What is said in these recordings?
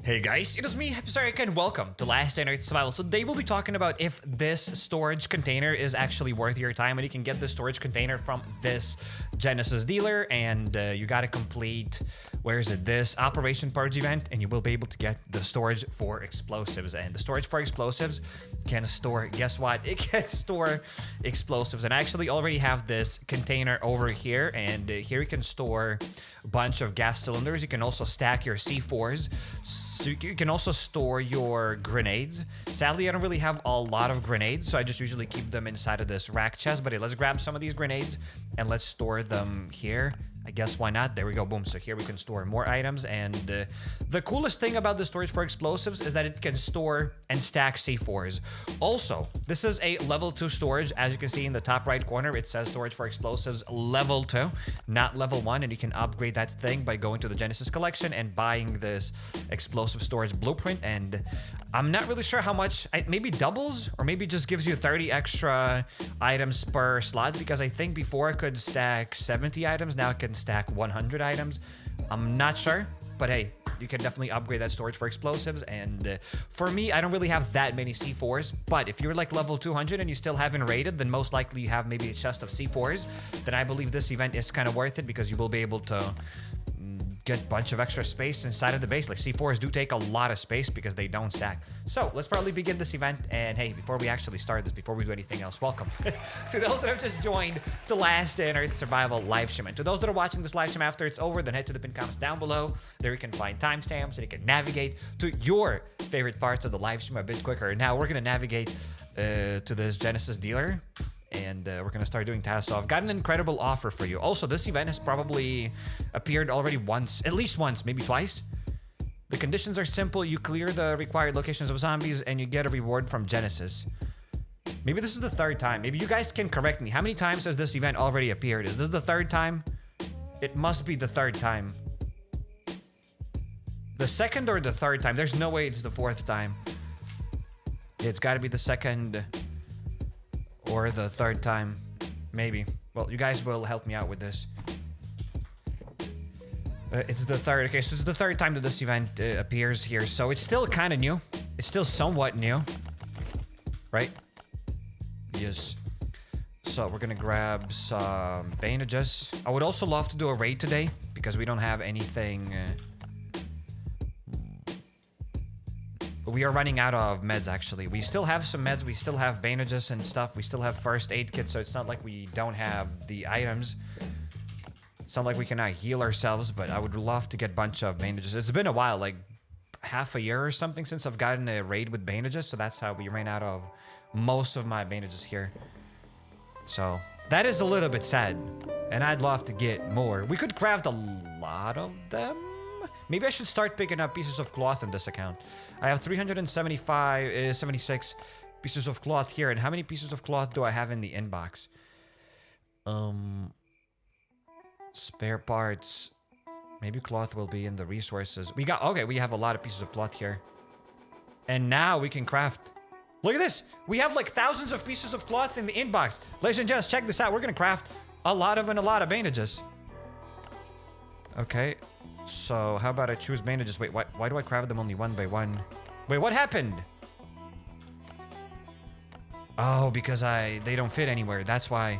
Hey guys, it is me, HappyCairek, and welcome to Last Day on Earth Survival. So today we'll be talking about if this storage container is actually worth your time, and you can get this storage container from this Genesis dealer, and you gotta complete, where is it, this Operation Purge event, and you will be able to get the storage for explosives. And the storage for explosives can store, guess what? It can store explosives. And I actually already have this container over here, and here you can store a bunch of gas cylinders. You can also stack your C4s. So you can also store your grenades. Sadly, I don't really have a lot of grenades, so I just usually keep them inside of this rack chest. But hey, let's grab some of these grenades and let's store them here. I guess why not? There we go, boom. So here we can store more items, and the coolest thing about the storage for explosives is that it can store and stack C4s. Also, this is a level 2 storage. As you can see in the top right corner, it says storage for explosives level 2, not level 1, and you can upgrade that thing by going to the Genesis collection and buying this explosive storage blueprint. And I'm not really sure how much, maybe doubles, or maybe just gives you 30 extra items per slot, because I think before I could stack 70 items, now I can stack 100 items. I'm not sure, but hey, you can definitely upgrade that storage for explosives. And for me, I don't really have that many C4s, but if you're like level 200 and you still haven't raided, then most likely you have maybe a chest of C4s. Then I believe this event is kind of worth it, because you will be able to get a bunch of extra space inside of the base. Like, C4s do take a lot of space because they don't stack. So let's probably begin this event. And hey, before we actually start this, before we do anything else, welcome to those that have just joined the Last Day on Earth Survival live stream. And to those that are watching this live stream after it's over, then head to the pinned comments down below. There you can find timestamps and you can navigate to your favorite parts of the live stream a bit quicker. Now we're gonna navigate to this Genesis dealer, and we're gonna start doing tasks. So I've got an incredible offer for you. Also, this event has probably appeared already once, at least once, maybe twice. The conditions are simple. You clear the required locations of zombies and you get a reward from Genesis. Maybe this is the third time. Maybe you guys can correct me. How many times has this event already appeared? Is this the third time? It must be the third time. The second or the third time? There's no way it's the fourth time. It's got to be the second or the third time. Maybe. Well, you guys will help me out with this. It's the third. Okay, so it's the third time that this event appears here. So it's still kind of new. It's still somewhat new. Right? Yes. So we're gonna grab some bandages. I would also love to do a raid today, because we don't have anything. We are running out of meds, actually. We still have some meds. We still have bandages and stuff. We still have first aid kits, so it's not like we don't have the items. It's not like we cannot heal ourselves, but I would love to get a bunch of bandages. It's been a while, like half a year or something since I've gotten a raid with bandages, so that's how we ran out of most of my bandages here. So that is a little bit sad, and I'd love to get more. We could craft a lot of them. Maybe I should start picking up pieces of cloth in this account. I have 76 pieces of cloth here. And how many pieces of cloth do I have in the inbox? Spare parts. Maybe cloth will be in the resources. We have a lot of pieces of cloth here. And now we can craft. Look at this. We have like thousands of pieces of cloth in the inbox. Ladies and gents, check this out. We're going to craft a lot of bandages. Okay. So, how about I choose bandages? Wait, why do I craft them only one by one? Wait, what happened? Oh, because they don't fit anywhere. That's why.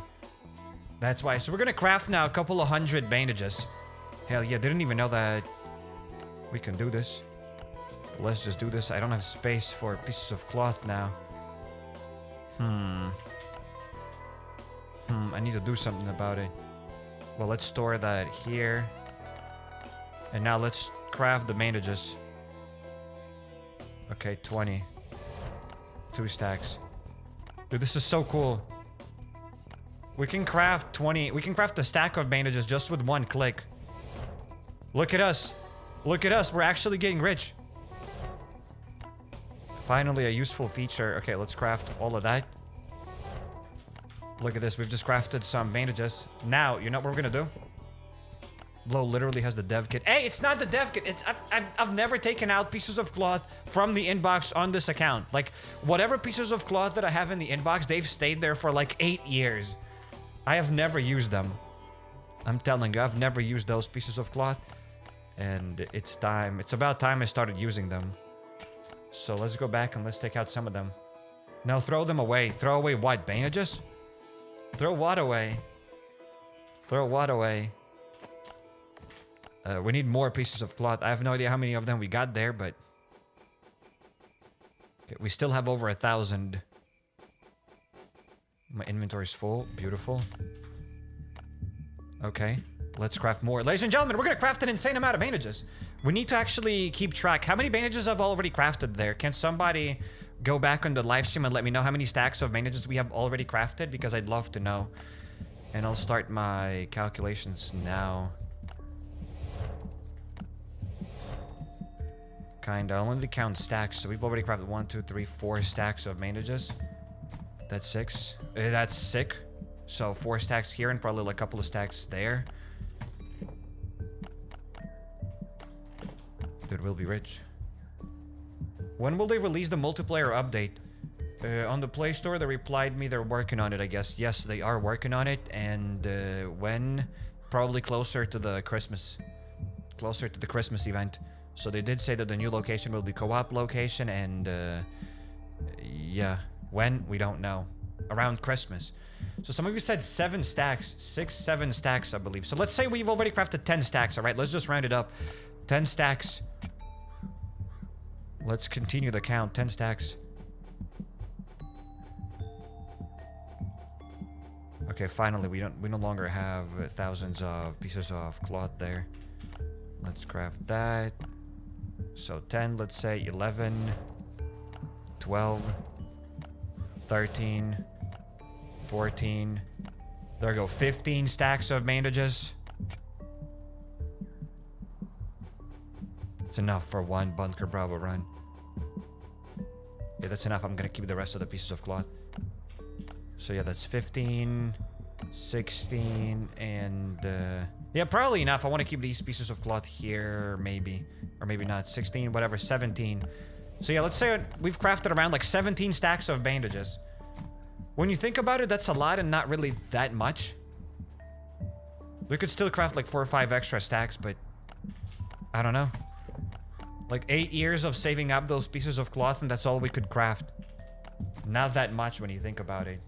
That's why. So we're gonna craft now a couple of 100 bandages. Hell yeah, didn't even know that we can do this. Let's just do this. I don't have space for pieces of cloth now. I need to do something about it. Well, let's store that here. And now let's craft the bandages. Okay, 20. 2 stacks. Dude, this is so cool. We can craft 20. We can craft a stack of bandages just with one click. Look at us. Look at us. We're actually getting rich. Finally, a useful feature. Okay, let's craft all of that. Look at this. We've just crafted some bandages. Now, you know what we're gonna do? Blow literally has the dev kit. Hey, it's not the dev kit. It's I've never taken out pieces of cloth from the inbox on this account. Like, whatever pieces of cloth that I have in the inbox, they've stayed there for like 8 years. I have never used them. I'm telling you, I've never used those pieces of cloth. And it's time. It's about time I started using them. So let's go back and let's take out some of them. Now throw them away. Throw away what? Bandages? Throw what away? Throw what away? We need more pieces of cloth. I have no idea how many of them we got there, but... Okay, we still have over 1,000. My inventory's full. Beautiful. Okay, let's craft more. Ladies and gentlemen, we're gonna craft an insane amount of bandages. We need to actually keep track. How many bandages I've already crafted there? Can somebody go back on the live stream and let me know how many stacks of bandages we have already crafted? Because I'd love to know. And I'll start my calculations now. Kinda. I'll only count stacks. So we've already crafted 1, 2, 3, 4 stacks of bandages. That's 6. That's sick. So 4 stacks here and probably like a couple of stacks there. Dude, we'll be rich. When will they release the multiplayer update? On the Play Store, they replied me they're working on it, I guess. Yes, they are working on it. And when? Probably closer to the Christmas. Closer to the Christmas event. So they did say that the new location will be co-op location. And yeah. When? We don't know. Around Christmas. So some of you said 7 stacks. 6, 7 stacks, I believe. So let's say we've already crafted 10 stacks. Alright, let's just round it up. 10 stacks. Let's continue the count. 10 stacks. Okay, finally we no longer have thousands of pieces of cloth there. Let's craft that. So 10, let's say 11, 12, 13, 14. There we go, 15 stacks of bandages. It's enough for one Bunker Bravo run. Yeah, that's enough. I'm gonna keep the rest of the pieces of cloth. So yeah, that's 15, 16, and yeah, probably enough. I want to keep these pieces of cloth here, maybe. Or maybe not. 16, whatever, 17. So yeah, let's say we've crafted around like 17 stacks of bandages. When you think about it, that's a lot and not really that much. We could still craft like 4 or 5 extra stacks, but I don't know. Like 8 years of saving up those pieces of cloth and that's all we could craft. Not that much when you think about it.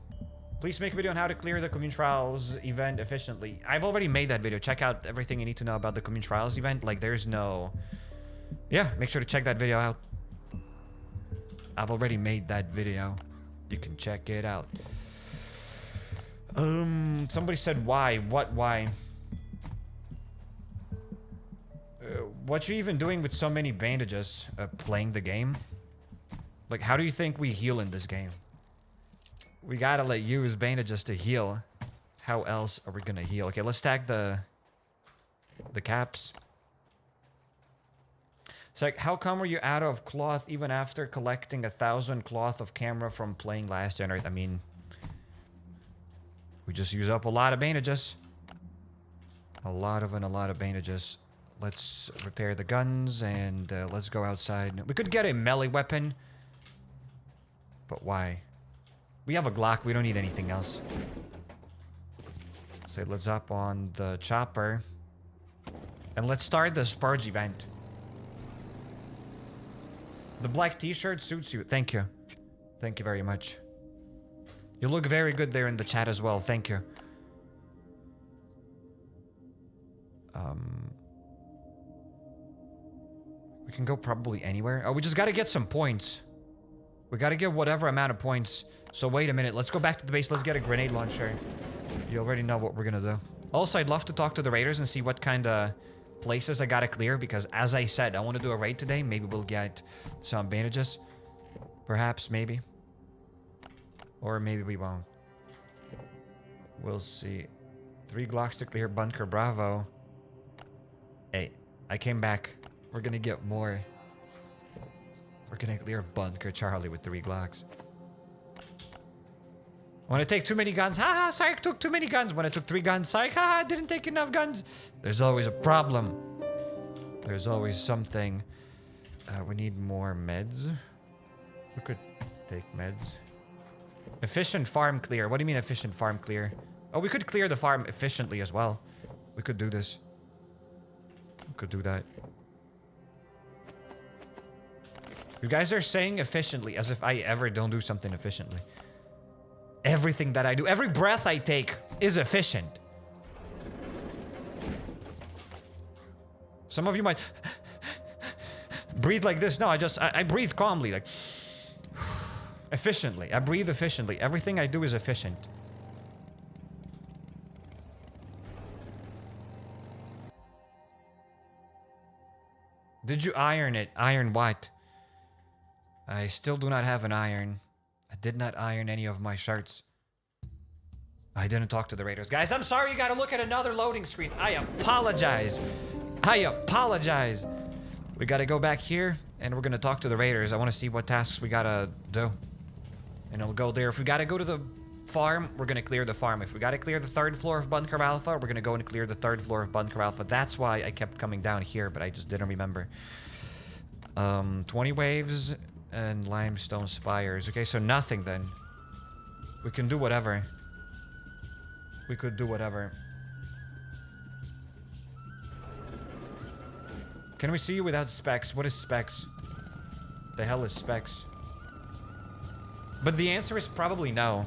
Please make a video on how to clear the Commune Trials event efficiently. I've already made that video. Check out everything you need to know about the Commune Trials event. Like, there's no... Yeah, make sure to check that video out. I've already made that video. You can check it out. Somebody said why? What why? What you even doing with so many bandages? Playing the game? Like, how do you think we heal in this game? We gotta let you use bandages to heal. How else are we gonna heal? Okay, let's stack the caps. It's like, how come were you out of cloth even after collecting 1,000 cloth of camera from playing last gen? I mean, we just use up a lot of bandages. A lot of bandages. Let's repair the guns and let's go outside. We could get a melee weapon. But why? We have a Glock. We don't need anything else. So let's hop on the chopper. And let's start this Purge event. The black t-shirt suits you. Thank you. Thank you very much. You look very good there in the chat as well. Thank you. We can go probably anywhere. Oh, we just gotta get some points. We gotta get whatever amount of points. So wait a minute. Let's go back to the base. Let's get a grenade launcher. You already know what we're gonna do. Also, I'd love to talk to the raiders and see what kind of places I gotta clear. Because as I said, I want to do a raid today. Maybe we'll get some bandages. Perhaps, maybe. Or maybe we won't. We'll see. 3 Glocks to clear Bunker Bravo. Hey, I came back. We're gonna get more. We're gonna clear Bunker Charlie with 3 Glocks. When I take too many guns, haha, Psych took too many guns. When I took 3 guns, Psych, haha, didn't take enough guns. There's always a problem. There's always something. We need more meds. We could take meds. Efficient farm clear. What do you mean efficient farm clear? Oh, we could clear the farm efficiently as well. We could do this. Could do that. You guys are saying efficiently as if I ever don't do something efficiently. Everything that I do, every breath I take is efficient. Some of you might breathe like this. No, I breathe calmly, like efficiently. I breathe efficiently. Everything I do is efficient. Did you iron it? Iron what? I still do not have an iron. I did not iron any of my shirts. I didn't talk to the raiders. Guys, I'm sorry you gotta look at another loading screen. I apologize. I apologize. We gotta go back here and we're gonna talk to the raiders. I wanna see what tasks we gotta do. And I'll go there. If we gotta go to the farm, we're gonna clear the farm. If we gotta clear the 3rd floor of Bunker Alfa, we're gonna go and clear the 3rd floor of Bunker Alfa. That's why I kept coming down here, but I just didn't remember. 20 waves and limestone spires. Okay, so nothing then. We can do whatever. We could do whatever. Can we see you without specs? What is specs? The hell is specs? But the answer is probably no.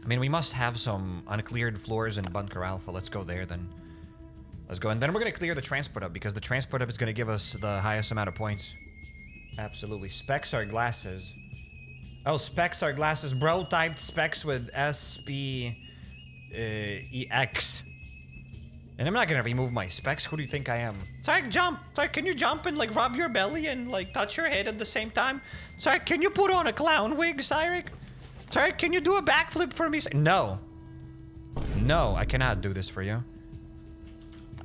I mean, we must have some uncleared floors in Bunker Alfa. Let's go there then. Let's go. And then we're going to clear the transport hub because the transport hub is going to give us the highest amount of points. Absolutely. Specs are glasses. Oh, specs are glasses. Bro typed specs with S-P-E-X. And I'm not going to remove my specs. Who do you think I am? Sorry, jump. Sorry, can you jump and like rub your belly and like touch your head at the same time? Sorry, can you put on a clown wig, Cyrek? Sorry, can you do a backflip for me? No. No, I cannot do this for you.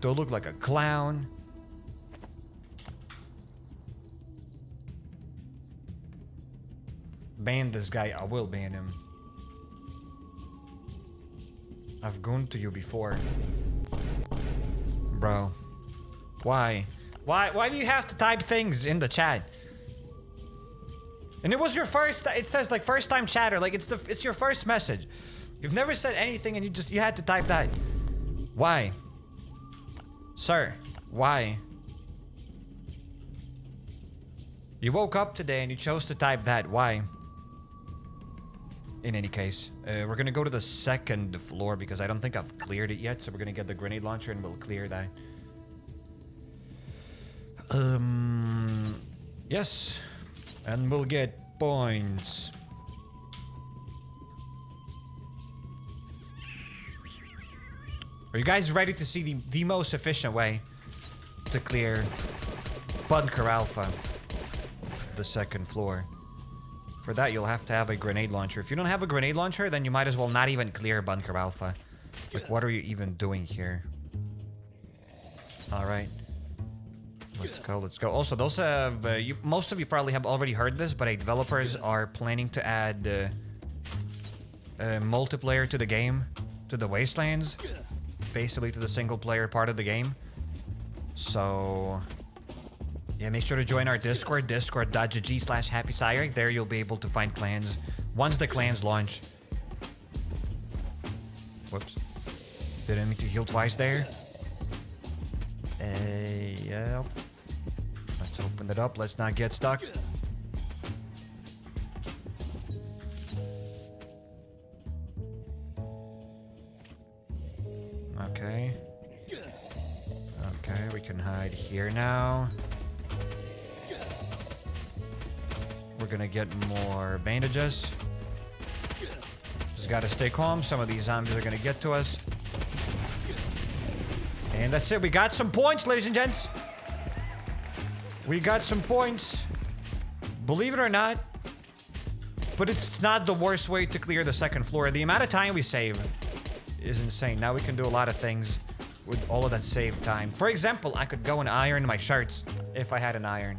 Don't look like a clown. Ban this guy. I will ban him. I've gone to you before. Bro. Why? Why do you have to type things in the chat? And it was your first, it says like first time chatter, like it's your first message. You've never said anything and you had to type that. Why? Sir, why? You woke up today and you chose to type that, why? In any case, we're gonna go to the 2nd floor because I don't think I've cleared it yet, so we're gonna get the grenade launcher and we'll clear that. Yes. And we'll get points. Are you guys ready to see the most efficient way to clear Bunker Alfa, the 2nd floor? For that, you'll have to have a grenade launcher. If you don't have a grenade launcher, then you might as well not even clear Bunker Alfa. Like, what are you even doing here? Alright. Let's go, let's go. Also, those have... most of you probably have already heard this, but developers are planning to add multiplayer to the game, to the Wastelands. Basically to the single-player part of the game. So... yeah, make sure to join our Discord, discord.gg/HappyCairek. There you'll be able to find clans once the clans launch. Whoops. Didn't mean to heal twice there. Yeah. Let's open it up. Let's not get stuck. Okay. Okay, we can hide here now. We're gonna get more bandages. Just gotta stay calm. Some of these zombies are gonna get to us. And that's it. We got some points, ladies and gents. We got some points. Believe it or not. But it's not the worst way to clear the 2nd floor. The amount of time we save is insane. Now we can do a lot of things with all of that saved time. For example, I could go and iron my shirts if I had an iron.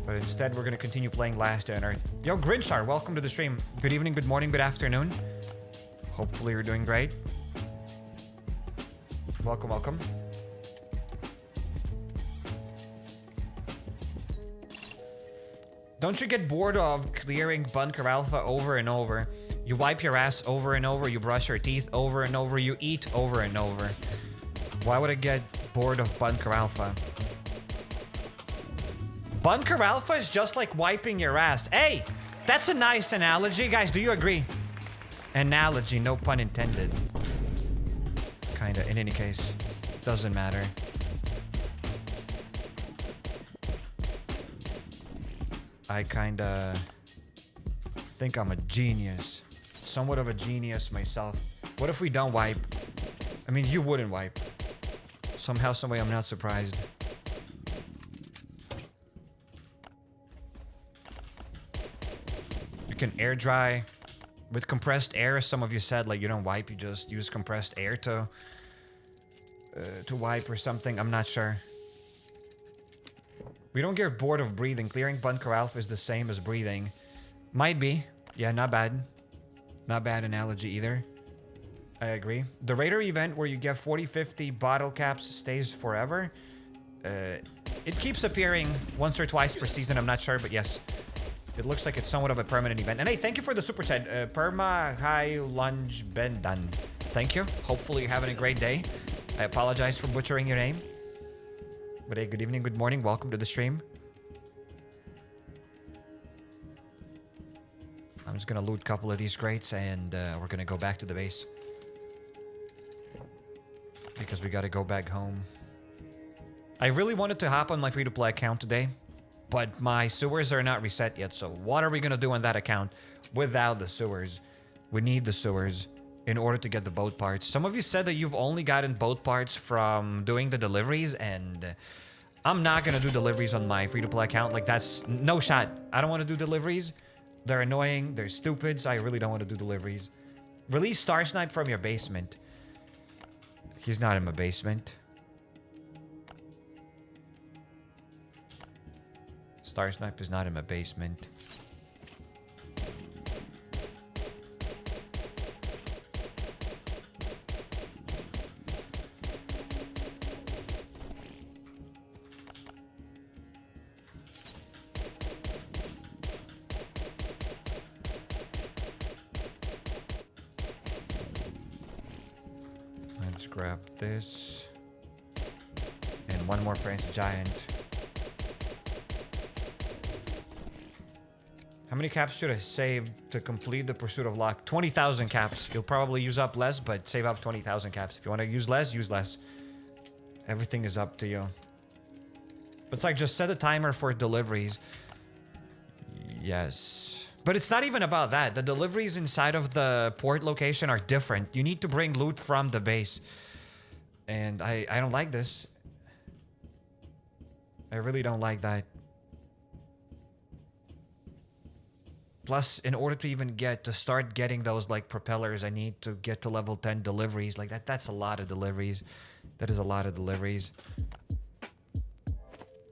But instead, we're going to continue playing Last Day on Earth. Yo, Grinchar, welcome to the stream. Good evening, good morning, good afternoon. Hopefully you're doing great. Welcome, welcome. Don't you get bored of clearing Bunker Alfa over and over? You wipe your ass over and over, you brush your teeth over and over, you eat over and over. Why would I get bored of Bunker Alfa? Bunker Alfa is just like wiping your ass. Hey, that's a nice analogy. Guys, do you agree? Analogy, no pun intended. Kinda, in any case. Doesn't matter. I kinda think I'm a genius. Somewhat of a genius myself. What if we don't wipe? I mean, you wouldn't wipe. Somehow, someway, I'm not surprised. You can air dry with compressed air. Some of you said like you don't wipe, you just use compressed air to wipe or something. I'm not sure. We don't get bored of breathing. Clearing Bunker Alfa is the same as breathing. Might be. Yeah, not bad. Not bad analogy either. I agree. The Raider event where you get 40-50 bottle caps stays forever. It keeps appearing once or twice per season. I'm not sure, but yes. It looks like it's somewhat of a permanent event. And hey, thank you for the super chat. Perma High Lunge Bendan. Thank you. Hopefully you're having a great day. I apologize for butchering your name. But hey, good evening, good morning. Welcome to the stream. I'm just gonna loot a couple of these crates and we're gonna go back to the base. Because we gotta go back home. I really wanted to hop on my free-to-play account today, but my sewers are not reset yet. So what are we gonna do on that account without the sewers? We need the sewers in order to get the boat parts. Some of you said that you've only gotten boat parts from doing the deliveries, and I'm not gonna do deliveries on my free-to-play account. Like, that's no shot. I don't want to do deliveries. They're annoying, they're stupid, so I really don't want to do deliveries. Release Star Snipe from your basement. He's not in my basement. Star Snipe is not in my basement. Let's grab this. And one more Prince Giant. How many caps should I save to complete the pursuit of luck? 20,000 caps. You'll probably use up less, but save up 20,000 caps. If you want to use less, use less. Everything is up to you. But it's like, just set a timer for deliveries. Yes. But it's not even about that. The deliveries inside of the port location are different. You need to bring loot from the base. And I don't like this. I really don't like that. Plus, in order to even start getting those like propellers, I need to get to level 10 deliveries. Like that's a lot of deliveries. That is a lot of deliveries.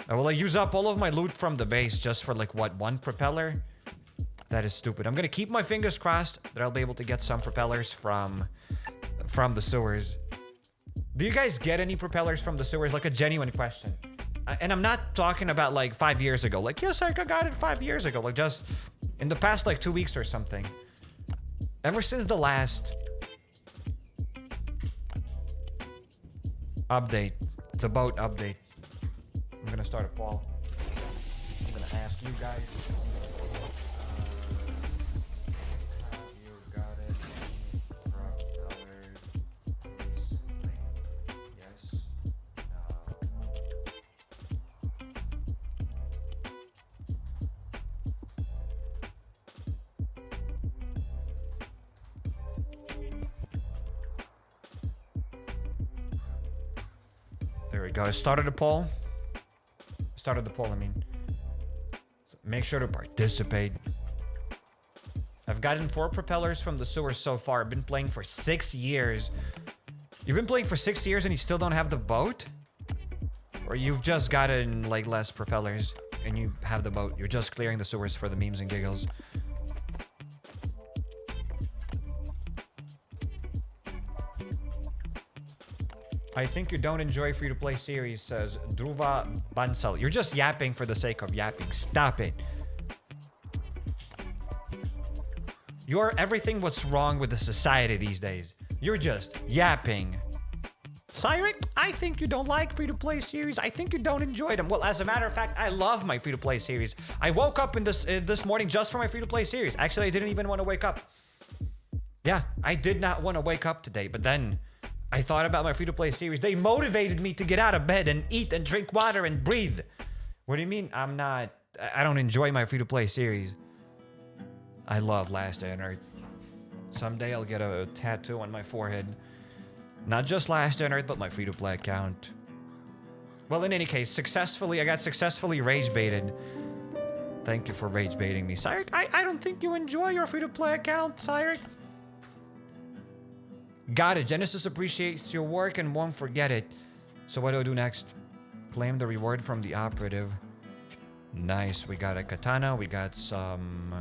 I will use up all of my loot from the base just for like what, one propeller? That is stupid. I'm gonna keep my fingers crossed that I'll be able to get some propellers from the sewers. Do you guys get any propellers from the sewers? Like a genuine question. And I'm not talking about like 5 years ago. Like, yes, I got it 5 years ago. Like just in the past like 2 weeks or something. Ever since the last update, the boat update. I'm gonna start a poll. I'm gonna ask you guys. Have you got it? Propellers recently? Yes. No. There we go. I started a poll. Started the poll, I mean. So make sure to participate. I've gotten 4 propellers from the sewers so far. I've been playing for 6 years. You've been playing for 6 years and you still don't have the boat? Or you've just gotten like less propellers and you have the boat. You're just clearing the sewers for the memes and giggles. I think you don't enjoy free-to-play series, says Dhruva Bansal. You're just yapping for the sake of yapping. Stop it. You're everything what's wrong with the society these days. You're just yapping. Cyrek, I think you don't like free-to-play series. I think you don't enjoy them. Well, as a matter of fact, I love my free-to-play series. I woke up in this morning just for my free-to-play series. Actually, I didn't even want to wake up. Yeah, I did not want to wake up today, but then I thought about my free-to-play series. They motivated me to get out of bed and eat and drink water and breathe. What do you mean I don't enjoy my free-to-play series? I love Last Day on Earth. Someday I'll get a tattoo on my forehead. Not just Last Day on Earth, but my free-to-play account. Well, in any case, I got successfully rage baited. Thank you for rage baiting me. Cyrek, I don't think you enjoy your free-to-play account, Cyrek. Got it. Genesis appreciates your work and won't forget it. So what do I do next? Claim the reward from the operative. Nice. We got a katana. We got some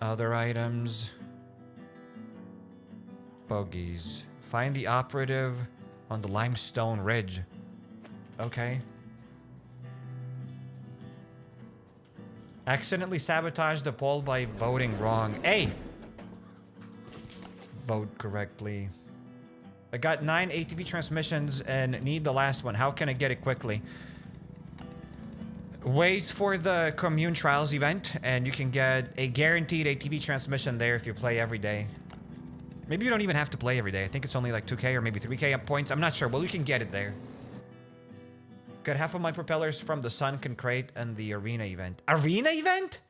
other items. Bogies. Find the operative on the limestone ridge. Okay. Accidentally sabotage the poll by voting wrong. Hey! Vote correctly. I got 9 ATV transmissions and need the last one. How can I get it quickly? Wait for the commune trials event and you can get a guaranteed ATV transmission there if you play every day. Maybe you don't even have to play every day. I think it's only like 2k or maybe 3k points. I'm not sure. Well, you can get it there. Got half of my propellers from the Sunken Crate and the arena event. Arena event?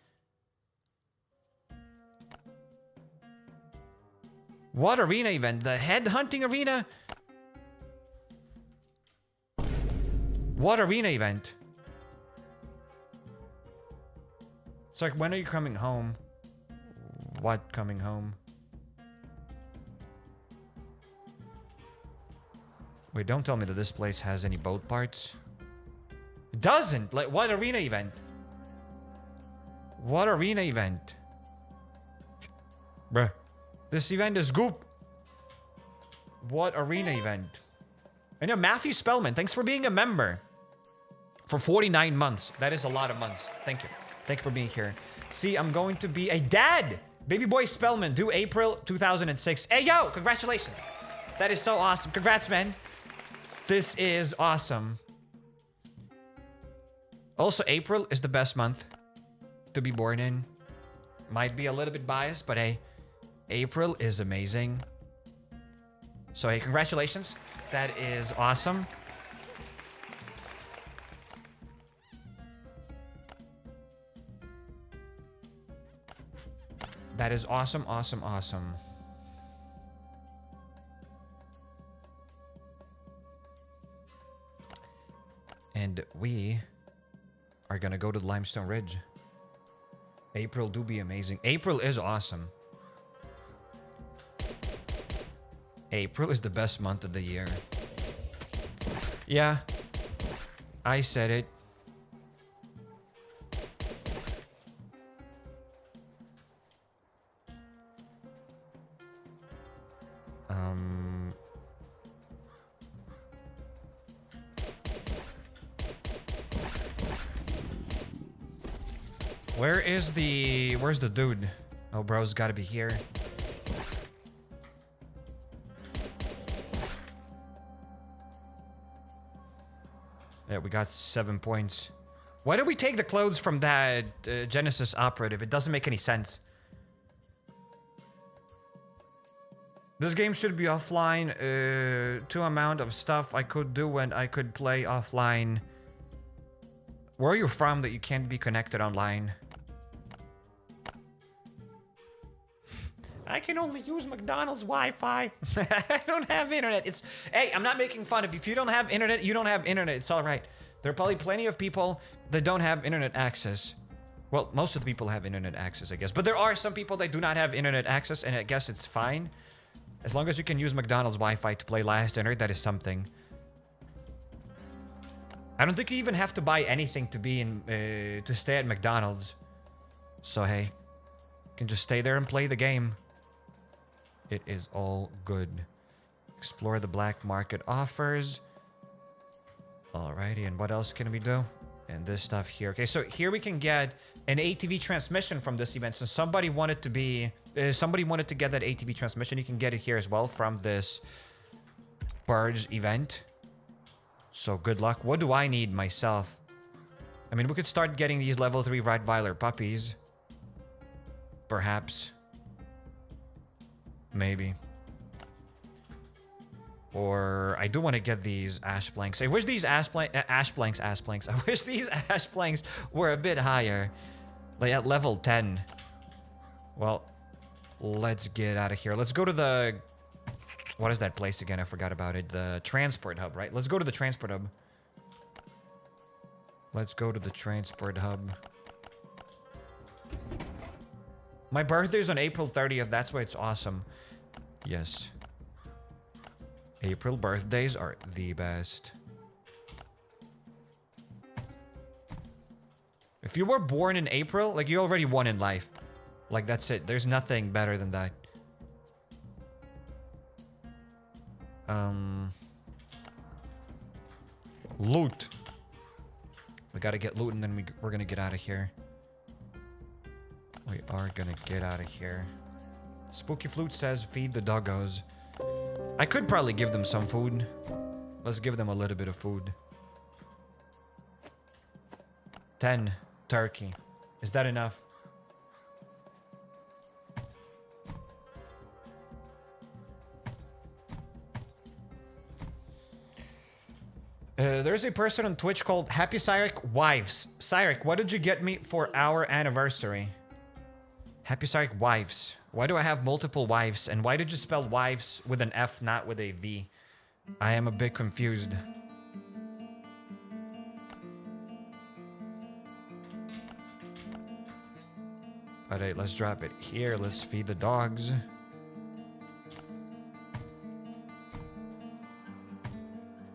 What arena event? The headhunting arena? What arena event? It's like, when are you coming home? What coming home? Wait, don't tell me that this place has any boat parts. It doesn't! Like, what arena event? What arena event? Bruh. This event is goop. What arena event? I know, Matthew Spellman, thanks for being a member. For 49 months. That is a lot of months. Thank you. Thank you for being here. See, I'm going to be a dad! Baby boy Spellman, due April 2006. Hey, yo! Congratulations! That is so awesome. Congrats, man. This is awesome. Also, April is the best month to be born in. Might be a little bit biased, but hey, April is amazing. So hey, congratulations. That is awesome. That is awesome, awesome, awesome. And we are gonna go to the Limestone Ridge. April do be amazing. April is awesome. April is the best month of the year. Yeah, I said it. Where's the dude? Oh, bro's gotta be here. Yeah, we got 7 points. Why did we take the clothes from that Genesis operative? It doesn't make any sense. This game should be offline. To amount of stuff I could do when I could play offline. Where are you from that you can't be connected online? I can only use McDonald's Wi-Fi. I don't have internet. Hey, I'm not making fun of you. If you don't have internet, you don't have internet. It's all right. There are probably plenty of people that don't have internet access. Well, most of the people have internet access, I guess. But there are some people that do not have internet access, and I guess it's fine. As long as you can use McDonald's Wi-Fi to play Last Dinner, that is something. I don't think you even have to buy anything to be in to stay at McDonald's. So hey, you can just stay there and play the game. It is all good. Explore the black market offers. Alrighty, and what else can we do? And this stuff here. Okay, so here we can get an ATV transmission from this event. So somebody wanted to get that ATV transmission. You can get it here as well from this Purge event. So good luck. What do I need myself? I mean, we could start getting these level 3 Rottweiler puppies. Perhaps. Maybe. Or I do want to get these ash planks. I wish these ash planks. I wish these ash planks were a bit higher. Like at level 10. Well, let's get out of here. Let's go to the... What is that place again? I forgot about it. The transport hub, right? Let's go to the transport hub. Let's go to the transport hub. My birthday's on April 30th. That's why it's awesome. Yes. April birthdays are the best. If you were born in April, like you already won in life. Like that's it. There's nothing better than that. Loot. We gotta get loot and then we're gonna get out of here. We are gonna get out of here. Spooky Flute says feed the doggos. I could probably give them some food. Let's give them a little bit of food. 10 turkey. Is that enough? There's a person on Twitch called HappyCairek Wives. Cyrek, what did you get me for our anniversary? HappyCairek Wives. Why do I have multiple wives? And why did you spell wives with an F, not with a V? I am a bit confused. Alright, let's drop it here. Let's feed the dogs.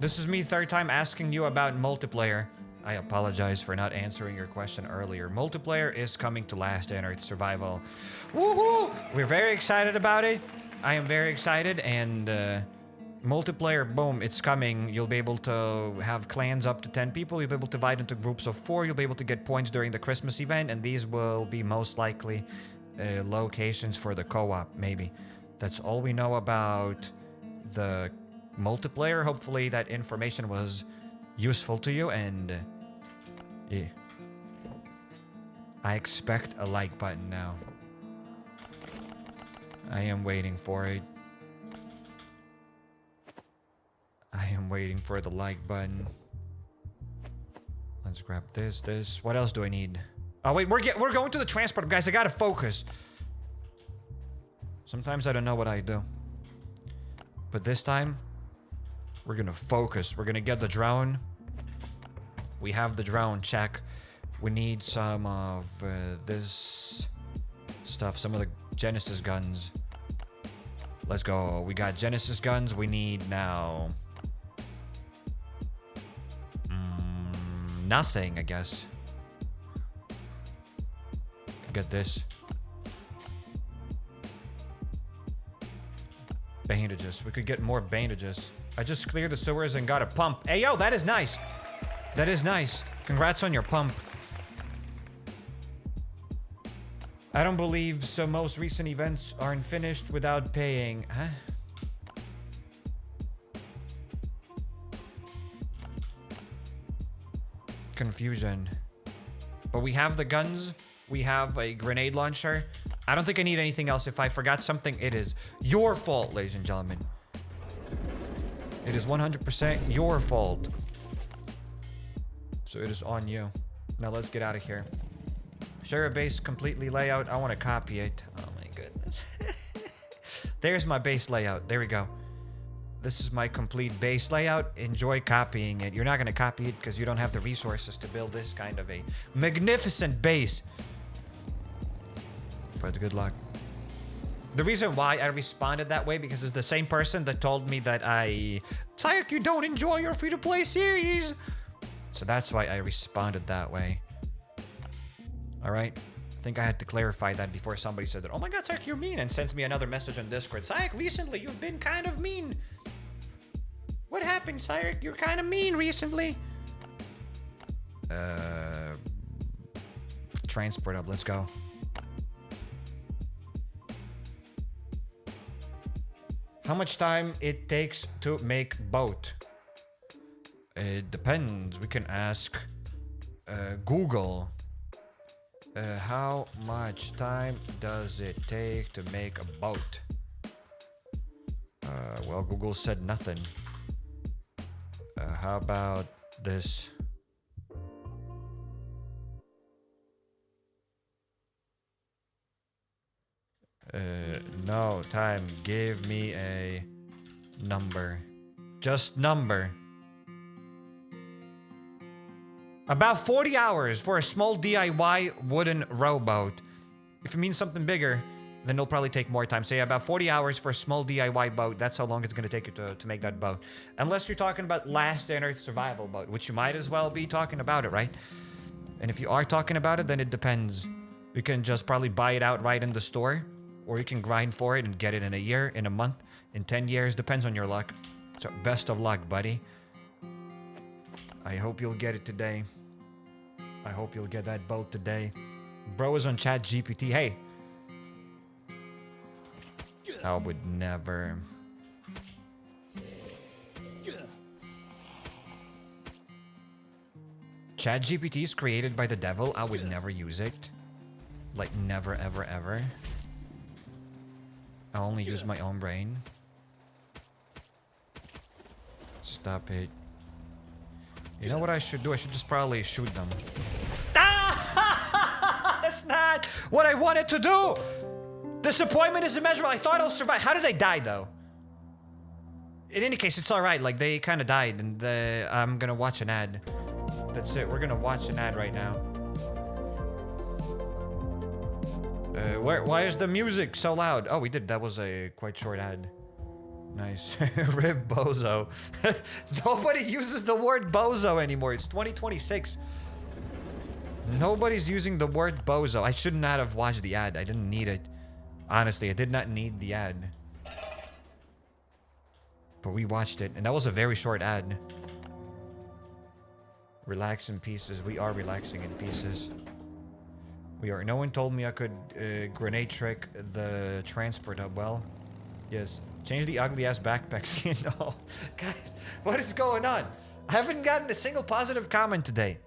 This is me third time asking you about multiplayer. I apologize for not answering your question earlier. Multiplayer is coming to Last Day on Earth Survival. Woohoo! We're very excited about it. I am very excited, and multiplayer, boom, it's coming. You'll be able to have clans up to 10 people. You'll be able to divide into groups of 4. You'll be able to get points during the Christmas event, and these will be most likely locations for the co-op, maybe. That's all we know about the multiplayer. Hopefully that information was useful to you, and yeah. I expect a like button now. I am waiting for it. I am waiting for the like button. Let's grab this. What else do I need? Oh wait, we're going to the transport, guys. I gotta focus. Sometimes I don't know what I do, but this time we're gonna focus. We're gonna get the drone. We have the drone, check. We need some of this stuff, some of the Genesis guns. Let's go. We got Genesis guns. We need now nothing, I guess. Get this. Bandages. We could get more bandages. I just cleared the sewers and got a pump. Hey, yo, that is nice. That is nice. Congrats on your pump. I don't believe so. Most recent events aren't finished without paying. Huh? Confusion. But we have the guns. We have a grenade launcher. I don't think I need anything else. If I forgot something, it is your fault, ladies and gentlemen. It is 100% your fault. So it is on you. Now let's get out of here. Share a base completely layout. I want to copy it. Oh my goodness. There's my base layout. There we go. This is my complete base layout. Enjoy copying it. You're not going to copy it because you don't have the resources to build this kind of a magnificent base. But good luck. The reason why I responded that way because it's the same person that told me that Sayek, you don't enjoy your free-to-play series. So that's why I responded that way. Alright? I think I had to clarify that before somebody said that, oh my god, Sayek, you're mean, and sends me another message on Discord. Sayek, recently you've been kind of mean. What happened, Sayek? You're kind of mean recently. Transport up. Let's go. How much time it takes to make boat? It depends. We can ask Google. How much time does it take to make a boat? Well, Google said nothing. How about this? No, time. Give me a number. Just number. About 40 hours for a small DIY wooden rowboat. If it means something bigger, then it'll probably take more time. Say about 40 hours for a small DIY boat. That's how long it's going to take you to make that boat. Unless you're talking about Last Day on Earth survival boat, which you might as well be talking about it, right? And if you are talking about it, then it depends. You can just probably buy it outright in the store. Or you can grind for it and get it in a year, in a month, in 10 years. Depends on your luck. So best of luck, buddy. I hope you'll get it today. I hope you'll get that boat today. Bro is on chat GPT. Hey. I would never. Chat GPT is created by the devil. I would never use it. Like never, ever, ever. I only use my own brain. Stop it. You know what I should do? I should just probably shoot them. Ah! That's not what I wanted to do! Disappointment is immeasurable. I thought I'll survive. How did I die, though? In any case, it's alright. Like, they kind of died, and I'm gonna watch an ad. That's it. We're gonna watch an ad right now. Why is the music so loud? Oh, we did. That was a quite short ad. Nice. Rip bozo. Nobody uses the word bozo anymore. It's 2026. Nobody's using the word bozo. I should not have watched the ad. I didn't need it. Honestly, I did not need the ad. But we watched it, and that was a very short ad. Relax in pieces. We are relaxing in pieces. We are. No one told me I could grenade trick the transport hub. Well, yes. Change the ugly ass backpacks. You know, guys, what is going on? I haven't gotten a single positive comment today.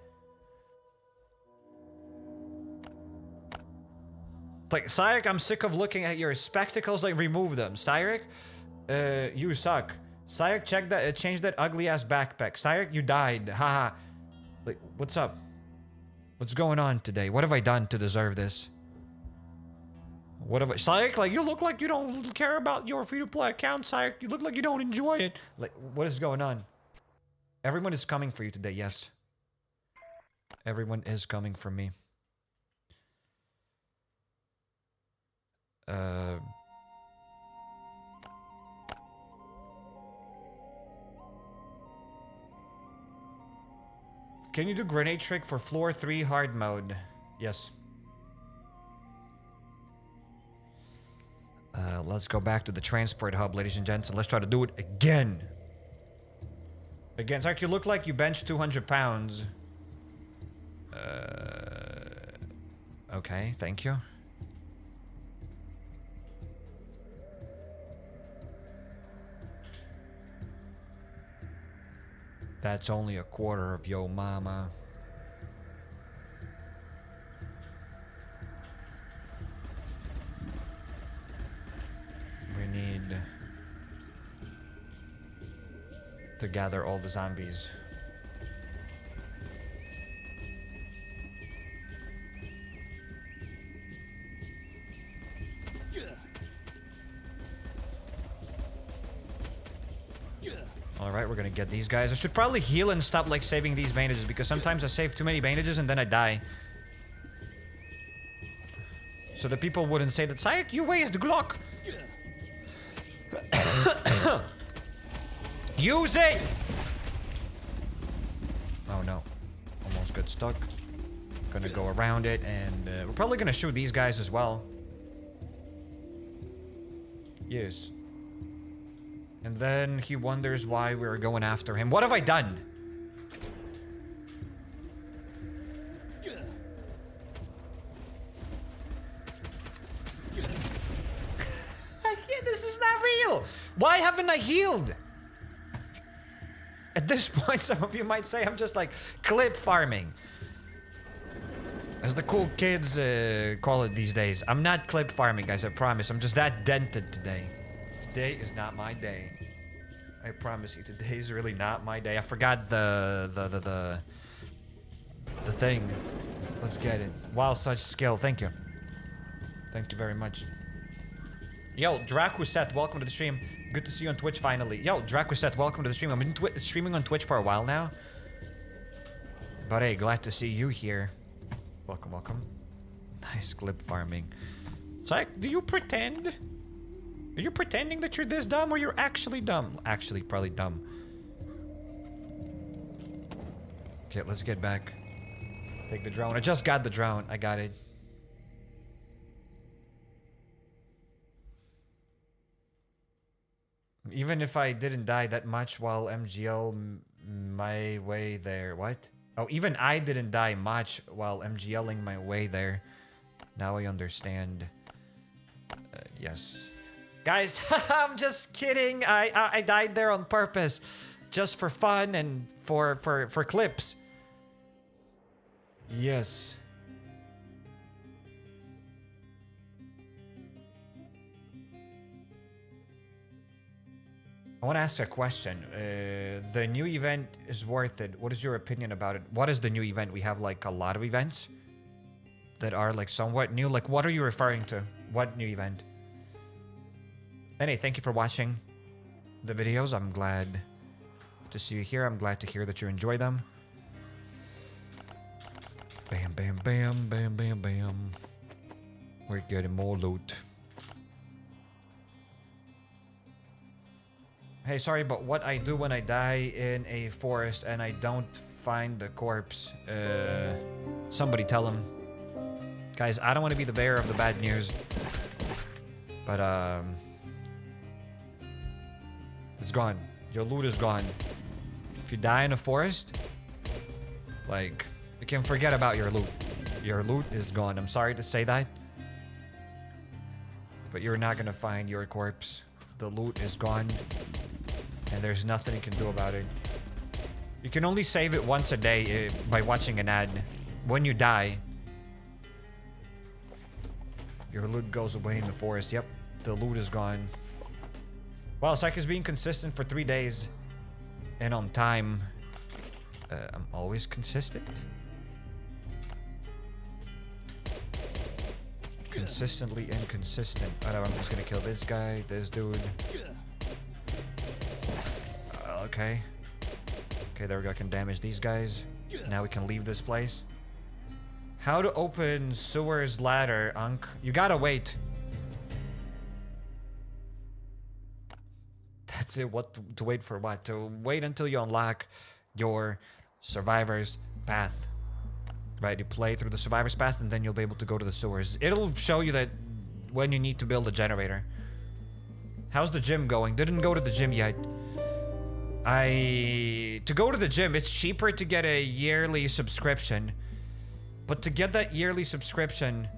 Like, Cyrek, I'm sick of looking at your spectacles. Like, remove them. Cyrek, you suck. Cyrek, check that. Change that ugly ass backpack. Cyrek, you died. Haha. Like, what's up? What's going on today? What have I done to deserve this? What have I... Cyrek, like, you look like you don't care about your free-to-play account, Cyrek. You look like you don't enjoy it. Like, what is going on? Everyone is coming for you today, yes. Everyone is coming for me. Can you do grenade trick for floor 3 hard mode? Yes. Let's go back to the transport hub, ladies and gents, and let's try to do it again. Again, Zark, you look like you benched 200 pounds. Okay, thank you. That's only a quarter of yo mama. We need to gather all the zombies. Alright, we're gonna get these guys. I should probably heal and stop, like, saving these bandages, because sometimes I save too many bandages and then I die. So the people wouldn't say that, Cyrek, you waste Glock! Use it! Oh no. Almost got stuck. Gonna go around it, and we're probably gonna shoot these guys as well. Yes. And then he wonders why we were going after him. What have I done? Why haven't I healed? At this point, some of you might say I'm just like clip farming. As the cool kids call it these days. I'm not clip farming, guys, I promise. I'm just that dented today. Today is not my day. I promise you, today is really not my day. I forgot the thing. Let's get it. Wow, such skill. Thank you. Thank you very much. Yo, Dracuset, welcome to the stream. Good to see you on Twitch finally. Yo, Dracuset, welcome to the stream. I've been streaming on Twitch for a while now. But hey, glad to see you here. Welcome, welcome. Nice clip farming. It's like, do you pretend? Are you pretending that you're this dumb or you're actually dumb? Actually, probably dumb. Okay, let's get back. Take the drone. I just got the drone. I got it. Even if I didn't die that much while MGL my way there. What? Oh, even I didn't die much while MGLing my way there. Now I understand. Yes. Guys, I'm just kidding. I died there on purpose. Just for fun and for clips. Yes. I want to ask a question. The new event is worth it. What is your opinion about it? What is the new event? We have like a lot of events that are like somewhat new. Like, what are you referring to? What new event? Anyway, thank you for watching the videos. I'm glad to see you here. I'm glad to hear that you enjoy them. Bam, bam, bam, bam, bam, bam. We're getting more loot. Hey, sorry, but what I do when I die in a forest and I don't find the corpse, somebody tell him. Guys, I don't want to be the bearer of the bad news. But, it's gone. Your loot is gone. If you die in a forest, like, you can forget about your loot. Your loot is gone. I'm sorry to say that. But you're not gonna find your corpse. The loot is gone. And there's nothing you can do about it. You can only save it once a day by watching an ad. When you die, your loot goes away in the forest. Yep, the loot is gone. Wow, Psych is being consistent for 3 days. And on time. I'm always consistent? Consistently inconsistent. Alright, I'm just gonna kill this guy, this dude. Okay. Okay, there we go. I can damage these guys. Now we can leave this place. How to open sewers ladder, Unk? You gotta wait. That's it. What to wait for? What? To wait until you unlock your survivor's path. Right, you play through the survivor's path and then you'll be able to go to the sewers. It'll show you that when you need to build a generator. How's the gym going? Didn't go to the gym yet. To go to the gym, it's cheaper to get a yearly subscription. But to get that yearly subscription,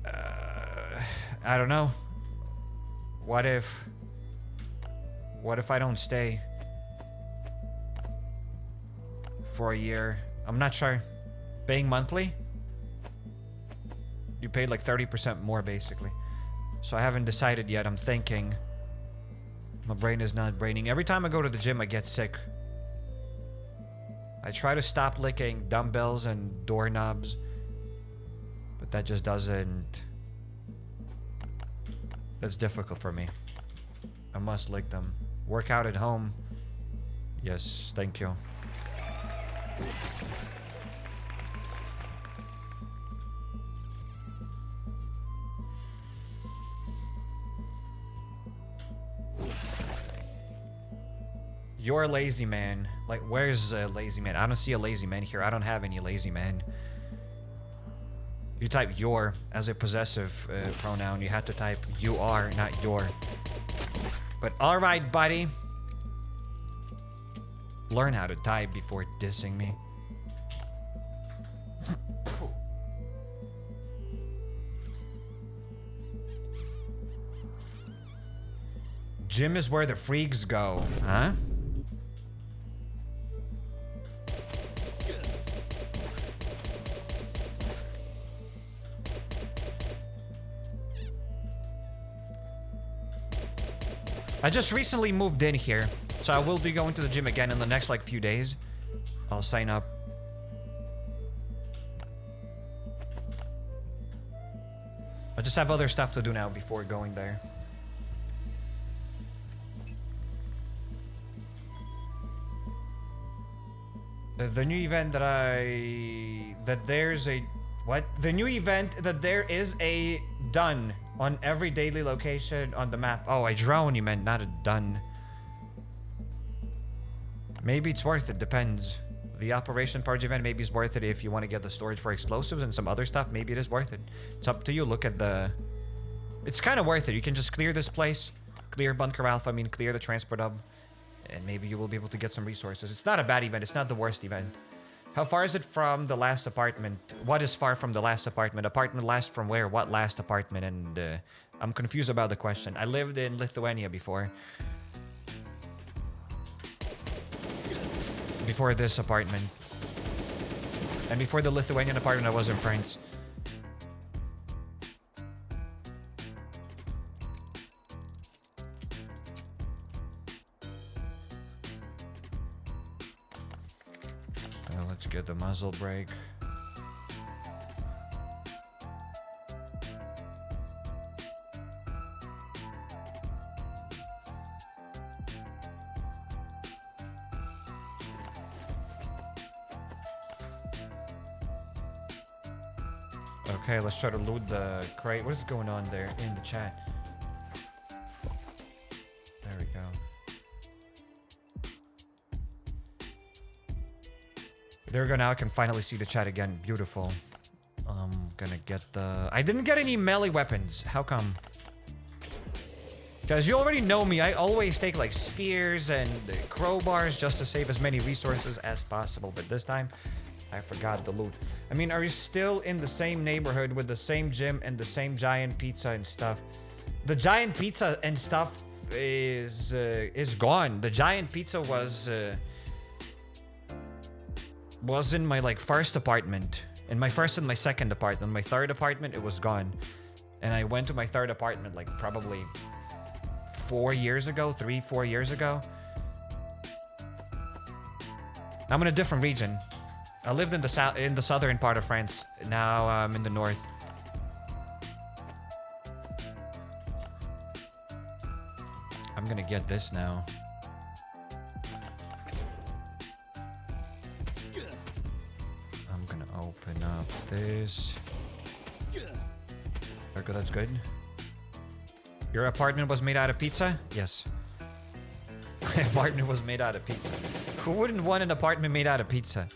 I don't know. What if I don't stay for a year? I'm not sure. Paying monthly? You paid like 30% more basically. So I haven't decided yet. I'm thinking. My brain is not braining. Every time I go to the gym, I get sick. I try to stop licking dumbbells and doorknobs, but that just doesn't... That's difficult for me. I must lick them. Work out at home. Yes, thank you. You're a lazy man. Like, where's a lazy man? I don't see a lazy man here. I don't have any lazy man. You type your as a possessive pronoun. You have to type you are, not your. But alright, buddy. Learn how to type before dissing me. Gym is where the freaks go. Huh? I just recently moved in here, so I will be going to the gym again in the next like few days. I'll sign up. I just have other stuff to do now before going there. The new event that there's a... What? The new event that there is a done on every daily location on the map. Oh, a drone you meant, not a done. Maybe it's worth it, depends. The Operation Purge event maybe is worth it if you want to get the storage for explosives and some other stuff. Maybe it is worth it. It's up to you. Look at the... It's kind of worth it. You can just clear this place. Clear Bunker Alfa, I mean clear the transport hub. And maybe you will be able to get some resources. It's not a bad event. It's not the worst event. How far is it from the last apartment? What is far from the last apartment? Apartment last from where? What last apartment? And I'm confused about the question. I lived in Lithuania before. Before this apartment. And before the Lithuanian apartment, I was in France. Let's get the muzzle brake. Okay, let's try to loot the crate. What is going on there in the chat? There we go. There we go. Now I can finally see the chat again. Beautiful. I'm gonna get the... I didn't get any melee weapons. How come? Because you already know me. I always take like spears and crowbars just to save as many resources as possible. But this time, I forgot the loot. I mean, are you still in the same neighborhood with the same gym and the same giant pizza and stuff? The giant pizza and stuff is gone. The giant pizza was in my like first apartment. In my first and my second apartment. My third apartment, it was gone. And I went to my third apartment like probably 4 years ago, 3-4 years ago. I'm in a different region. I lived in the southern part of France. Now I'm in the north. I'm gonna get this now. I'm gonna open up this. Okay, that's good. Your apartment was made out of pizza? Yes. My apartment was made out of pizza. Who wouldn't want an apartment made out of pizza?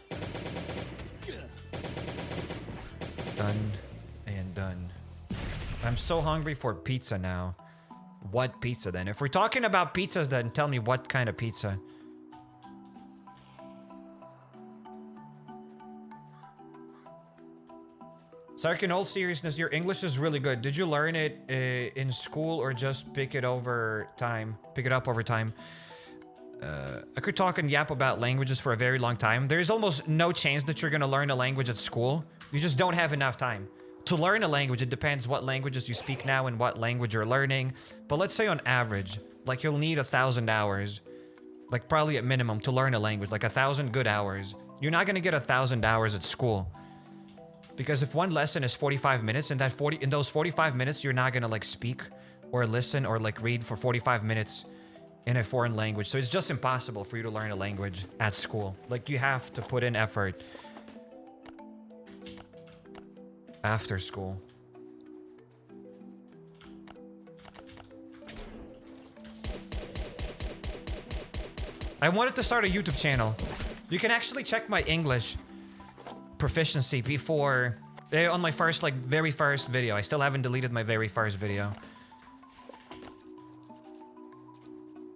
Done and done. I'm so hungry for pizza now. What pizza then? If we're talking about pizzas, then tell me what kind of pizza. Sark, in all seriousness, your English is really good. Did you learn it in school or just pick it up over time? I could talk and yap about languages for a very long time. There's almost no chance that you're gonna learn a language at school. You just don't have enough time. To learn a language, it depends what languages you speak now and what language you're learning. But let's say on average, like you'll need 1,000 hours, like probably at minimum to learn a language, like 1,000 good hours. You're not gonna get 1,000 hours at school. Because if one lesson is 45 minutes, and in those 45 minutes, you're not gonna like speak or listen or like read for 45 minutes in a foreign language. So it's just impossible for you to learn a language at school. Like you have to put in effort after school. I wanted to start a YouTube channel. You can actually check my English proficiency before on my first very first video. I still haven't deleted my very first video.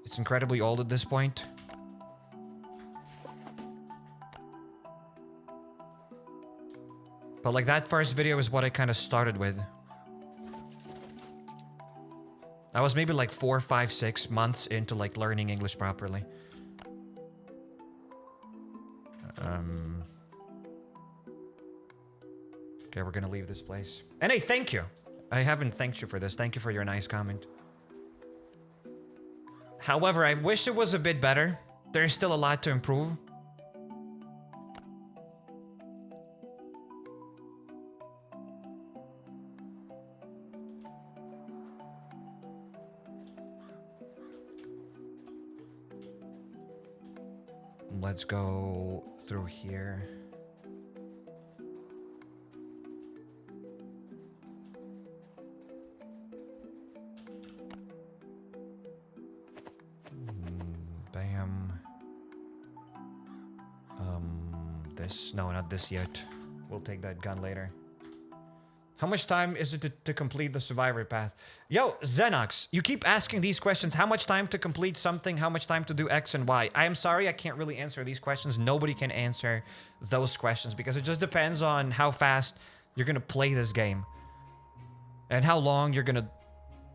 It's incredibly old at this point. But like that first video is what I kind of started with. I was maybe like 4, 5, 6 months into like learning English properly. Okay, we're gonna leave this place. And hey, thank you. I haven't thanked you for this. Thank you for your nice comment. However, I wish it was a bit better. There's still a lot to improve. Let's go through here. Bam. This. No, not this yet. We'll take that gun later. How much time is it to complete the survivor path? Yo, Xenox, you keep asking these questions. How much time to complete something? How much time to do X and Y? I am sorry, I can't really answer these questions. Nobody can answer those questions because it just depends on how fast you're gonna play this game. And how long you're gonna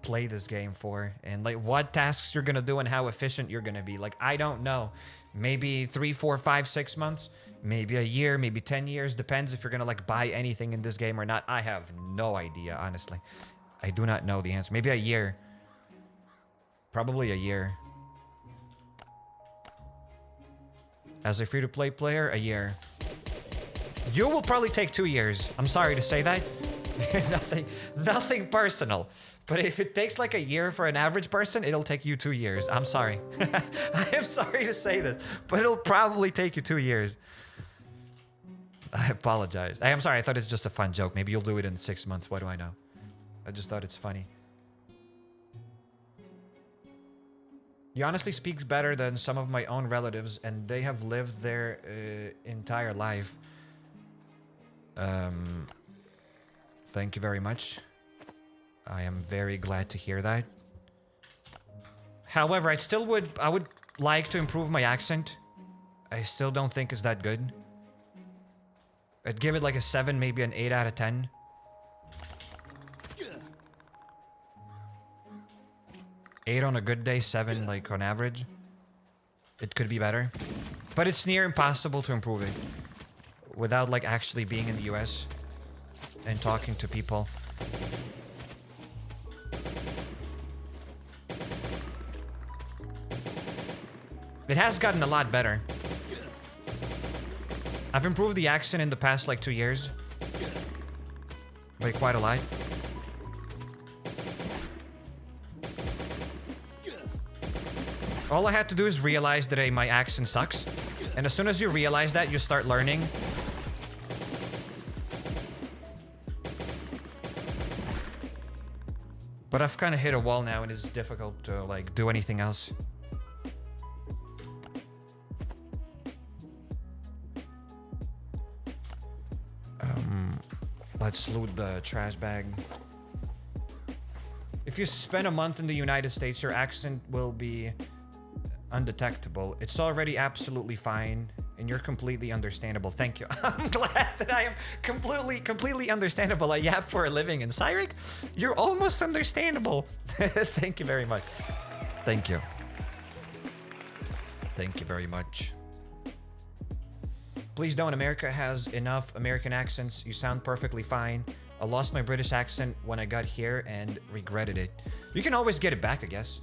play this game for. And like what tasks you're gonna do and how efficient you're gonna be. Like, I don't know. Maybe 3, 4, 5, 6 months. Maybe a year, maybe 10 years. Depends if you're gonna like buy anything in this game or not. I have no idea, honestly. I do not know the answer. Maybe a year. Probably a year. As a free-to-play player, a year. You will probably take 2 years. I'm sorry to say that. Nothing personal. But if it takes like a year for an average person, it'll take you 2 years. I'm sorry. I am sorry to say this, but it'll probably take you 2 years. I apologize. I am sorry. I thought it's just a fun joke. Maybe you'll do it in 6 months. What do I know? I just thought it's funny. He honestly speaks better than some of my own relatives, and they have lived their entire life. Thank you very much. I am very glad to hear that. However, I would like to improve my accent. I still don't think it's that good. I'd give it like a 7, maybe an 8 out of 10. Eight on a good day, 7 like on average. It could be better. But it's near impossible to improve it without like actually being in the US and talking to people. It has gotten a lot better. I've improved the accent in the past like 2 years. By quite a lot. All I had to do is realize that my accent sucks. And as soon as you realize that, you start learning. But I've kind of hit a wall now and it's difficult to like do anything else. Let's loot the trash bag. If you spend a month in the United States, your accent will be undetectable. It's already absolutely fine, and you're completely understandable. Thank you. I'm glad that I am completely understandable. I yap for a living in Cyric. You're almost understandable. Thank you very much. Thank you. Thank you very much. Please don't. America has enough American accents. You sound perfectly fine. I lost my British accent when I got here and regretted it. You can always get it back, I guess.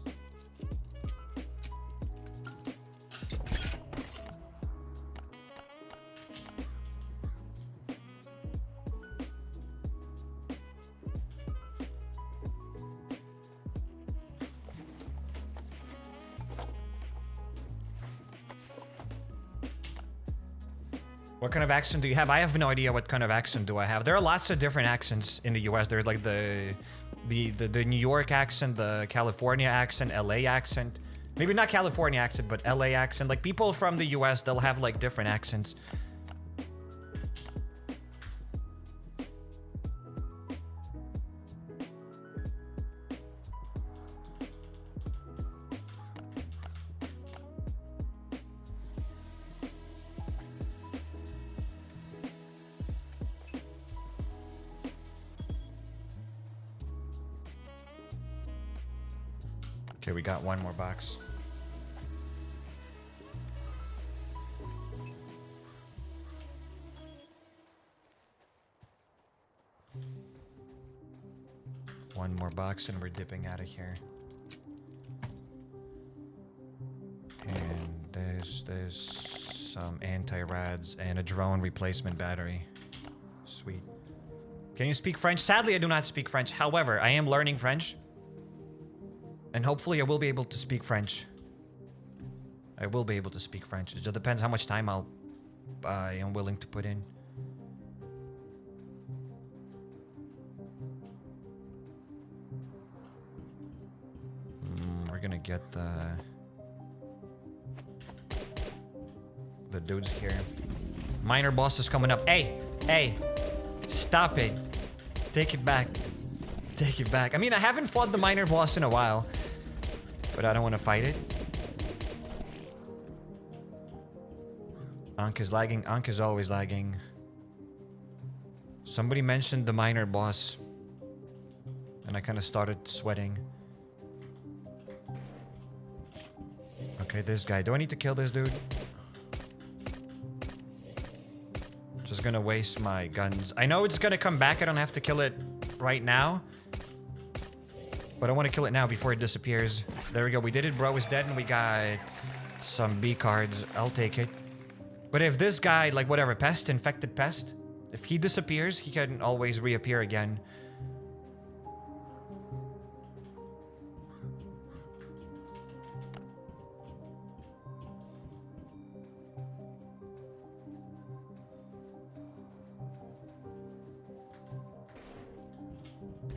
What kind of accent do you have? I have no idea what kind of accent do I have. There are lots of different accents in the US. There's like the New York accent, the California accent, LA accent. Maybe not California accent, but LA accent. Like people from the US, they'll have like different accents. Okay, we got one more box. One more box and we're dipping out of here. And there's some anti-rads and a drone replacement battery. Sweet. Can you speak French? Sadly, I do not speak French. However, I am learning French. And hopefully I will be able to speak French. I will be able to speak French. It just depends how much time I am willing to put in. We're gonna get the dudes here. Minor boss is coming up. Hey! Hey! Stop it! Take it back. Take it back. I mean, I haven't fought the minor boss in a while. But I don't want to fight it. Ankh is lagging. Ankh is always lagging. Somebody mentioned the minor boss. And I kind of started sweating. Okay, this guy. Do I need to kill this dude? Just gonna waste my guns. I know it's gonna come back. I don't have to kill it right now. But I want to kill it now before it disappears. There we go. We did it. Bro is dead and we got some B cards. I'll take it. But if this guy, like whatever, pest, infected pest, if he disappears, he can always reappear again.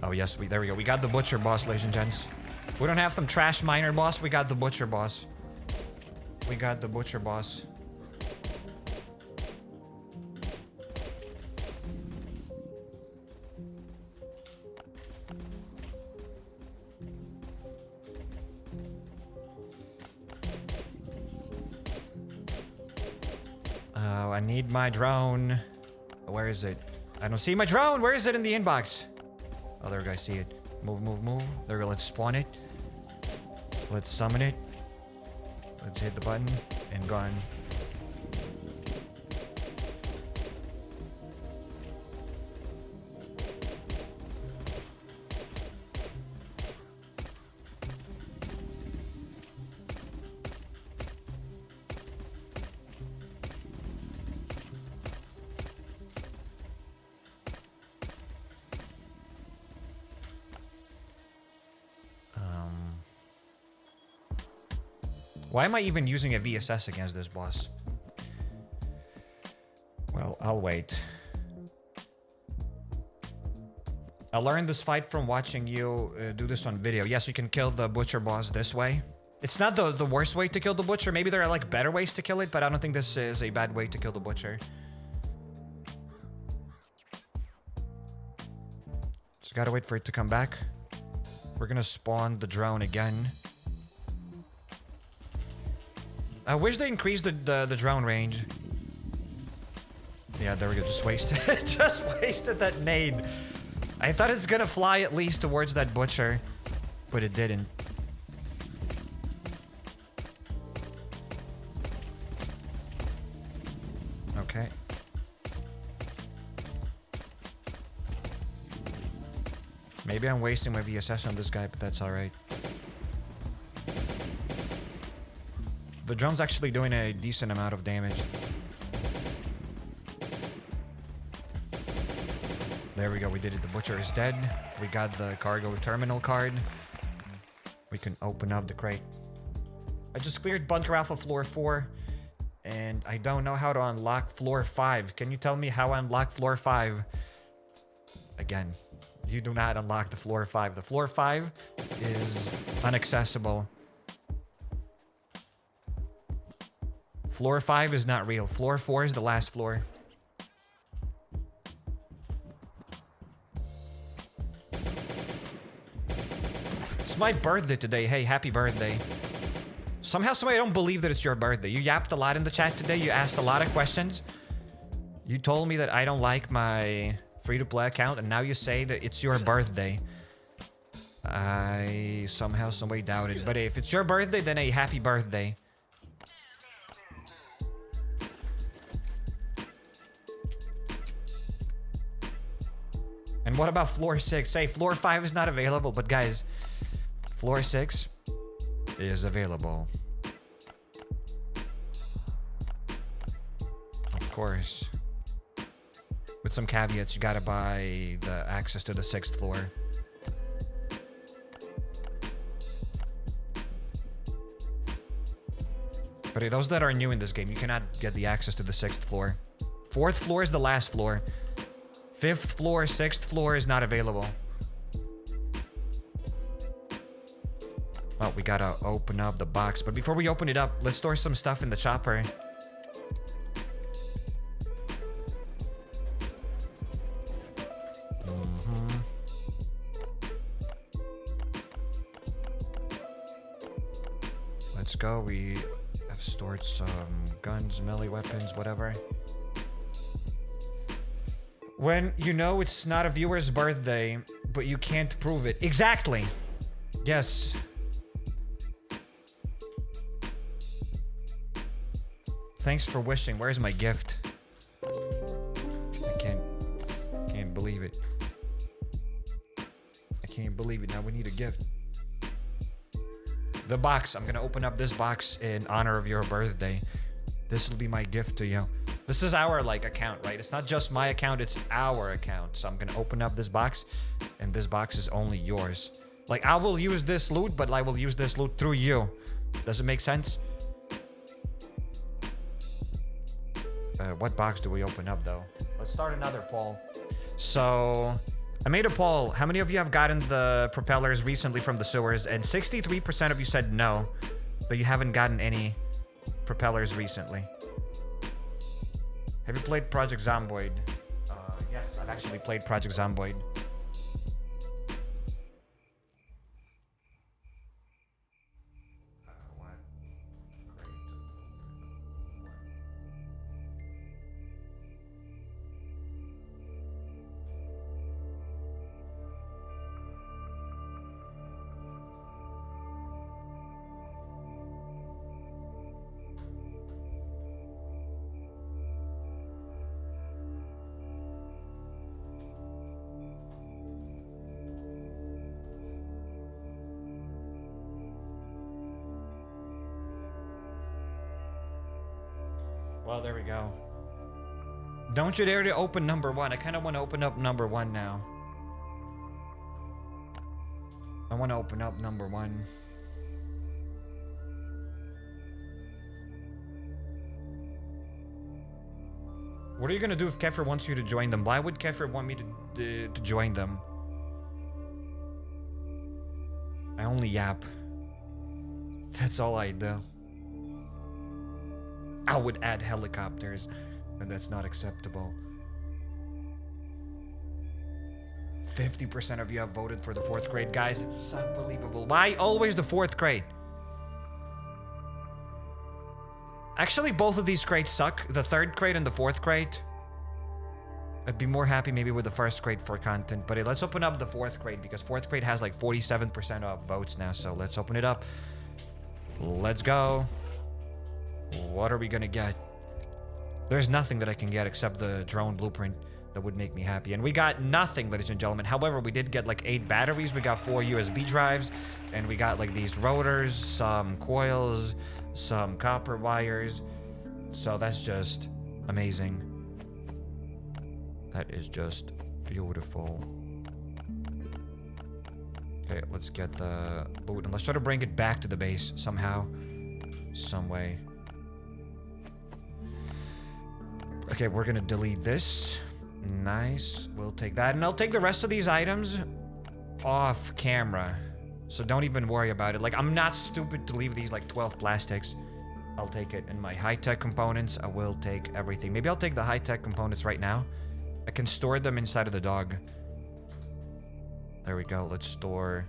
Oh yes, there we go. We got the butcher boss, ladies and gents. We don't have some trash miner boss. We got the butcher boss. We got the butcher boss. Oh, I need my drone. Where is it? I don't see my drone. Where is it in the inbox? Oh, there we go. I see it. Move, move, move. There we go. Let's spawn it. Let's summon it. Let's hit the button and gone. Why am I even using a VSS against this boss? Well, I'll wait. I learned this fight from watching you do this on video. Yes, you can kill the butcher boss this way. It's not the worst way to kill the butcher. Maybe there are like better ways to kill it, but I don't think this is a bad way to kill the butcher. Just gotta wait for it to come back. We're gonna spawn the drone again. I wish they increased the drone range. Yeah, there we go. Just wasted. Just wasted that nade. I thought it's gonna fly at least towards that butcher, but it didn't. Okay. Maybe I'm wasting my VSS on this guy, but that's alright. The drone's actually doing a decent amount of damage. There we go, we did it. The butcher is dead. We got the cargo terminal card. We can open up the crate. I just cleared Bunker Alfa floor 4. And I don't know how to unlock floor 5. Can you tell me how I unlock floor 5? Again, you do not unlock the floor 5. The floor 5 is inaccessible. Floor 5 is not real. Floor 4 is the last floor. It's my birthday today. Hey, happy birthday. Somehow, somebody don't believe that it's your birthday. You yapped a lot in the chat today. You asked a lot of questions. You told me that I don't like my free-to-play account, and now you say that it's your birthday. I somehow, someway doubt it. But if it's your birthday, then a happy birthday. And what about floor 6? Say, floor 5 is not available, but guys, floor 6 is available. Of course. With some caveats, you gotta buy the access to the 6th floor. But those that are new in this game, you cannot get the access to the 6th floor. 4th floor is the last floor. 5th floor, 6th floor is not available. Well, we gotta open up the box. But before we open it up, let's store some stuff in the chopper. Let's go. We have stored some guns, melee weapons, whatever. When you know it's not a viewer's birthday, but you can't prove it. Exactly. Yes. Thanks for wishing. Where's my gift? I can't believe it. I can't believe it. Now we need a gift. The box. I'm gonna open up this box in honor of your birthday. This will be my gift to you. This is our, like, account, right? It's not just my account, it's our account. So I'm gonna open up this box, and this box is only yours. Like, I will use this loot, but I will use this loot through you. Does it make sense? What box do we open up, though? Let's start another poll. So, I made a poll. How many of you have gotten the propellers recently from the sewers? And 63% of you said no, but you haven't gotten any propellers recently. Have you played Project Zomboid? Yes, I've actually played Project Zomboid. Well, there we go. Don't you dare to open number 1. I kind of want to open up number 1 now. I want to open up number 1. What are you going to do if Kefir wants you to join them? Why would Kefir want me to join them? I only yap. That's all I do. I would add helicopters, and that's not acceptable. 50% of you have voted for the 4th grade. Guys, it's unbelievable. Why always the 4th grade? Actually, both of these grades suck. The 3rd grade and the 4th grade. I'd be more happy maybe with the 1st grade for content. But let's open up the 4th grade, because 4th grade has like 47% of votes now. So let's open it up. Let's go. What are we gonna get? There's nothing that I can get except the drone blueprint that would make me happy. And we got nothing, ladies and gentlemen. However, we did get like 8 batteries. We got 4 USB drives. And we got like these rotors, some coils, some copper wires. So that's just amazing. That is just beautiful. Okay, let's get the loot. And let's try to bring it back to the base somehow. Some way. Okay, we're gonna delete this. Nice. We'll take that. And I'll take the rest of these items off camera. So don't even worry about it. Like, I'm not stupid to leave these like 12 plastics. I'll take it. And my high-tech components, I will take everything. Maybe I'll take the high-tech components right now. I can store them inside of the dog. There we go. Let's store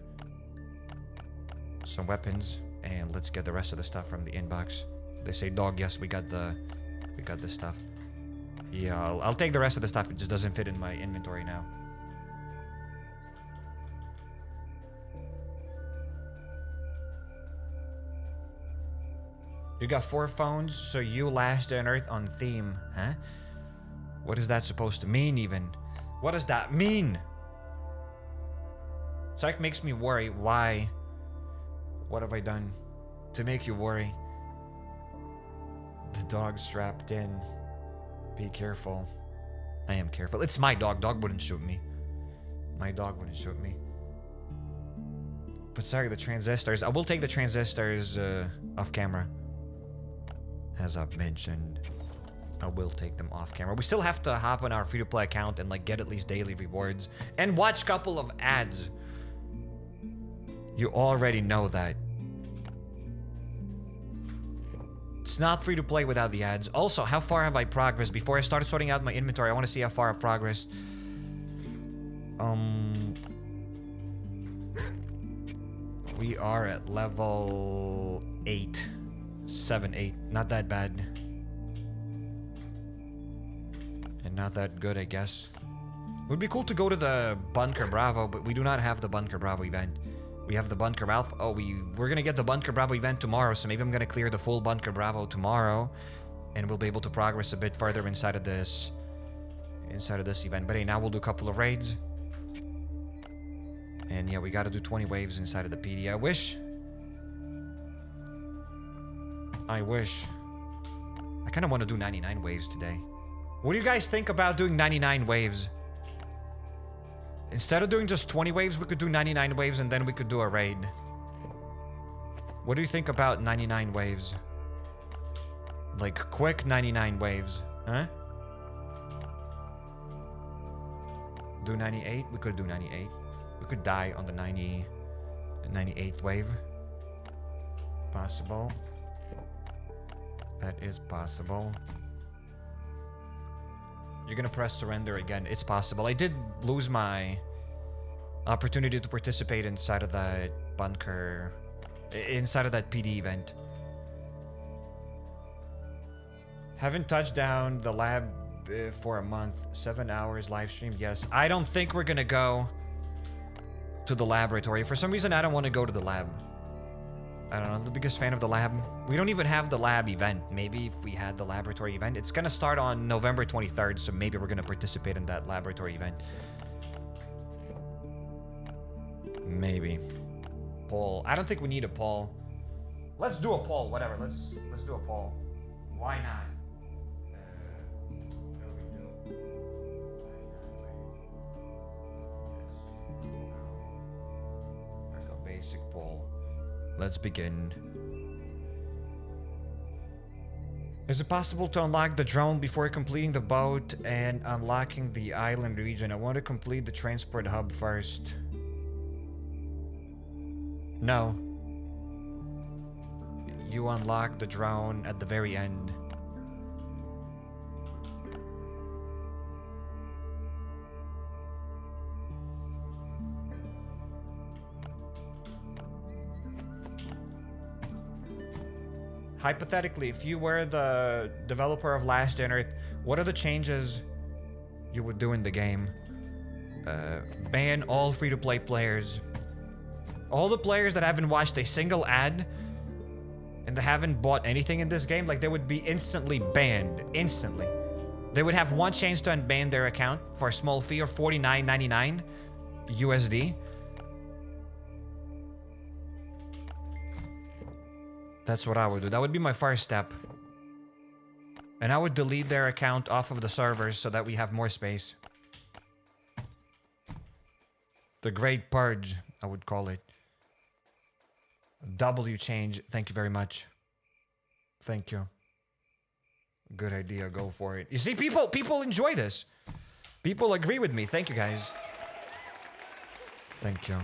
some weapons. And let's get the rest of the stuff from the inbox. They say dog, yes, we got this stuff. Yeah, I'll take the rest of the stuff. It just doesn't fit in my inventory now. You got 4 phones, so you last on Earth on theme, huh? What is that supposed to mean, even? What does that mean? Psych makes me worry. Why? What have I done to make you worry? The dog's strapped in. Be careful. I am careful. It's my dog. Dog wouldn't shoot me. My dog wouldn't shoot me. But sorry, the transistors. I will take the transistors off camera. As I've mentioned, I will take them off camera. We still have to hop on our free-to-play account and like get at least daily rewards and watch a couple of ads. You already know that. It's not free to play without the ads. Also, how far have I progressed? Before I started sorting out my inventory, I want to see how far I've progressed. We are at level 8. 7, 8. Not that bad. And not that good, I guess. It would be cool to go to the Bunker Bravo, but we do not have the Bunker Bravo event. We have the Bunker Alfa. Oh, we're gonna get the Bunker Bravo event tomorrow, so maybe I'm gonna clear the full Bunker Bravo tomorrow, and we'll be able to progress a bit further inside of this event. But hey, now we'll do a couple of raids. And yeah, we gotta do 20 waves inside of the PD. I wish. I kind of want to do 99 waves today. What do you guys think about doing 99 waves? Instead of doing just 20 waves, we could do 99 waves and then we could do a raid. What do you think about 99 waves? Like quick 99 waves, huh? Do 98? We could do 98. We could die on the 98th wave. Possible. That is possible. You're gonna press surrender again. It's possible. I did lose my opportunity to participate inside of that bunker, inside of that PD event. Haven't touched down the lab for a month. 7 hours live stream. Yes. I don't think we're gonna go to the laboratory. For some reason, I don't want to go to the lab. I don't know, I'm the biggest fan of the lab. We don't even have the lab event. Maybe if we had the laboratory event. It's gonna start on November 23rd, so maybe we're gonna participate in that laboratory event. Maybe. Poll. I don't think we need a poll. Let's do a poll, whatever. Let's do a poll. Why not? Basic poll. Let's begin. Is it possible to unlock the drone before completing the boat and unlocking the island region? I want to complete the transport hub first. No. You unlock the drone at the very end. Hypothetically, if you were the developer of Last on Earth, what are the changes you would do in the game? Ban all free-to-play players. All the players that haven't watched a single ad and they haven't bought anything in this game, like they would be instantly banned. Instantly. They would have one chance to unban their account for a small fee of $49.99 USD. That's what I would do. That would be my first step. And I would delete their account off of the servers so that we have more space. The Great Purge, I would call it. W change. Thank you very much. Thank you. Good idea. Go for it. You see, people enjoy this. People agree with me. Thank you, guys. Thank you.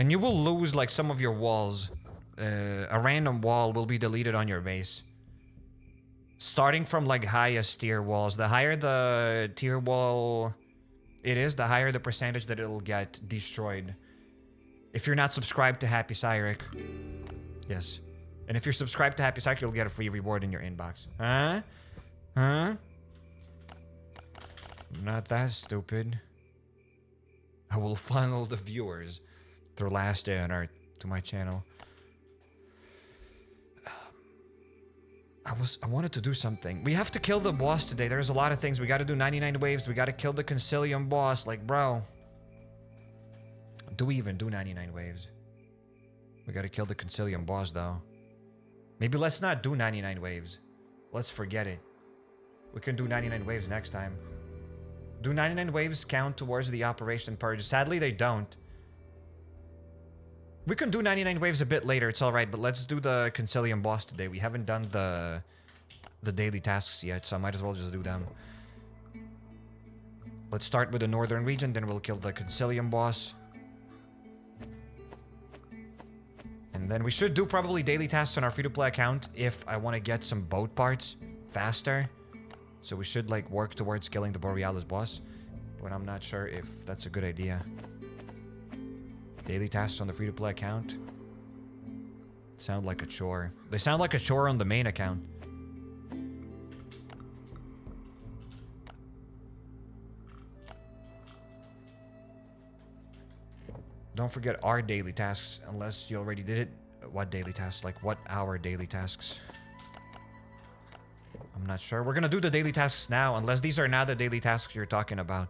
And you will lose like some of your walls. A random wall will be deleted on your base. Starting from like highest tier walls. The higher the tier wall it is, the higher the percentage that it'll get destroyed. If you're not subscribed to HappyCairek. Yes. And if you're subscribed to HappyCairek, you'll get a free reward in your inbox. Huh? Huh? Not that stupid. I will funnel the viewers through Last Day on Earth. to my channel. I wanted to do something. We have to kill the boss today. There's a lot of things. We got to do 99 waves. We got to kill the Concilium boss. Like, bro. Do we even do 99 waves? We got to kill the Concilium boss, though. Maybe let's not do 99 waves. Let's forget it. We can do 99 waves next time. Do 99 waves count towards the Operation Purge? Sadly, they don't. We can do 99 waves a bit later, it's alright, but let's do the Concilium boss today. We haven't done the daily tasks yet, so I might as well just do them. Let's start with the northern region, then we'll kill the Concilium boss. And then we should do probably daily tasks on our free-to-play account if I want to get some boat parts faster. So we should like work towards killing the Borealis boss, but I'm not sure if that's a good idea. Daily tasks on the free-to-play account sound like a chore. They sound like a chore on the main account. Don't forget our daily tasks, unless you already did it. What daily tasks? Like, what our daily tasks? I'm not sure. We're gonna do the daily tasks now, unless these are not the daily tasks you're talking about.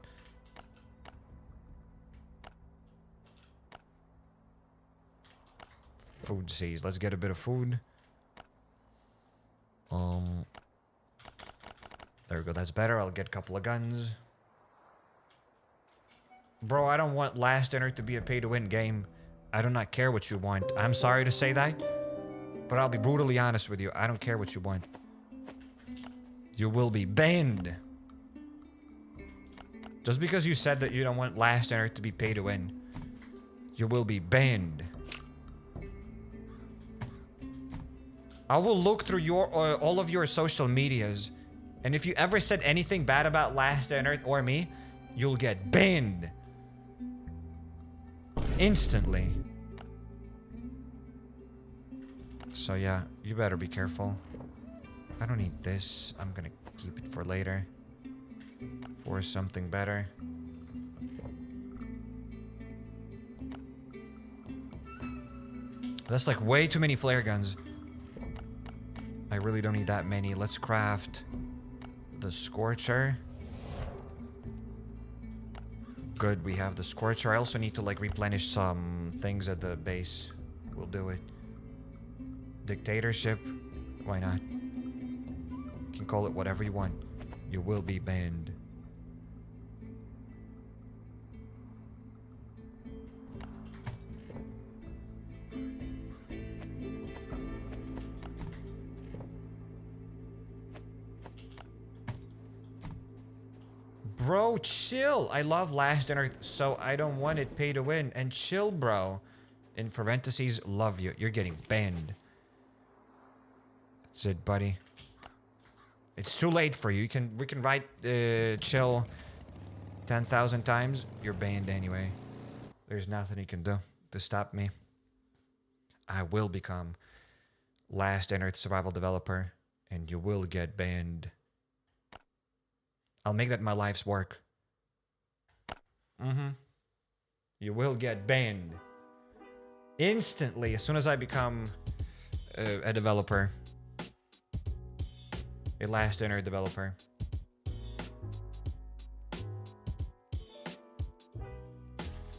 Food seized. Let's get a bit of food. There we go. That's better. I'll get a couple of guns. Bro, I don't want Last Dinner to be a pay-to-win game. I do not care what you want. I'm sorry to say that, but I'll be brutally honest with you. I don't care what you want. You will be banned. Just because you said that you don't want Last Dinner to be pay-to-win, you will be banned. I will look through your all of your social medias, and if you ever said anything bad about Last Dinner or me, you'll get banned. Instantly. So yeah, you better be careful. I don't need this. I'm gonna keep it for later. For something better. That's like way too many flare guns. I really don't need that many. Let's craft the Scorcher. Good, we have the Scorcher. I also need to like replenish some things at the base. We'll do it. Dictatorship. Why not? You can call it whatever you want. You will be banned. Bro, chill. I love Last Dinner, so I don't want it pay to win. And chill, bro. In parentheses, love you. You're getting banned. That's it, buddy. It's too late for you. We can write chill 10,000 times. You're banned anyway. There's nothing you can do to stop me. I will become Last Dinner survival developer, and you will get banned. I'll make that my life's work. You will get banned. Instantly, as soon as I become a developer. A Last Dinner developer.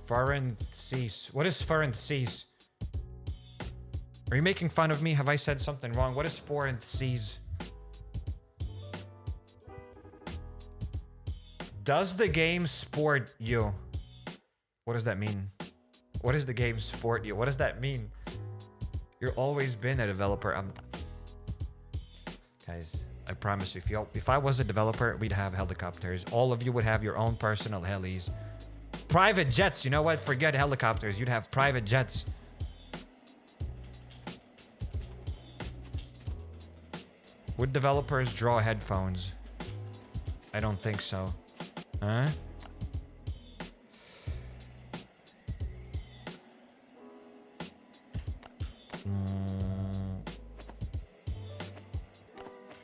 Foreign Seas. What is Foreign Seas? Are you making fun of me? Have I said something wrong? What is Foreign Seas? Does the game sport you? What does that mean? What does the game sport you? What does that mean? You've always been a developer. Guys, I promise you, if I was a developer, we'd have helicopters. All of you would have your own personal helis. Private jets, you know what? Forget helicopters. You'd have private jets. Would developers draw headphones? I don't think so. Huh?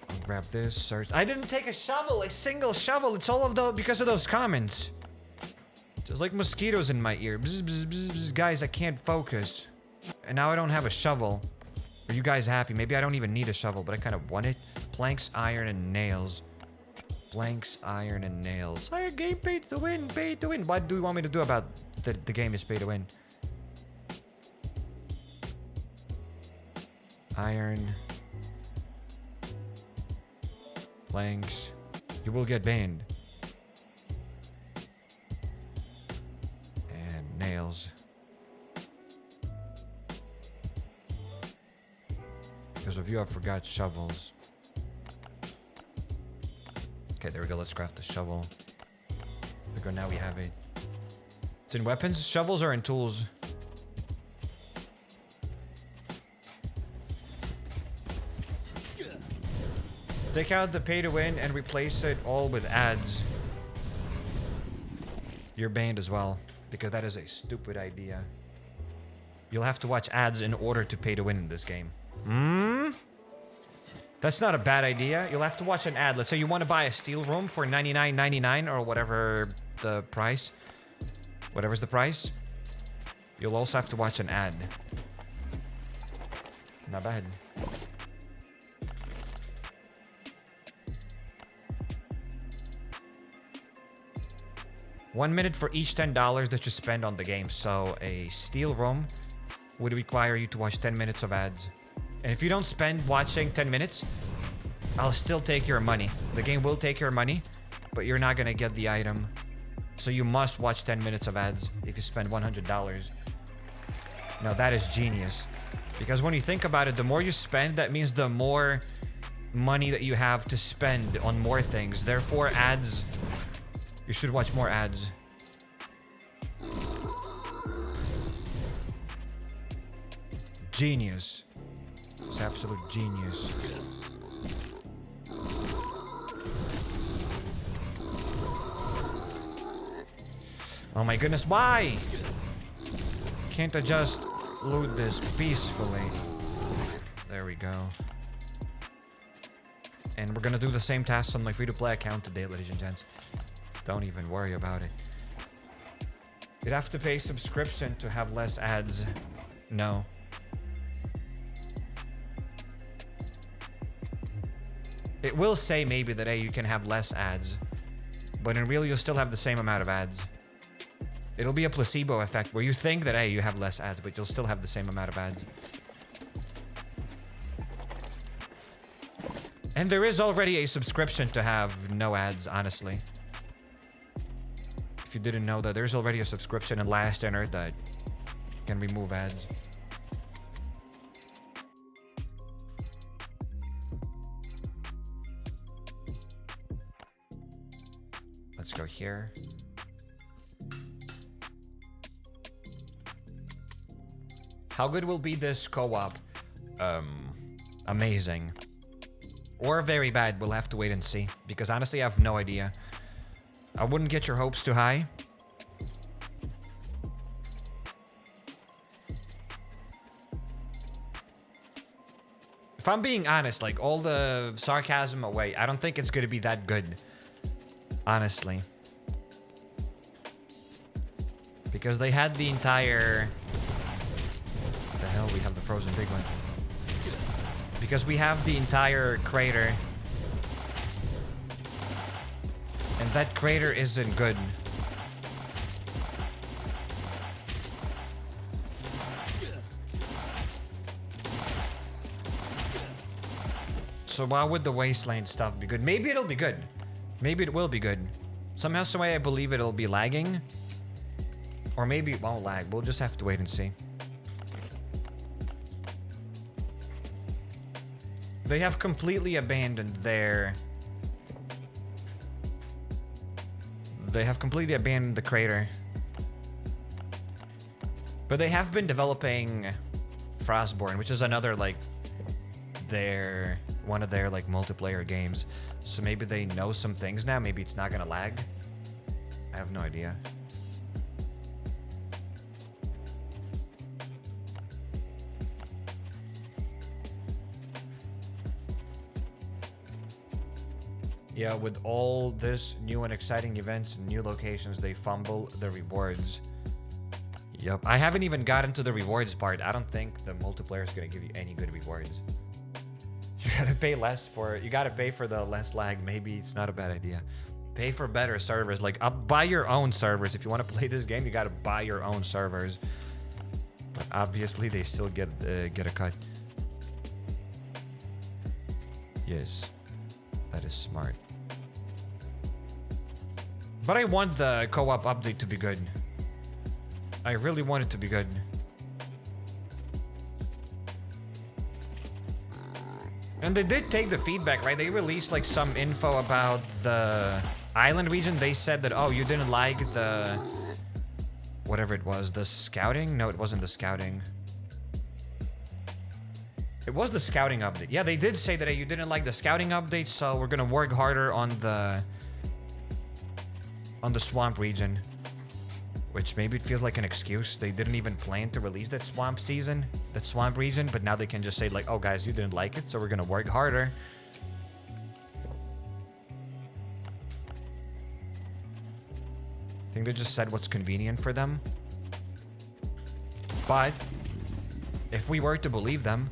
I'll grab this. Search. I didn't take a shovel, a single shovel. It's all of the because of those comments. Just like mosquitoes in my ear. Bzz, bzz, bzz, bzz. Guys, I can't focus. And now I don't have a shovel. Are you guys happy? Maybe I don't even need a shovel, but I kind of want it. Planks, iron, and nails. Planks, iron, and nails. I game pay to win, pay to win. What do you want me to do about the game is pay to win? Iron. Planks. You will get banned. And nails. Because of you, I forgot shovels. Okay, there we go. Let's craft the shovel. There we go. Now we have it. It's in weapons. Shovels are in tools. Take out the pay to win and replace it all with ads. You're banned as well, because that is a stupid idea. You'll have to watch ads in order to pay to win in this game. That's not a bad idea. You'll have to watch an ad. Let's say you want to buy a steel room for $99.99 or whatever the price. Whatever's the price. You'll also have to watch an ad. Not bad. $1 minute for each $10 that you spend on the game. So a steel room would require you to watch 10 minutes of ads. And if you don't spend watching 10 minutes, I'll still take your money. The game will take your money, but you're not gonna get the item. So you must watch 10 minutes of ads if you spend $100. Now that is genius. Because when you think about it, the more you spend, that means the more money that you have to spend on more things. Therefore, ads, you should watch more ads. Genius. It's absolute genius. Oh my goodness, why? Can't I just loot this peacefully? There we go. And we're gonna do the same tasks on my free-to-play account today, ladies and gents. Don't even worry about it. You'd have to pay subscription to have less ads. No. It will say maybe that, hey, you can have less ads. But in real, you'll still have the same amount of ads. It'll be a placebo effect where you think that, hey, you have less ads, but you'll still have the same amount of ads. And there is already a subscription to have no ads, honestly. If you didn't know that, there's already a subscription in Last on Earth that can remove ads. Let's go here. How good will be this co-op? Amazing. Or very bad, we'll have to wait and see. Because honestly, I have no idea. I wouldn't get your hopes too high. If I'm being honest, like all the sarcasm away, I don't think it's gonna be that good. Honestly. Because they had the entire... What the hell? We have the frozen big one. Because we have the entire crater. And that crater isn't good. So why would the wasteland stuff be good? Maybe it'll be good. Maybe it will be good. Somehow, some way, I believe it'll be lagging. Or maybe it won't lag. We'll just have to wait and see. They have completely abandoned their... They have completely abandoned the crater. But they have been developing Frostborn, which is another, like, one of their, like, multiplayer games. So maybe they know some things now. Maybe it's not gonna lag. I have no idea. Yeah, with all this new and exciting events and new locations, they fumble the rewards. Yep. I haven't even gotten to the rewards part. I don't think the multiplayer is gonna give you any good rewards. You gotta pay less for it. You gotta pay for the less lag. Maybe it's not a bad idea. Pay for better servers. Like, buy your own servers. If you want to play this game, you gotta buy your own servers. But obviously, they still get a cut. Yes, that is smart. But I want the co-op update to be good. I really want it to be good. And they did take the feedback, right? They released like some info about the island region. They said that, oh, you didn't like the... whatever it was. The scouting? No, it wasn't the scouting. It was the scouting update. Yeah, they did say that, hey, you didn't like the scouting update, so we're gonna work harder on the swamp region. Which maybe it feels like an excuse. They didn't even plan to release that swamp season, that swamp region, but now they can just say like, oh guys, you didn't like it, so we're gonna work harder. I think they just said what's convenient for them. But if we were to believe them,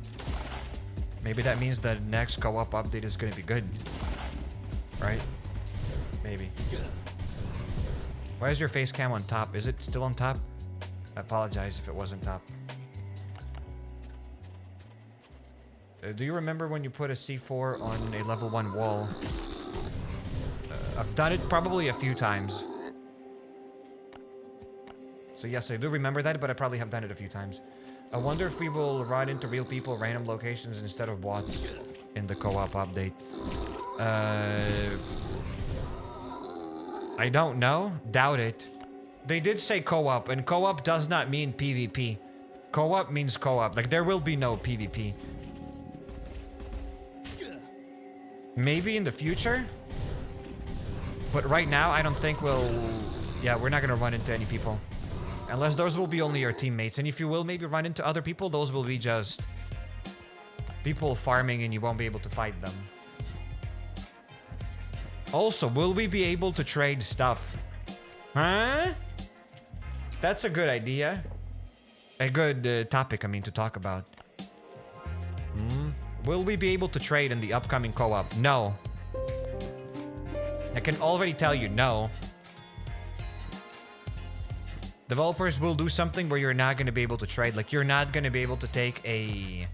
maybe that means the next co-op update is gonna be good. Right? Maybe. Why is your face cam on top? Is it still on top? I apologize if it wasn't top. Do you remember when you put a C4 on a level 1 wall? I've done it probably a few times. So yes, I do remember that, but I probably have done it a few times. I wonder if we will run into real people, random locations instead of bots in the co-op update. I don't know. Doubt it. They did say co-op, and co-op does not mean PvP. Co-op means co-op. Like, there will be no PvP. Maybe in the future? But right now, I don't think we'll... yeah, we're not gonna run into any people. Unless those will be only your teammates. And if you will maybe run into other people, those will be just... people farming and you won't be able to fight them. Also, will we be able to trade stuff? Huh? That's a good idea. A good topic, I mean, to talk about. Will we be able to trade in the upcoming co-op? No. I can already tell you no. Developers will do something where you're not going to be able to trade. Like, you're not going to be able to take a...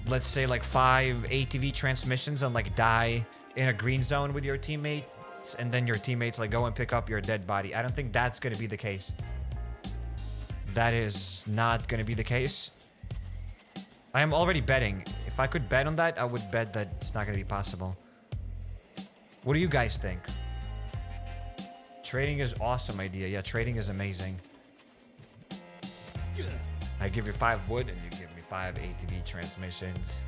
let's say, like, 5 ATV transmissions and, like, die... in a green zone with your teammates, and then your teammates like go and pick up your dead body. I don't think that's gonna be the case. That is not gonna be the case. I am already betting. If I could bet on that, I would bet that it's not gonna be possible. What do you guys think? Trading is awesome idea. Yeah, trading is amazing. I give you 5 wood and you give me 5 ATV transmissions.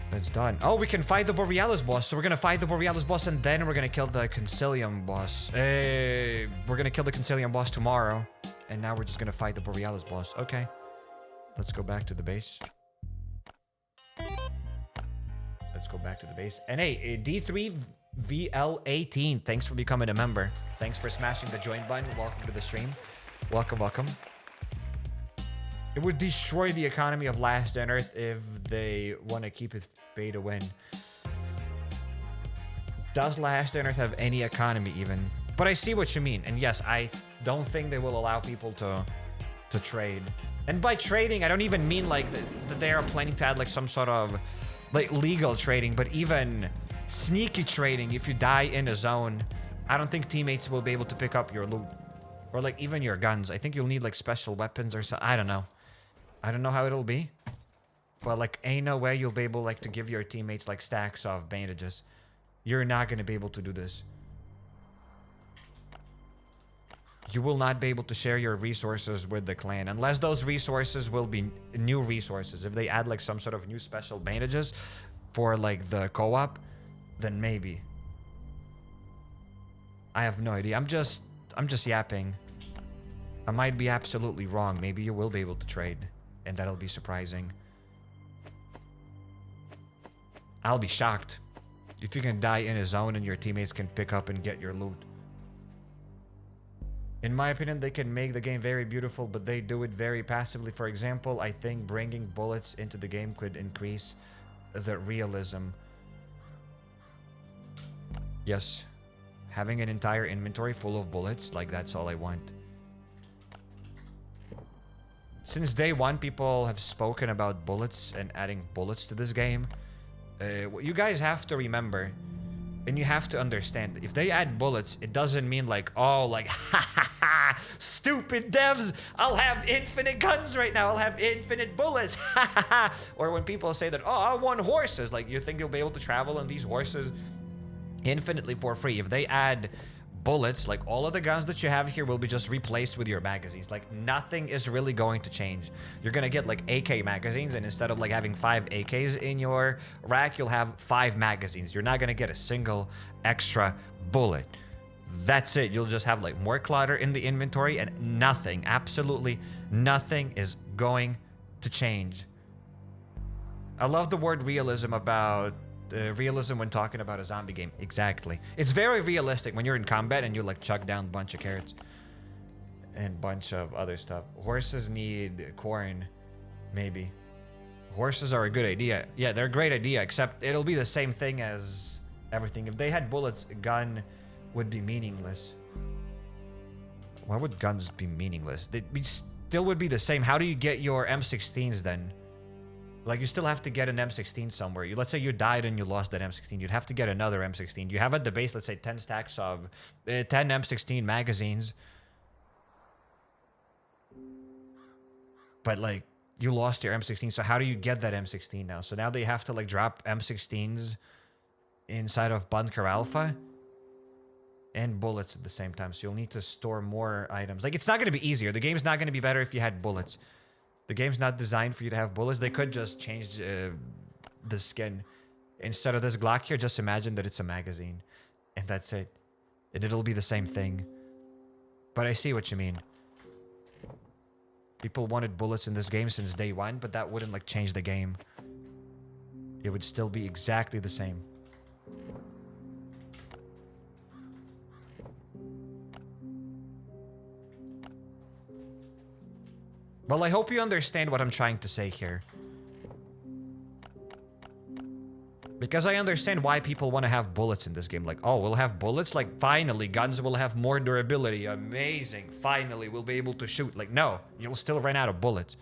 That's done. Oh, we can fight the Borealis boss. So we're gonna fight the Borealis boss and then we're gonna kill the Concilium boss. We're gonna kill the Concilium boss tomorrow. And now we're just gonna fight the Borealis boss. Okay. Let's go back to the base. Let's go back to the base. And hey, D3VL18, thanks for becoming a member. Thanks for smashing the join button. Welcome to the stream. Welcome, welcome. It would destroy the economy of Last on Earth if they want to keep it pay to win. Does Last on Earth have any economy even? But I see what you mean. And yes, I don't think they will allow people to trade. And by trading, I don't even mean like that they are planning to add like some sort of like legal trading, but even sneaky trading. If you die in a zone, I don't think teammates will be able to pick up your loot or like even your guns. I think you'll need like special weapons or something. I don't know. I don't know how it'll be, but like ain't no way you'll be able like to give your teammates like stacks of bandages. You're not going to be able to do this. You will not be able to share your resources with the clan unless those resources will be new resources. If they add like some sort of new special bandages for like the co-op, then maybe. I have no idea. I'm just yapping. I might be absolutely wrong. Maybe you will be able to trade, and that'll be surprising. I'll be shocked. If you can die in a zone and your teammates can pick up and get your loot. In my opinion, they can make the game very beautiful, but they do it very passively. For example, I think bringing bullets into the game could increase the realism. Yes. Having an entire inventory full of bullets, like that's all I want. Since day one, people have spoken about bullets and adding bullets to this game. What you guys have to remember, and you have to understand, if they add bullets, it doesn't mean like, oh, like, ha ha ha, stupid devs, I'll have infinite guns right now, I'll have infinite bullets, ha ha ha. Or when people say that, oh, I want horses, like, you think you'll be able to travel on these horses infinitely for free. If they add bullets, like all of the guns that you have here will be just replaced with your magazines. Like nothing is really going to change. You're gonna get like AK magazines, and instead of like having 5 AKs in your rack, you'll have 5 magazines. You're not gonna get a single extra bullet. That's it. You'll just have like more clutter in the inventory, and nothing, absolutely nothing is going to change. I love the word realism about realism when talking about a zombie game. Exactly. It's very realistic when you're in combat and you like chuck down a bunch of carrots and bunch of other stuff. Horses need corn, maybe. Horses are a good idea. Yeah, they're a great idea, except it'll be the same thing as everything. If they had bullets, a gun would be meaningless. Why would guns be meaningless? They still would be the same. How do you get your M16s then? Like, you still have to get an M16 somewhere. Let's say you died and you lost that M16. You'd have to get another M16. You have at the base, let's say, 10 stacks of 10 M16 magazines. But, like, you lost your M16. So how do you get that M16 now? So now they have to, like, drop M16s inside of Bunker Alfa and bullets at the same time. So you'll need to store more items. Like, it's not going to be easier. The game's not going to be better if you had bullets. The game's not designed for you to have bullets. They could just change the skin. Instead of this Glock here, just imagine that it's a magazine. And that's it. And it'll be the same thing. But I see what you mean. People wanted bullets in this game since day one, but that wouldn't like change the game. It would still be exactly the same. Well, I hope you understand what I'm trying to say here. Because I understand why people want to have bullets in this game. Like, oh, we'll have bullets? Like, finally, guns will have more durability. Amazing. Finally, we'll be able to shoot. Like, no, you'll still run out of bullets.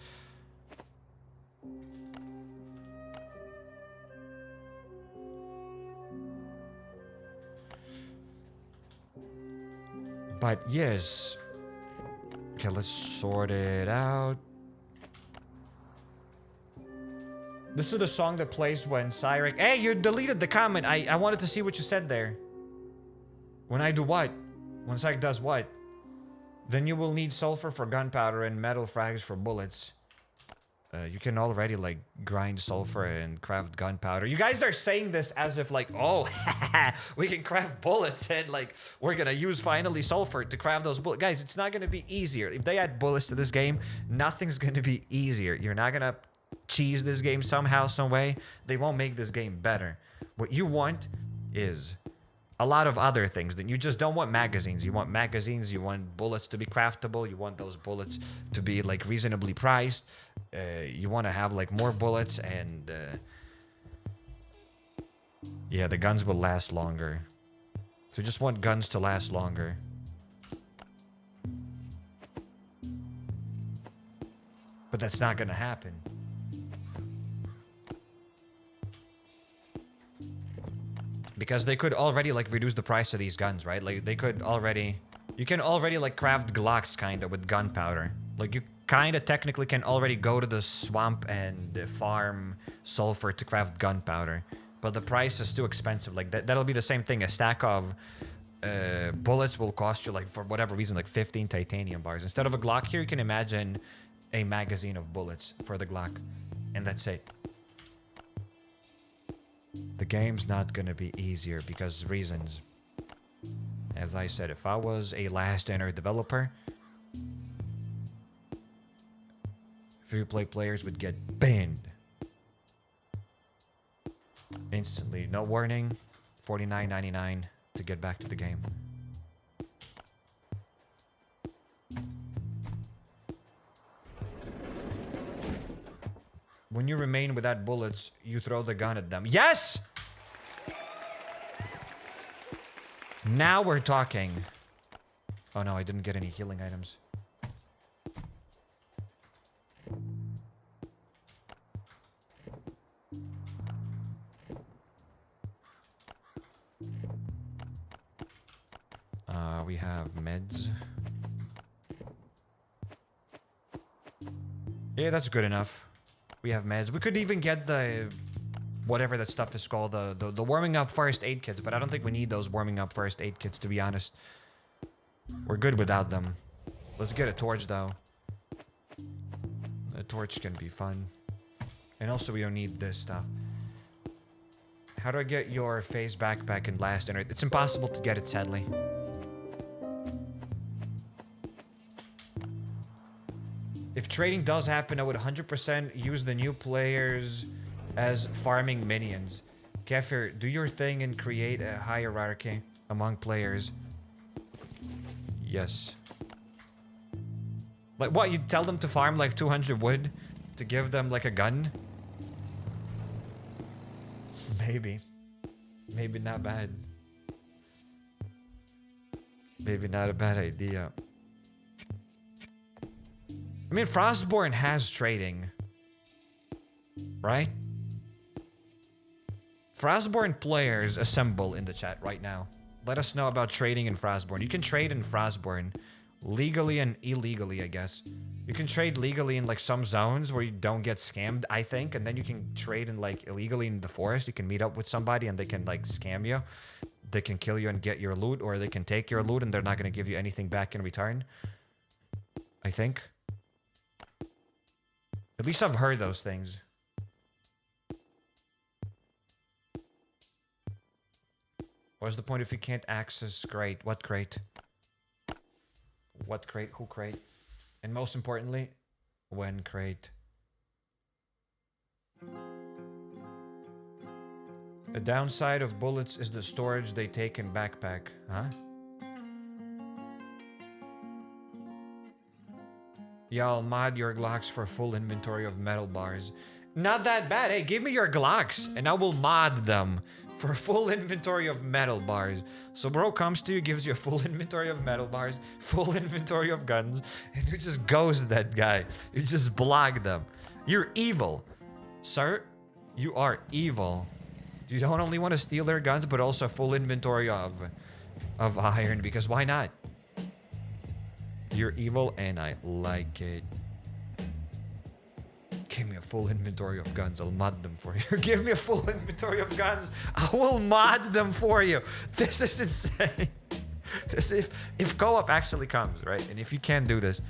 But yes. Okay, let's sort it out. This is the song that plays when Cairek... Hey, you deleted the comment. I wanted to see what you said there. When I do what? When Cairek does what? Then you will need sulfur for gunpowder and metal frags for bullets. You can already, like, grind sulfur and craft gunpowder. You guys are saying this as if, like, oh, we can craft bullets and, like, we're gonna use, finally, sulfur to craft those bullets. Guys, it's not gonna be easier. If they add bullets to this game, nothing's gonna be easier. You're not gonna cheese this game somehow, some way. They won't make this game better. What you want is a lot of other things. That you just don't want magazines. You want magazines, you want bullets to be craftable, you want those bullets to be, like, reasonably priced. You want to have, like, more bullets, and yeah, the guns will last longer. So you just want guns to last longer. But that's not gonna happen. Because they could already, like, reduce the price of these guns, right? Like, they could already... You can already, like, craft Glocks, kinda, with gunpowder. Like, you kinda technically can already go to the swamp and farm sulfur to craft gunpowder. But the price is too expensive. Like, that'll be the same thing. A stack of bullets will cost you, like, for whatever reason, like 15 titanium bars. Instead of a Glock here, you can imagine a magazine of bullets for the Glock. And that's it. The game's not gonna be easier because reasons. As I said, if I was a last-enter developer, free-to-play players would get banned instantly. No warning, $49.99 to get back to the game. When you remain without bullets, you throw the gun at them. Yes! Now we're talking. Oh no, I didn't get any healing items. We have meds. Yeah, that's good enough. We have meds. We could even get the... whatever that stuff is called. The warming up first aid kits. But I don't think we need those warming up first aid kits, to be honest. We're good without them. Let's get a torch, though. A torch can be fun. And also, we don't need this stuff. How do I get your phase backpack in last enter? It's impossible to get it, sadly. If trading does happen, I would 100% use the new players as farming minions. Kefir, do your thing and create a hierarchy among players. Yes. Like what? You tell them to farm like 200 wood to give them like a gun? Maybe. Maybe not bad. Maybe not a bad idea. I mean, Frostborn has trading. Right? Frostborn players assemble in the chat right now. Let us know about trading in Frostborn. You can trade in Frostborn legally and illegally, I guess. You can trade legally in like some zones where you don't get scammed, I think, and then you can trade in like illegally in the forest. You can meet up with somebody and they can like scam you. They can kill you and get your loot, or they can take your loot and they're not going to give you anything back in return. I think. At least I've heard those things. What's the point if you can't access crate? What crate? What crate? Who crate? And most importantly, when crate? The downside of bullets is the storage they take in backpack. Huh? Yeah, I'll mod your Glocks for full inventory of metal bars. Not that bad. Hey, give me your Glocks and I will mod them for full inventory of metal bars. So bro comes to you, gives you a full inventory of metal bars, full inventory of guns, and you just ghost that guy. You just block them. You're evil. Sir, you are evil. You don't only want to steal their guns, but also full inventory of iron, because why not? You're evil and I like it. Give me a full inventory of guns. I'll mod them for you. Give me a full inventory of guns. I will mod them for you. This is insane. This if co-op actually comes, right? And if you can't do this,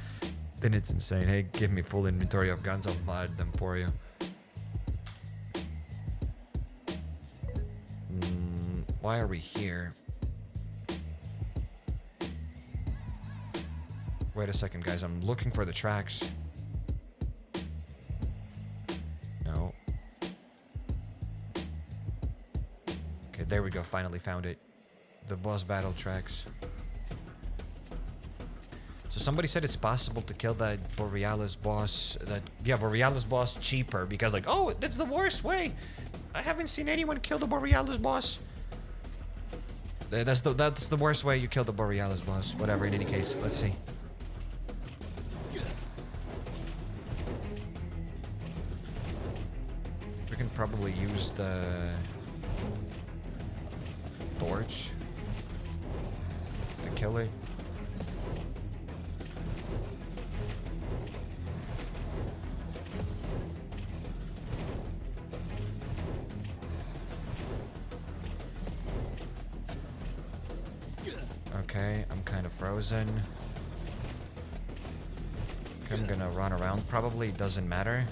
then it's insane. Hey, give me full inventory of guns. I'll mod them for you. Why are we here? Wait a second, guys. I'm looking for the tracks. No. Okay, there we go. Finally found it. The boss battle tracks. So somebody said it's possible to kill that Borealis boss. Borealis boss cheaper because like, oh, that's the worst way. I haven't seen anyone kill the Borealis boss. That's the worst way you kill the Borealis boss. Whatever. In any case, let's see. We can probably use the torch to kill it. Okay, I'm kind of frozen. Okay, I'm gonna run around. Probably doesn't matter.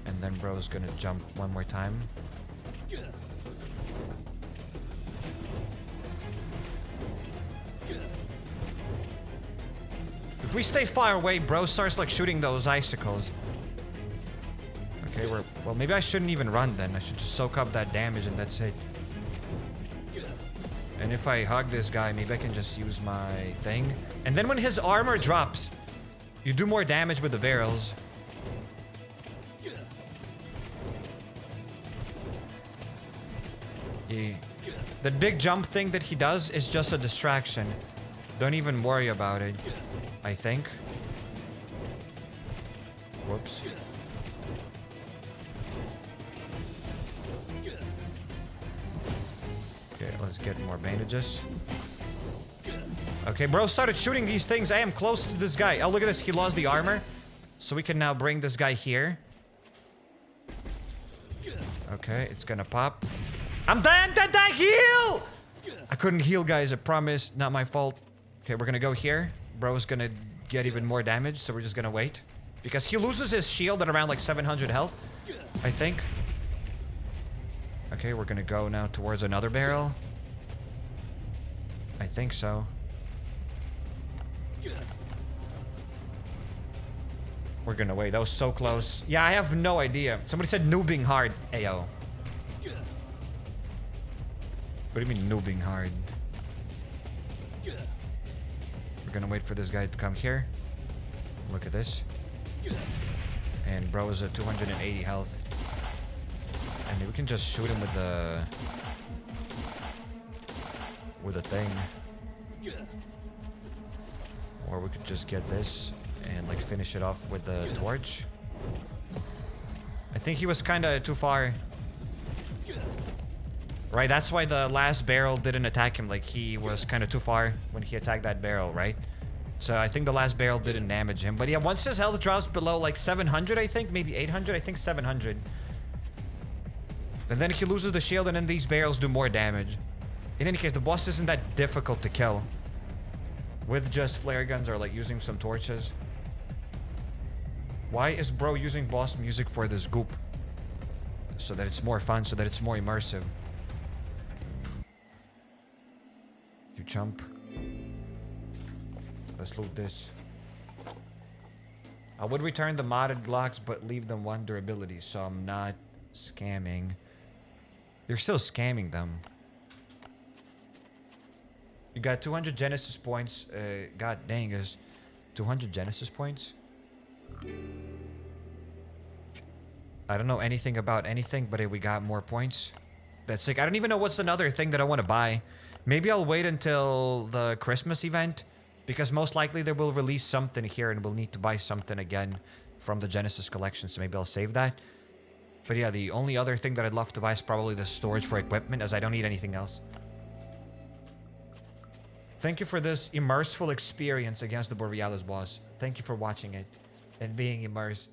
And then bro's gonna jump one more time. If we stay far away, bro starts like shooting those icicles. Okay, well, maybe I shouldn't even run then. I should just soak up that damage and that's it. And if I hug this guy, maybe I can just use my thing. And then when his armor drops, you do more damage with the barrels. The big jump thing that he does is just a distraction. Don't even worry about it, I think. Whoops. Okay, let's get more bandages. Okay, bro started shooting these things. I am close to this guy. Oh, look at this. He lost the armor. So we can now bring this guy here. Okay, it's gonna pop. I'm dying! Heal! I couldn't heal, guys. I promise. Not my fault. Okay, we're gonna go here. Bro's gonna get even more damage, so we're just gonna wait. Because he loses his shield at around like 700 health, I think. Okay, we're gonna go now towards another barrel. I think so. We're gonna wait. That was so close. Yeah, I have no idea. Somebody said noobing hard. Ayo. What do you mean noobing hard? We're gonna wait for this guy to come here. Look at this. And bro is at 280 health. And we can just shoot him with a thing. Or we could just get this and like finish it off with the torch. I think he was kind of too far. Right, that's why the last barrel didn't attack him. Like, he was kind of too far when he attacked that barrel, right? So I think the last barrel didn't damage him. But yeah, once his health drops below like 700, I think, maybe 800, I think 700. And then he loses the shield and then these barrels do more damage. In any case, the boss isn't that difficult to kill. With just flare guns or like using some torches. Why is bro using boss music for this goop? So that it's more fun, so that it's more immersive. You jump. Let's loot this. I would return the modded Glocks, but leave them 1 durability, so I'm not scamming. You're still scamming them. You got 200 Genesis points. God dang, is 200 Genesis points? I don't know anything about anything, but we got more points. That's sick. I don't even know what's another thing that I want to buy. Maybe I'll wait until the Christmas event, because most likely they will release something here and we'll need to buy something again from the Genesis collection, so maybe I'll save that. But yeah, the only other thing that I'd love to buy is probably the storage for equipment, as I don't need anything else. Thank you for this immerseful experience against the Borealis boss. Thank you for watching it and being immersed.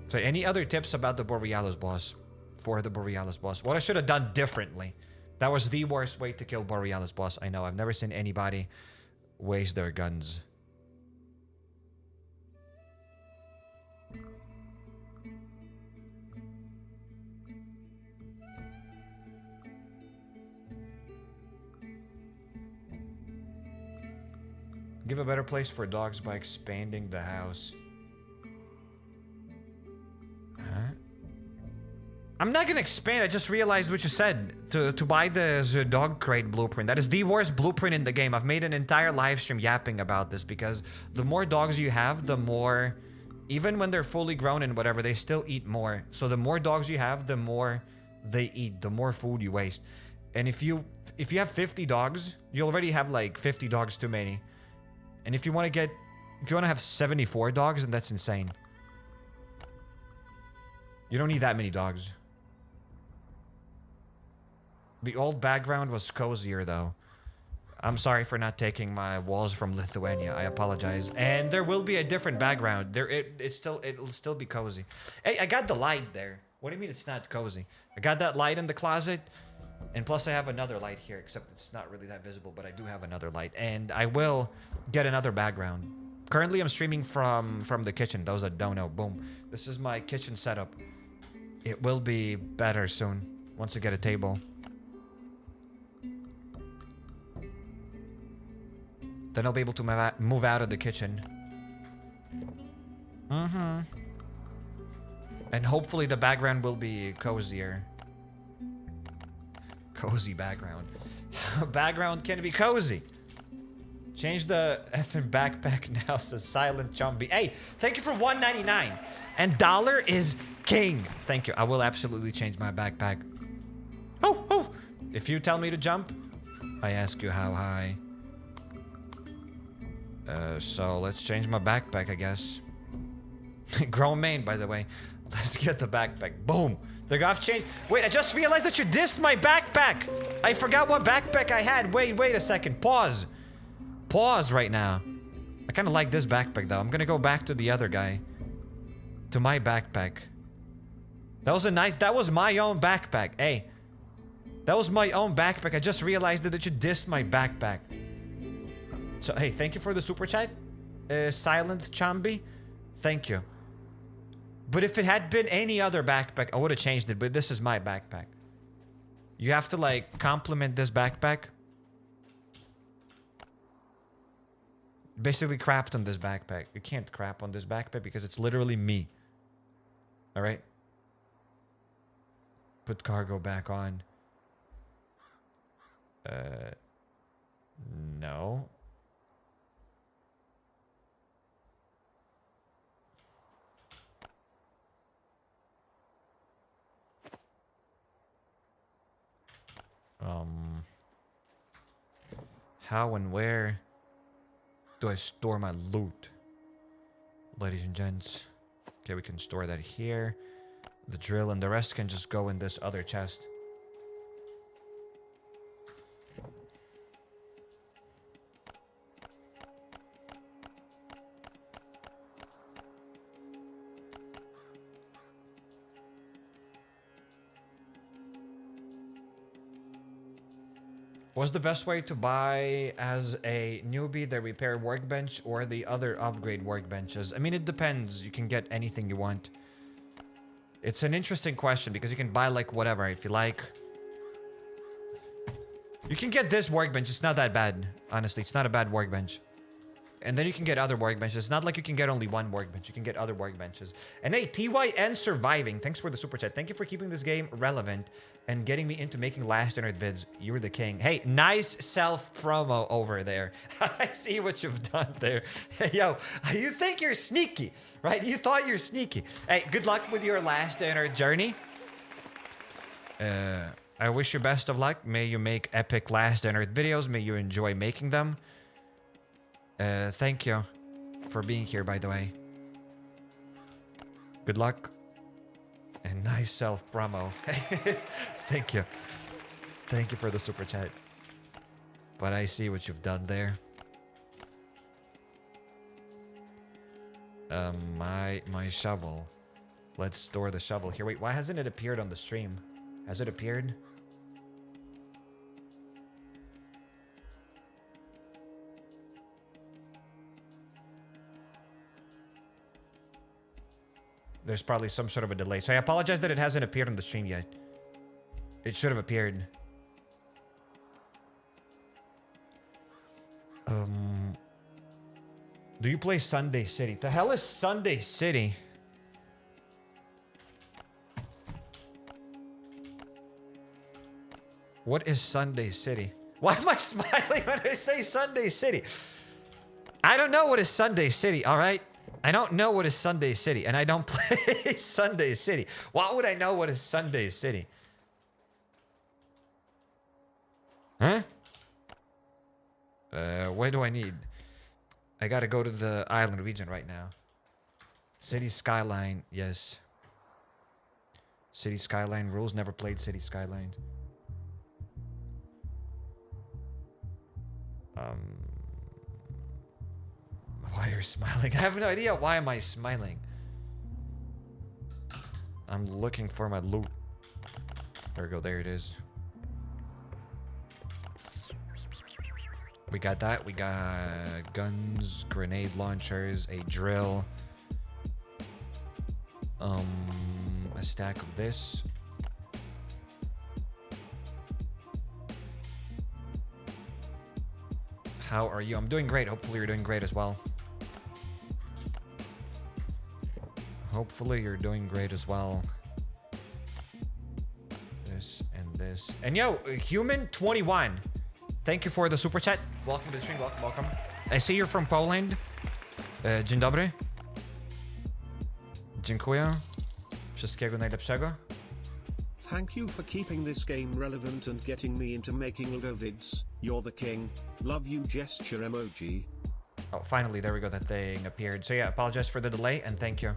So any other tips about the Borealis boss? For the Borealis boss? What I should have done differently. That was the worst way to kill Borealis boss. I know, I've never seen anybody waste their guns. Give a better place for dogs by expanding the house. Huh? I'm not gonna expand, I just realized what you said. To buy the dog crate blueprint. That is the worst blueprint in the game. I've made an entire live stream yapping about this because the more dogs you have, the more... Even when they're fully grown and whatever, they still eat more. So the more dogs you have, the more they eat, the more food you waste. And if you have 50 dogs, you already have like 50 dogs too many. And if you want to have 74 dogs, then that's insane. You don't need that many dogs. The old background was cozier, though. I'm sorry for not taking my walls from Lithuania. I apologize. And there will be a different background. It'll still be cozy. Hey, I got the light there. What do you mean it's not cozy? I got that light in the closet. And plus I have another light here, except it's not really that visible, but I do have another light. And I will get another background. Currently, I'm streaming from the kitchen. Those that don't know, boom. This is my kitchen setup. It will be better soon, once I get a table. Then I'll be able to move out of the kitchen. Mm-hmm. And hopefully the background will be cozier. Cozy background. Background can be cozy. Change the effing backpack now, says Silent Jumbie. Hey, thank you for $1.99. And dollar is king. Thank you. I will absolutely change my backpack. Oh, oh. If you tell me to jump, I ask you how high. So let's change my backpack, I guess. Grown main, by the way. Let's get the backpack. Boom. The golf changed. Wait, I just realized that you dissed my backpack. I forgot what backpack I had. Wait a second. Pause. Pause right now. I kind of like this backpack, though. I'm gonna go back to the other guy. To my backpack. That was a nice... That was my own backpack. Hey. That was my own backpack. I just realized that you dissed my backpack. So, hey, thank you for the super chat. Silent Chambi. Thank you. But if it had been any other backpack, I would have changed it. But this is my backpack. You have to, like, compliment this backpack. Basically crapped on this backpack. You can't crap on this backpack because it's literally me. Alright? Put cargo back on. No. How and where do I store my loot? Ladies and gents. Okay, we can store that here. The drill and the rest can just go in this other chest. What's the best way to buy as a newbie the repair workbench or the other upgrade workbenches? I mean, it depends. You can get anything you want. It's an interesting question because you can buy like whatever if you like. You can get this workbench. It's not that bad. Honestly, it's not a bad workbench. And then you can get other workbenches. It's not like you can get only one workbench. You can get other workbenches. And hey, TYN Surviving. Thanks for the super chat. Thank you for keeping this game relevant and getting me into making Last Internet vids. You're the king. Hey, nice self-promo over there. I see what you've done there. Yo, you think you're sneaky, right? You thought you're sneaky. Hey, good luck with your Last Internet journey. I wish you best of luck. May you make epic Last Internet videos. May you enjoy making them. Thank you for being here, by the way. Good luck. And nice self-promo. Thank you. Thank you for the super chat. But I see what you've done there. My shovel. Let's store the shovel here. Wait, why hasn't it appeared on the stream? Has it appeared? There's probably some sort of a delay. So I apologize that it hasn't appeared on the stream yet. It should have appeared. Do you play Sunday City? The hell is Sunday City? What is Sunday City? Why am I smiling when I say Sunday City? I don't know what is Sunday City, all right? I don't know what is Sunday City, and I don't play Sunday City. Why would I know what is Sunday City? Huh? What do I need? I gotta go to the island region right now. City Skyline, yes. City Skyline rules, never played City Skyline. Why are you smiling? I have no idea. Why am I smiling? I'm looking for my loot. There we go. There it is. We got that. We got guns, grenade launchers, a drill. A stack of this. How are you? I'm doing great. Hopefully you're doing great as well. Hopefully you're doing great as well. This and this. And yo, Human21. Thank you for the super chat. Welcome to the stream. Welcome. I see you're from Poland. Dzień dobry. Dziękuję. Wszystkiego najlepszego. Thank you for keeping this game relevant and getting me into making LDoE vids. You're the king. Love you, gesture emoji. Oh, finally, there we go. That thing appeared. So yeah, apologize for the delay and thank you.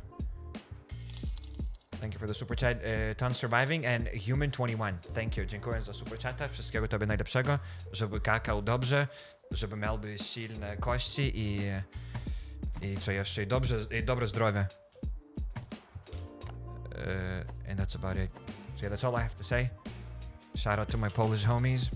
Thank you for the super chat. Ton surviving and Human21. Thank you. Dziękuję za super chata. Wszystkiego tobie najlepszego. Żeby kakał dobrze. Żeby miałby silne kości i co jeszcze? I dobre zdrowie. And that's about it. So yeah, that's all I have to say. Shout out to my Polish homies.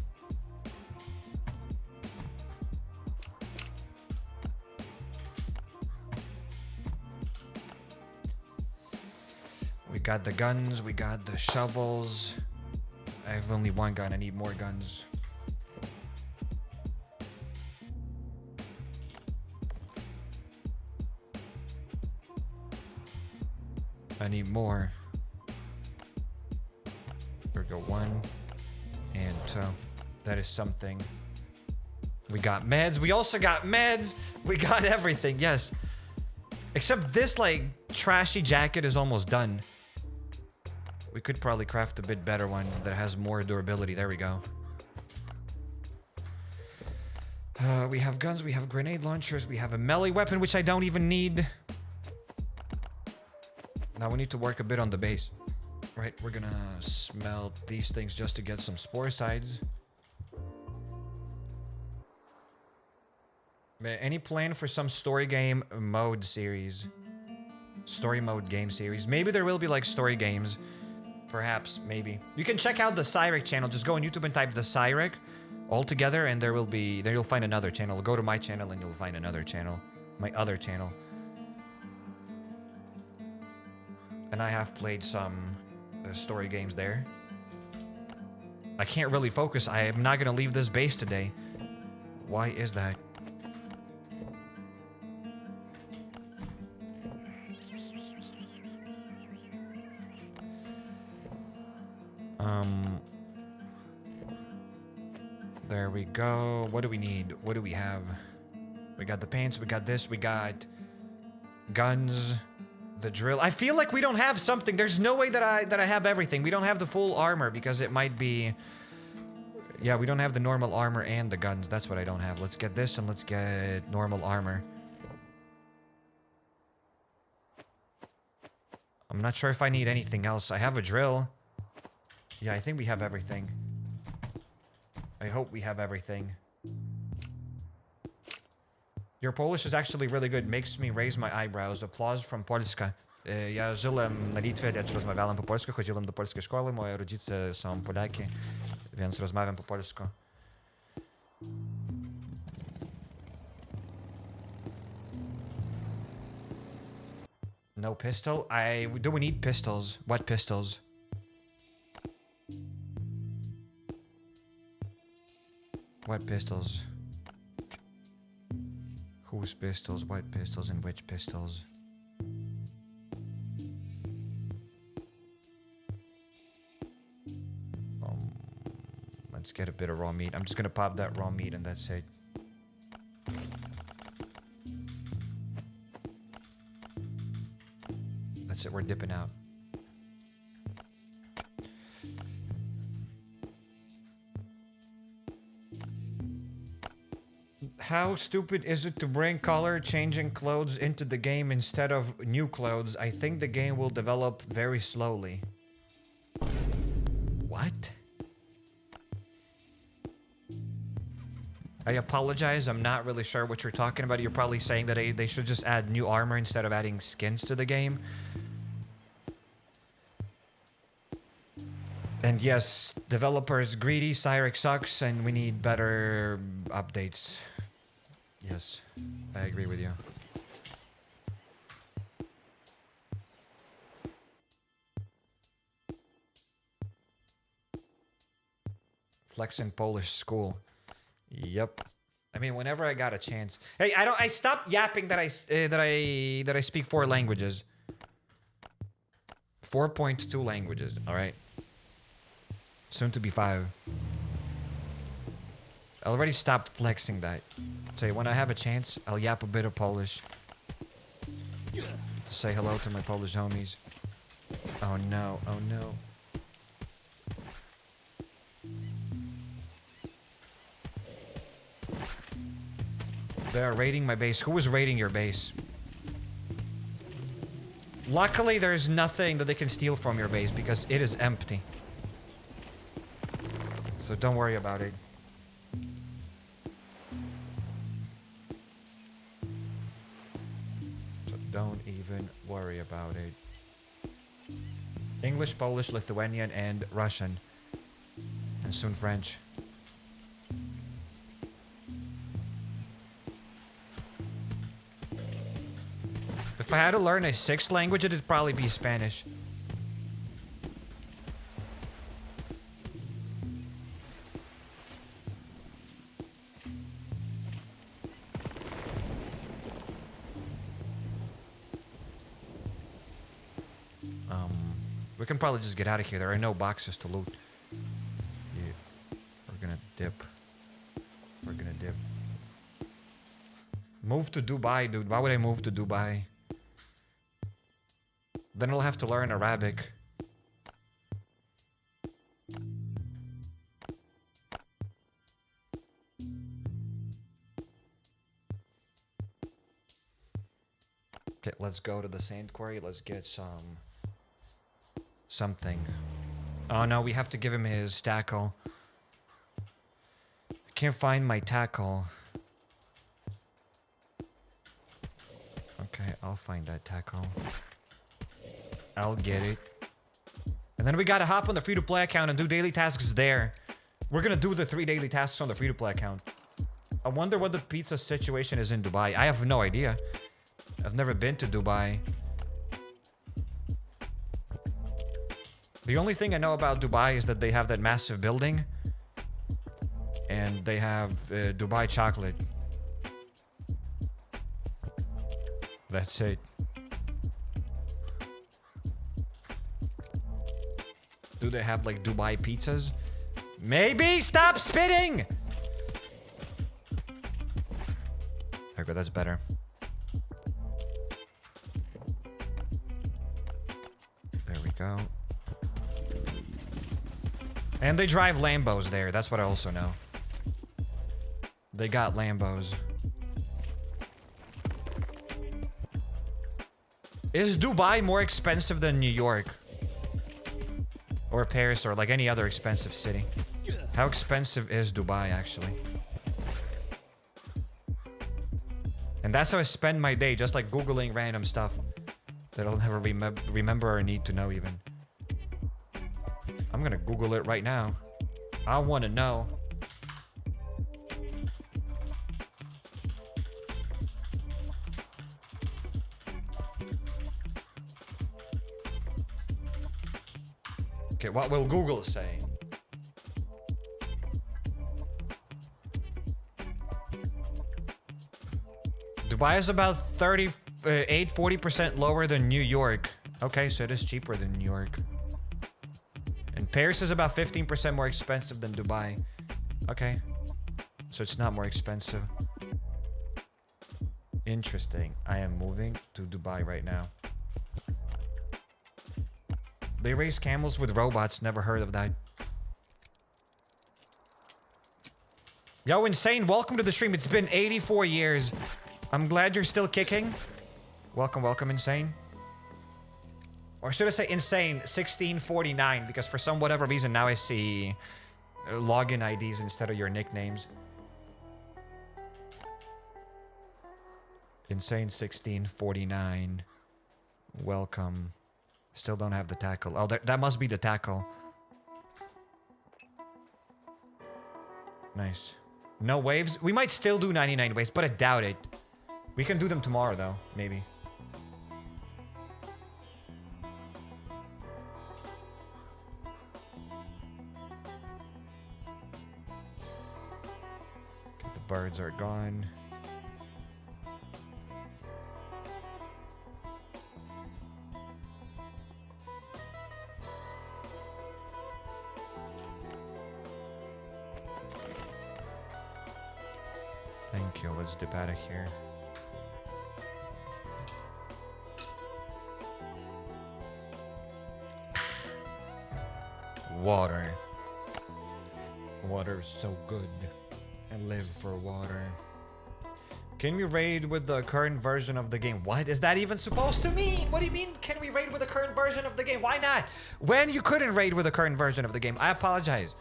We got the guns, we got the shovels. I have only one gun, I need more guns. I need more. There we go, 1 and 2. That is something. We got meds. We also got meds. We got everything, yes. Except this, like, trashy jacket is almost done. We could probably craft a bit better one that has more durability. There we go. We have guns, we have grenade launchers, we have a melee weapon, which I don't even need. Now we need to work a bit on the base. Right, we're gonna smelt these things just to get some spore sides. Any plan for some story game mode series? Story mode game series. Maybe there will be like story games. Perhaps, maybe. You can check out the CairekRek channel. Just go on YouTube and type the CairekRek all together and there you'll find another channel. Go to my channel and you'll find another channel. My other channel. And I have played some story games there. I can't really focus. I am not gonna leave this base today. Why is that? There we go. What do we need? What do we have? We got the paints, we got this, we got guns, the drill. I feel like we don't have something. There's no way that I have everything. We don't have the full armor because it might be... Yeah, we don't have the normal armor and the guns. That's what I don't have. Let's get this and let's get normal armor. I'm not sure if I need anything else. I have a drill. Yeah, I think we have everything. I hope we have everything. Your Polish is actually really good. Makes me raise my eyebrows. Applause from Polska. Ja żyłem na Litwie, lecz rozmawiałem po polsku. Chodziłem do polskiej szkoły. Moje rodzice są Polaki, więc rozmawiam po polsku. No pistol? Do we need pistols? What pistols? What pistols? Whose pistols? What pistols and which pistols? Let's get a bit of raw meat. I'm just gonna pop that raw meat and that's it. That's it, we're dipping out. How stupid is it to bring color changing clothes into the game instead of new clothes? I think the game will develop very slowly. What? I apologize, I'm not really sure what you're talking about. You're probably saying that they should just add new armor instead of adding skins to the game. And yes, developers greedy, CairekRek sucks, and we need better updates. Yes, I agree with you. Flex in Polish school. Yep. I mean, whenever I got a chance. Hey, I stopped yapping that I speak 4 languages. 4.2 languages, all right? Soon to be 5. I already stopped flexing that. So when I have a chance, I'll yap a bit of Polish. To say hello to my Polish homies. Oh no, oh no. They are raiding my base. Who is raiding your base? Luckily, there's nothing that they can steal from your base because it is empty. So don't worry about it. So don't even worry about it. English, Polish, Lithuanian, and Russian. And soon French. If I had to learn a 6th language, it'd probably be Spanish. We can probably just get out of here. There are no boxes to loot. Yeah. We're gonna dip. We're gonna dip. Move to Dubai, dude. Why would I move to Dubai? Then I'll have to learn Arabic. Okay, let's go to the sand quarry. Let's get something. Oh no, we have to give him his tackle. I can't find my tackle. Okay, I'll find that tackle. I'll get it. And then we gotta hop on the free-to-play account and do daily tasks there. We're gonna do the 3 daily tasks on the free-to-play account. I wonder what the pizza situation is in Dubai. I have no idea. I've never been to Dubai. The only thing I know about Dubai is that they have that massive building. And they have Dubai chocolate. That's it. Do they have like Dubai pizzas? Maybe! Stop spitting! Okay, that's better. There we go. And they drive Lambos there. That's what I also know. They got Lambos. Is Dubai more expensive than New York? Or Paris, or like any other expensive city? How expensive is Dubai, actually? And that's how I spend my day, just like Googling random stuff that I'll never remember or need to know even. I'm gonna Google it right now. I want to know. Okay, what will Google say? Dubai is about 40% lower than New York. Okay, so it is cheaper than New York. And Paris is about 15% more expensive than Dubai. Okay. So it's not more expensive. Interesting. I am moving to Dubai right now. They raise camels with robots. Never heard of that. Yo, Insane, welcome to the stream. It's been 84 years. I'm glad you're still kicking. Welcome, welcome, Insane. Or should I say Insane 1649? Because for some whatever reason now I see login IDs instead of your nicknames. Insane 1649. Welcome. Still don't have the tackle. Oh, that must be the tackle. Nice. No waves? We might still do 99 waves, but I doubt it. We can do them tomorrow, though. Maybe. Get the birds are gone. Thank you. Let's dip out of here. Water. Water is so good. I live for water. Can we raid with the current version of the game? What is that even supposed to mean? What do you mean, can we raid with the current version of the game? Why not? When you couldn't raid with the current version of the game, I apologize.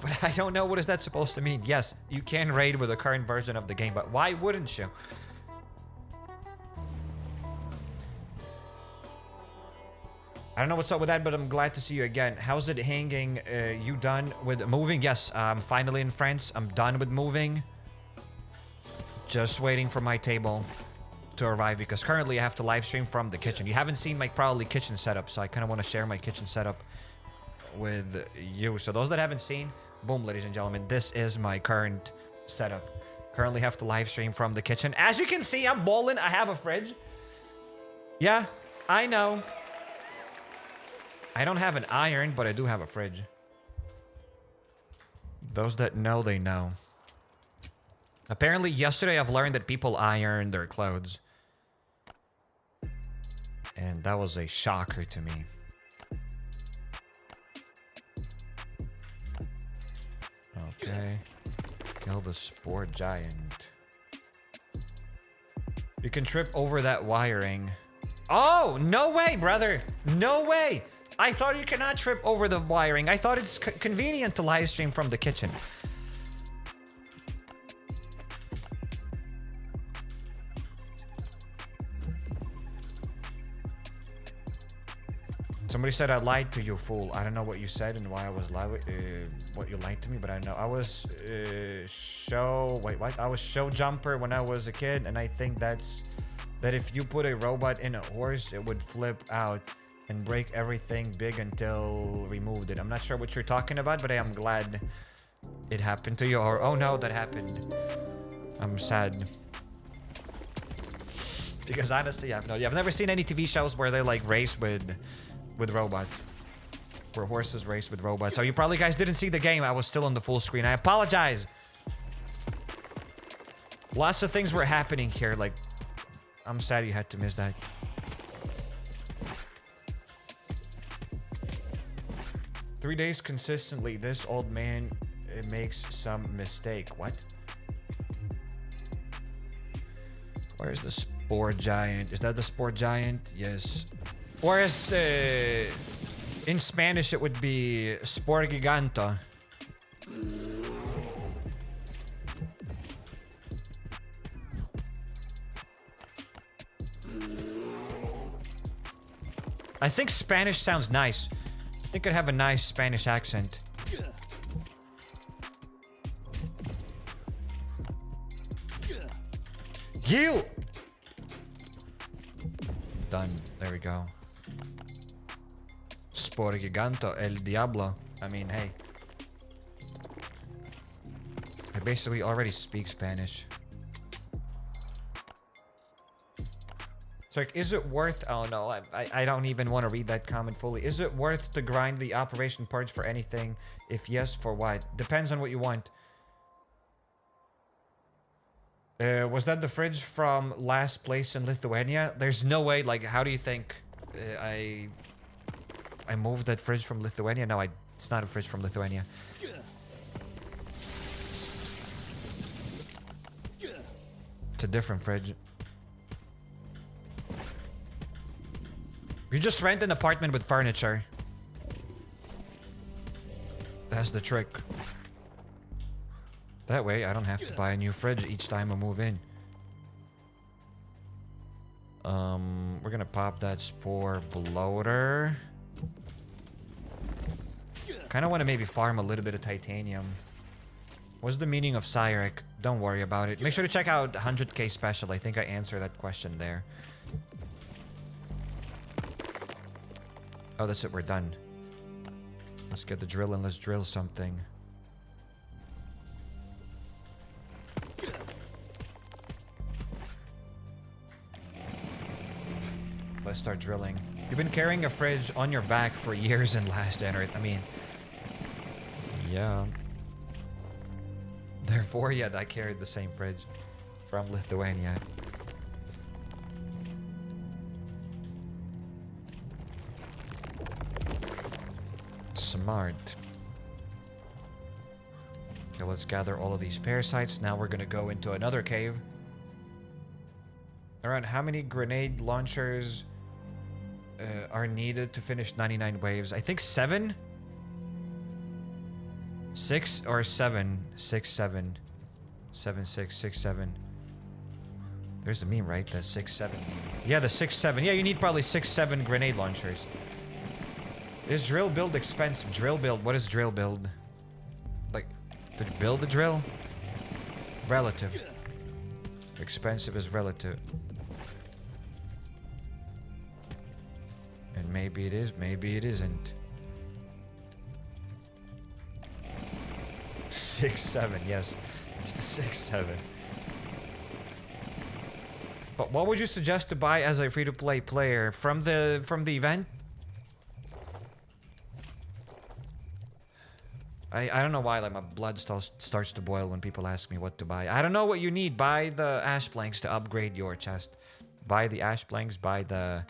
But I don't know what is that supposed to mean. Yes, you can raid with the current version of the game, but why wouldn't you? I don't know what's up with that, but I'm glad to see you again. How's it hanging? You done with moving? Yes, I'm finally in France. I'm done with moving. Just waiting for my table to arrive because currently I have to live stream from the kitchen. You haven't seen my probably kitchen setup, so I kind of want to share my kitchen setup with you. So those that haven't seen, boom, ladies and gentlemen, this is my current setup. Currently have to live stream from the kitchen. As you can see, I'm balling. I have a fridge. Yeah, I know. I don't have an iron, but I do have a fridge. Those that know, they know. Apparently, yesterday I've learned that people iron their clothes. And that was a shocker to me. Okay. Kill the spore giant. You can trip over that wiring. Oh, no way, brother. No way. I thought you cannot trip over the wiring. I thought it's convenient to live stream from the kitchen. Somebody said I lied to you, fool. I don't know what you said and why I was what you lied to me, but I know I was I was show jumper when I was a kid, and I think that if you put a robot in a horse, it would flip out and break everything big until removed it. I'm not sure what you're talking about, but I am glad it happened to you. Or oh no, that happened. I'm sad. Because honestly, I've never seen any TV shows where they like race with robots. Where horses race with robots. So you probably guys didn't see the game. I was still on the full screen. I apologize. Lots of things were happening here. Like, I'm sad you had to miss that. Three days consistently, this old man makes some mistake. What? Where's the spore giant? Is that the spore giant? Yes. Whereas in Spanish it would be spore giganto. I think Spanish sounds nice. I think I'd have a nice Spanish accent. Heal! Done. There we go. Spore giganto, el diablo. I mean, hey. I basically already speak Spanish. So, like, is it worth... Oh, no. I don't even want to read that comment fully. Is it worth to grind the Operation Purge for anything? If yes, for what? Depends on what you want. Was that the fridge from last place in Lithuania? There's no way. Like, how do you think I moved that fridge from Lithuania? No, it's not a fridge from Lithuania. It's a different fridge. You just rent an apartment with furniture. That's the trick. That way, I don't have to buy a new fridge each time I move in. We're gonna pop that spore bloater. Kind of want to maybe farm a little bit of titanium. What's the meaning of Cairek? Don't worry about it. Make sure to check out 100k special. I think I answered that question there. Oh, that's it. We're done. Let's get the drill and let's drill something. let's start drilling. You've been carrying a fridge on your back for years in Last Gen Earth. I mean, yeah. Therefore, yeah, I carried the same fridge from Lithuania. Smart. Okay, let's gather all of these parasites. Now we're gonna go into another cave. Around how many grenade launchers are needed to finish 99 waves? I think 7? 6 or 7? 6, 7. 7, 6, 6, 7. There's a meme, right? The 6, 7 meme. Yeah, the 6, 7. Yeah, you need probably 6, 7 grenade launchers. Is drill build expensive? Drill build? What is drill build? Like, to build a drill? Relative. Expensive is relative. And maybe it is, maybe it isn't. 6, 7, yes. It's the 6, 7. But what would you suggest to buy as a free-to-play player from the event? I don't know why, like, my blood starts to boil when people ask me what to buy. I don't know what you need. Buy the ash planks to upgrade your chest. Buy the ash planks, buy the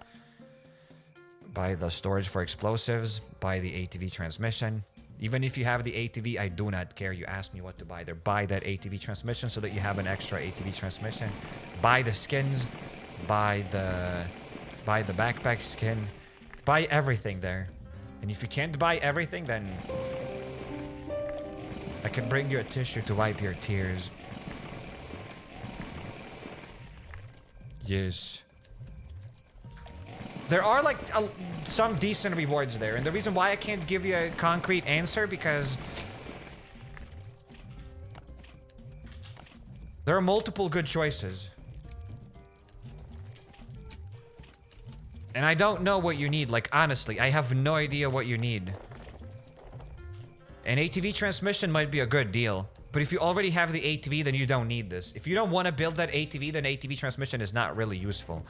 storage for explosives, buy the ATV transmission. Even if you have the ATV, I do not care. You ask me what to buy there. Buy that ATV transmission so that you have an extra ATV transmission. Buy the skins. Buy the backpack skin. Buy everything there. And if you can't buy everything, then I can bring you a tissue to wipe your tears. Yes. There are like some decent rewards there, and the reason why I can't give you a concrete answer because there are multiple good choices. And I don't know what you need, like honestly, I have no idea what you need. An ATV transmission might be a good deal, but if you already have the ATV, then you don't need this. If you don't want to build that ATV, then ATV transmission is not really useful.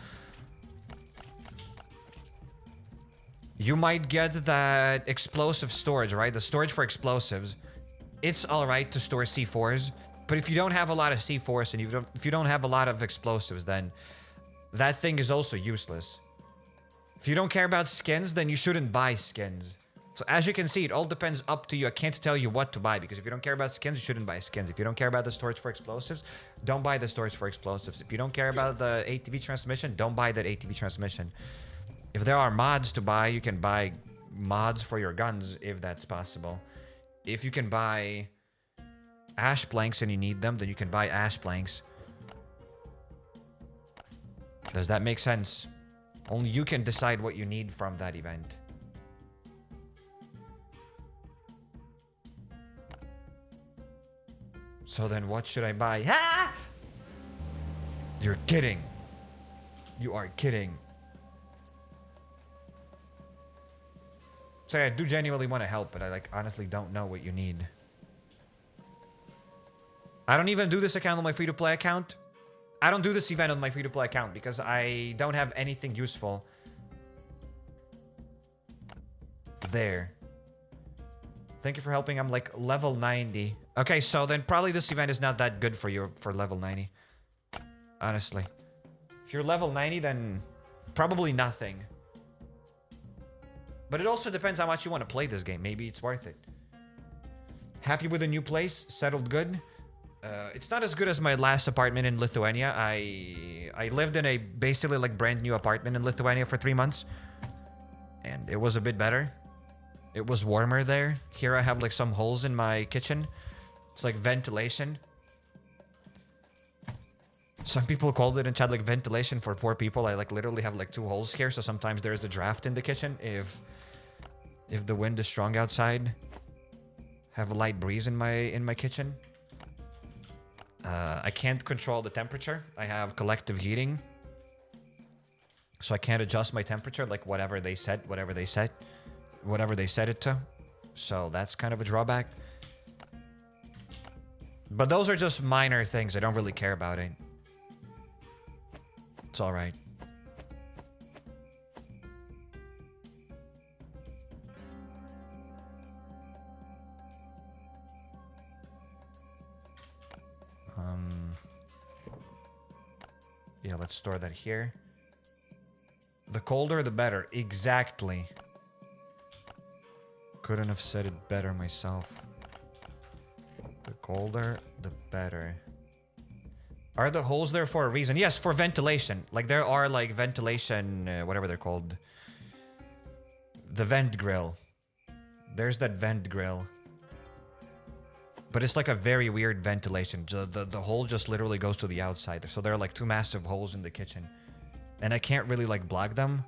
You might get that explosive storage, right? The storage for explosives. It's alright to store C4s, but if you don't have a lot of C4s and if you don't have a lot of explosives, then that thing is also useless. If you don't care about skins, then you shouldn't buy skins. So as you can see, it all depends up to you. I can't tell you what to buy because if you don't care about skins, you shouldn't buy skins. If you don't care about the storage for explosives, don't buy the storage for explosives. If you don't care about the ATV transmission, don't buy that ATV transmission. If there are mods to buy, you can buy mods for your guns if that's possible. If you can buy ash planks and you need them, then you can buy ash planks. Does that make sense? Only you can decide what you need from that event. So then what should I buy? Ah! You're kidding. You are kidding. Sorry, I do genuinely want to help, but I like honestly don't know what you need. I don't even do this account on my free-to-play account. I don't do this event on my free-to-play account because I don't have anything useful there. Thank you for helping. I'm like level 90. Okay, so then probably this event is not that good for you for level 90. Honestly. If you're level 90, then probably nothing. But it also depends how much you want to play this game. Maybe it's worth it. Happy with a new place? Settled good? It's not as good as my last apartment in Lithuania. I lived in a basically like brand new apartment in Lithuania for 3 months. And it was a bit better. It was warmer there. Here I have like some holes in my kitchen. It's like ventilation. Some people called it in chat like ventilation for poor people. I like literally have like 2 holes here. So sometimes there's a draft in the kitchen if the wind is strong outside. Have a light breeze in my kitchen. I can't control the temperature. I have collective heating. So I can't adjust my temperature like whatever they set it to. So that's kind of a drawback. But those are just minor things. I don't really care about it. It's alright. Yeah, let's store that here. The colder, the better. Exactly. Couldn't have said it better myself. The colder, the better. Are the holes there for a reason? Yes, for ventilation. Like, there are, like, ventilation... whatever they're called. The vent grill. There's that vent grill. But it's like a very weird ventilation. The hole just literally goes to the outside. So there are, like, 2 massive holes in the kitchen. And I can't really, like, block them.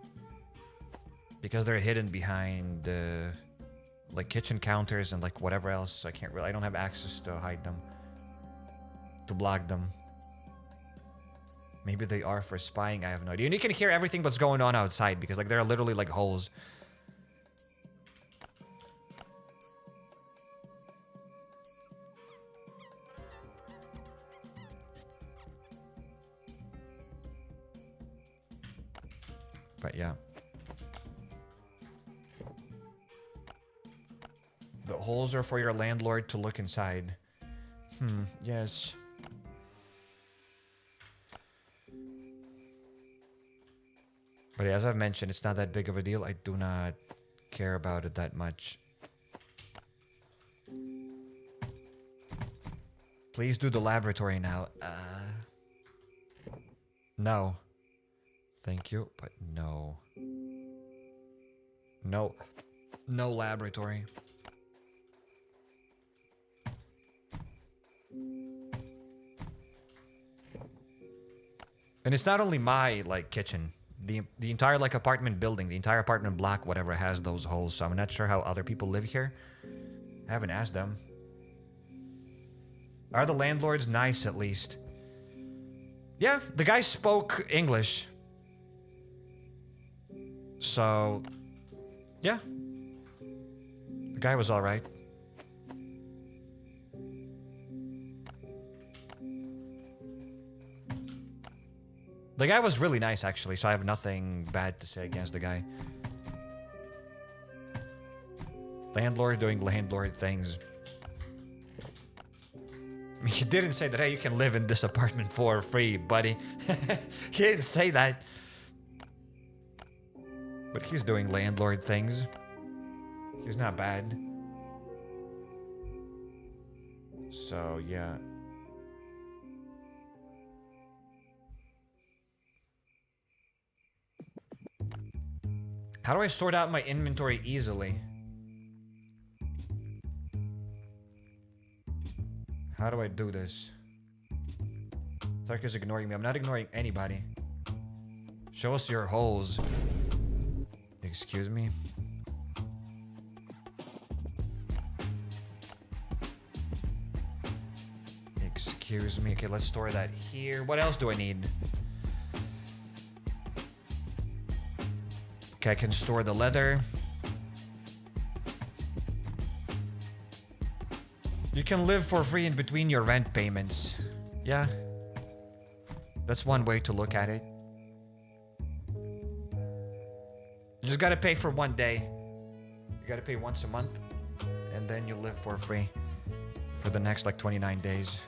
Because they're hidden behind... like, kitchen counters and, like, whatever else. I don't have access to hide them. To block them. Maybe they are for spying, I have no idea. And you can hear everything that's going on outside because, like, there are literally, like, holes. But, yeah. The holes are for your landlord to look inside. Yes. But as I've mentioned, it's not that big of a deal. I do not care about it that much. Please do the laboratory now. No. Thank you, but no. No. No laboratory. And it's not only my, like, kitchen. The entire, like, apartment building, the entire apartment block, whatever, has those holes. So I'm not sure how other people live here. I haven't asked them. Are the landlords nice, at least? Yeah, the guy spoke English. So, yeah. The guy was alright. The guy was really nice, actually, so I have nothing bad to say against the guy. Landlord doing landlord things. I mean, he didn't say that, hey, you can live in this apartment for free, buddy. He didn't say that. But he's doing landlord things. He's not bad. So, yeah. How do I sort out my inventory easily? How do I do this? Tark is ignoring me. I'm not ignoring anybody. Show us your holes. Excuse me? Excuse me. Okay, let's store that here. What else do I need? Okay, I can store the leather. You can live for free in between your rent payments. Yeah. That's one way to look at it. You just gotta pay for one day. You gotta pay once a month. And then you live for free. For the next, like, 29 days.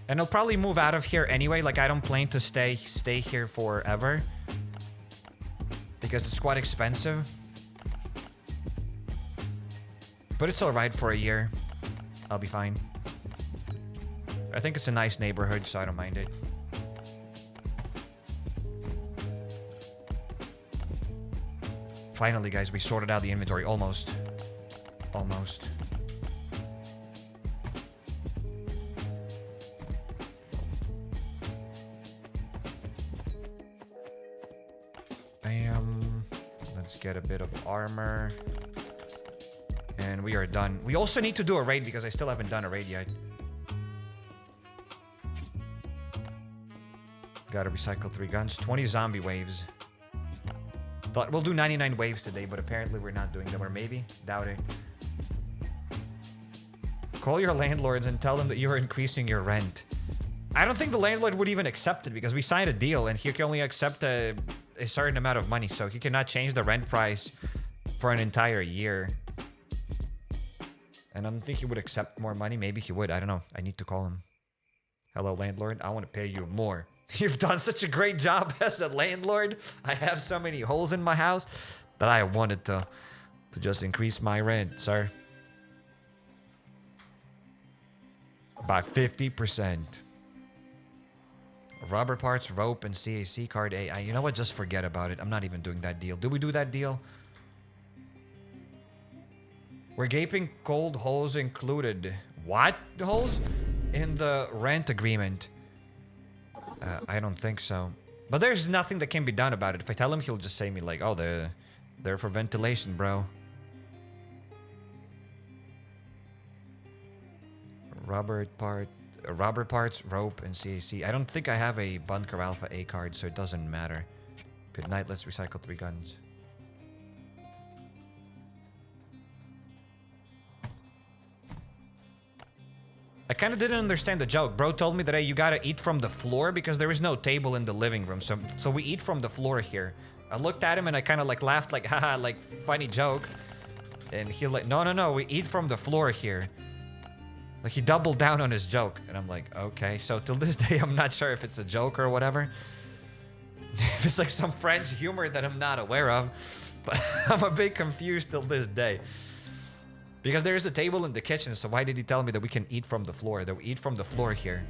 And I'll probably move out of here anyway. Like, I don't plan to stay here forever. Because it's quite expensive. But it's alright for a year. I'll be fine. I think it's a nice neighborhood, so I don't mind it. Finally, guys, we sorted out the inventory. Almost. Almost. Bam. Let's get a bit of armor. And we are done. We also need to do a raid because I still haven't done a raid yet. Gotta recycle 3 guns. 20 zombie waves. Thought we'll do 99 waves today, but apparently we're not doing them. Or maybe. Doubt it. Call your landlords and tell them that you're increasing your rent. I don't think the landlord would even accept it because we signed a deal and he can only accept a certain amount of money. So he cannot change the rent price for an entire year. And I don't think he would accept more money. Maybe he would. I don't know. I need to call him. Hello, landlord. I want to pay you more. You've done such a great job as a landlord. I have so many holes in my house that I wanted to just increase my rent, sir. By 50%. Rubber parts, rope, and CAC card. You know what? Just forget about it. I'm not even doing that deal. Did we do that deal? We're gaping cold holes included. What holes? In the rent agreement. I don't think so. But there's nothing that can be done about it. If I tell him, he'll just say me like, oh, they're for ventilation, bro. Rubber parts, rope, and CAC. I don't think I have a Bunker Alfa A card, so it doesn't matter. Good night. Let's recycle 3 guns. I kind of didn't understand the joke. Bro told me that, hey, you gotta eat from the floor because there is no table in the living room. So we eat from the floor here. I looked at him and I kind of like laughed like, haha, like funny joke. And he like, no, we eat from the floor here. Like he doubled down on his joke. And I'm like, okay. So till this day, I'm not sure if it's a joke or whatever. If it's like some French humor that I'm not aware of. But I'm a bit confused till this day. Because there is a table in the kitchen, so why did he tell me that we can eat from the floor? That we eat from the floor here.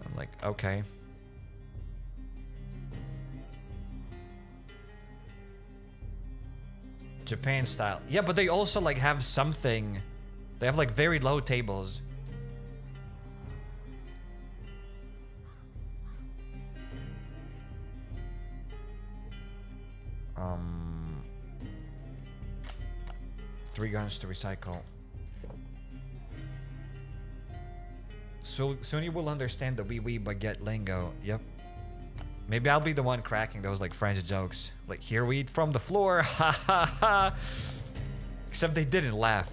I'm like, okay. Japan style. Yeah, but they also like have something. They have like very low tables. Three guns to recycle. So soon you will understand the wee baguette lingo. Yep. Maybe I'll be the one cracking those like French jokes. Like, here we eat from the floor. Ha ha ha. Except they didn't laugh.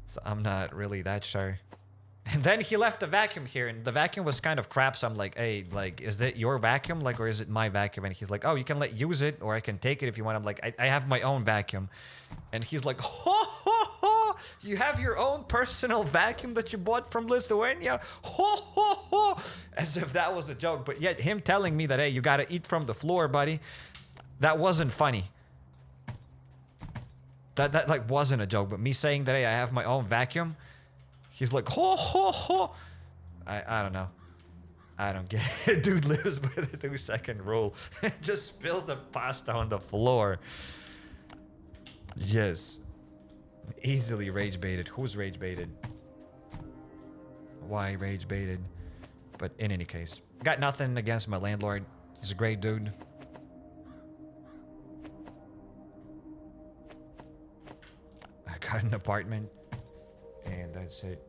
So I'm not really that sure. And then he left the vacuum here, and the vacuum was kind of crap. So I'm like, hey, like, is that your vacuum? Like, or is it my vacuum? And he's like, oh, you can use it, or I can take it if you want. I'm like, I have my own vacuum. And he's like, ho, ho, ho, you have your own personal vacuum that you bought from Lithuania? Ho, ho, ho. As if that was a joke. But yet him telling me that, hey, you got to eat from the floor, buddy. That wasn't funny. That like wasn't a joke. But me saying that, hey, I have my own vacuum. He's like, ho, ho, ho. I don't know. I don't get it. Dude lives by the 2-second rule. Just spills the pasta on the floor. Yes. Easily rage baited. Who's rage baited? Why rage baited? But in any case, got nothing against my landlord. He's a great dude. I got an apartment. And that's it.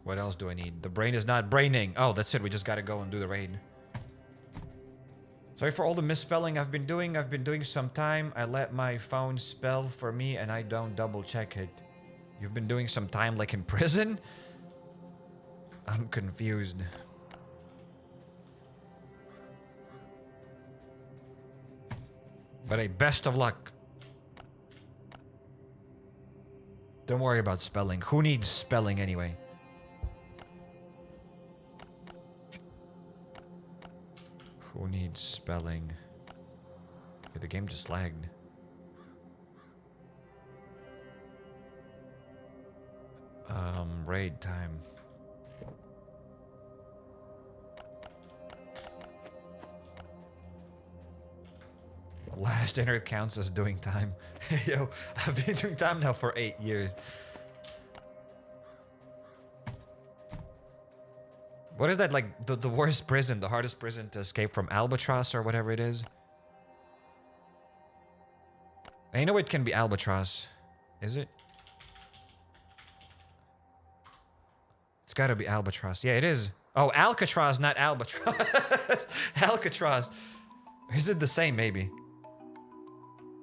What else do I need? The brain is not braining. Oh, that's it. We just gotta go and do the raid. Sorry for all the misspelling I've been doing. I've been doing some time. I let my phone spell for me and I don't double check it. You've been doing some time like in prison? I'm confused. But hey, best of luck. Don't worry about spelling. Who needs spelling anyway? Who needs spelling? Okay, the game just lagged. Raid time. Last enter counts as doing time. Yo, I've been doing time now for 8 years. What is that, like, the worst prison, the hardest prison to escape from? Albatross or whatever it is? I know it can be Albatross. Is it? It's gotta be Albatross. Yeah, it is. Oh, Alcatraz, not Albatross. Alcatraz. Is it the same, maybe?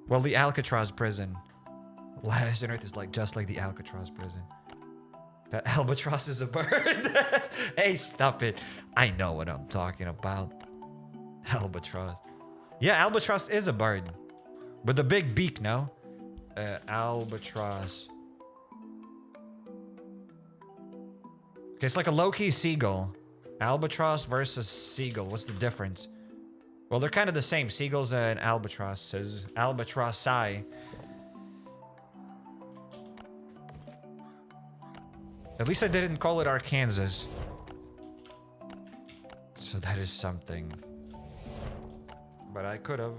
Well, the Alcatraz prison. Last on Earth is like just like the Alcatraz prison. That albatross is a bird. Hey, stop it. I know what I'm talking about. Albatross. Yeah, albatross is a bird. With a big beak, no? Albatross. Okay, it's like a low-key seagull. Albatross versus seagull. What's the difference? Well, they're kind of the same. Seagulls and albatrosses. Albatrossi. At least I didn't call it Arkansas. So that is something. But I could have.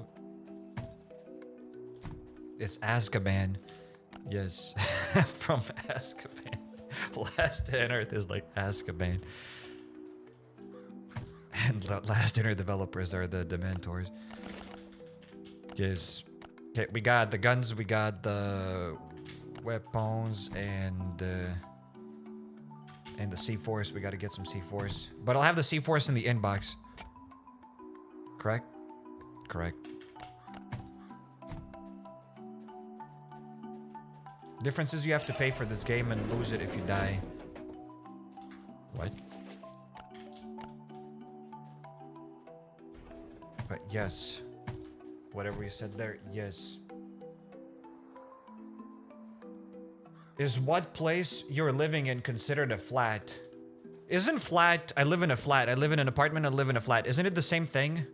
It's Azkaban. Yes. From Azkaban. Last on Earth is like Azkaban. And Last on Earth developers are the Dementors. Yes. Okay, we got the guns, we got the weapons, and the C-Force. We got to get some C-Force. But I'll have the C-Force in the inbox. Correct? Correct. Difference is you have to pay for this game and lose it if you die. What? But yes. Whatever you said there, yes. Is what place you're living in considered a flat? Isn't flat, I live in a flat. I live in an apartment, I live in a flat. Isn't it the same thing?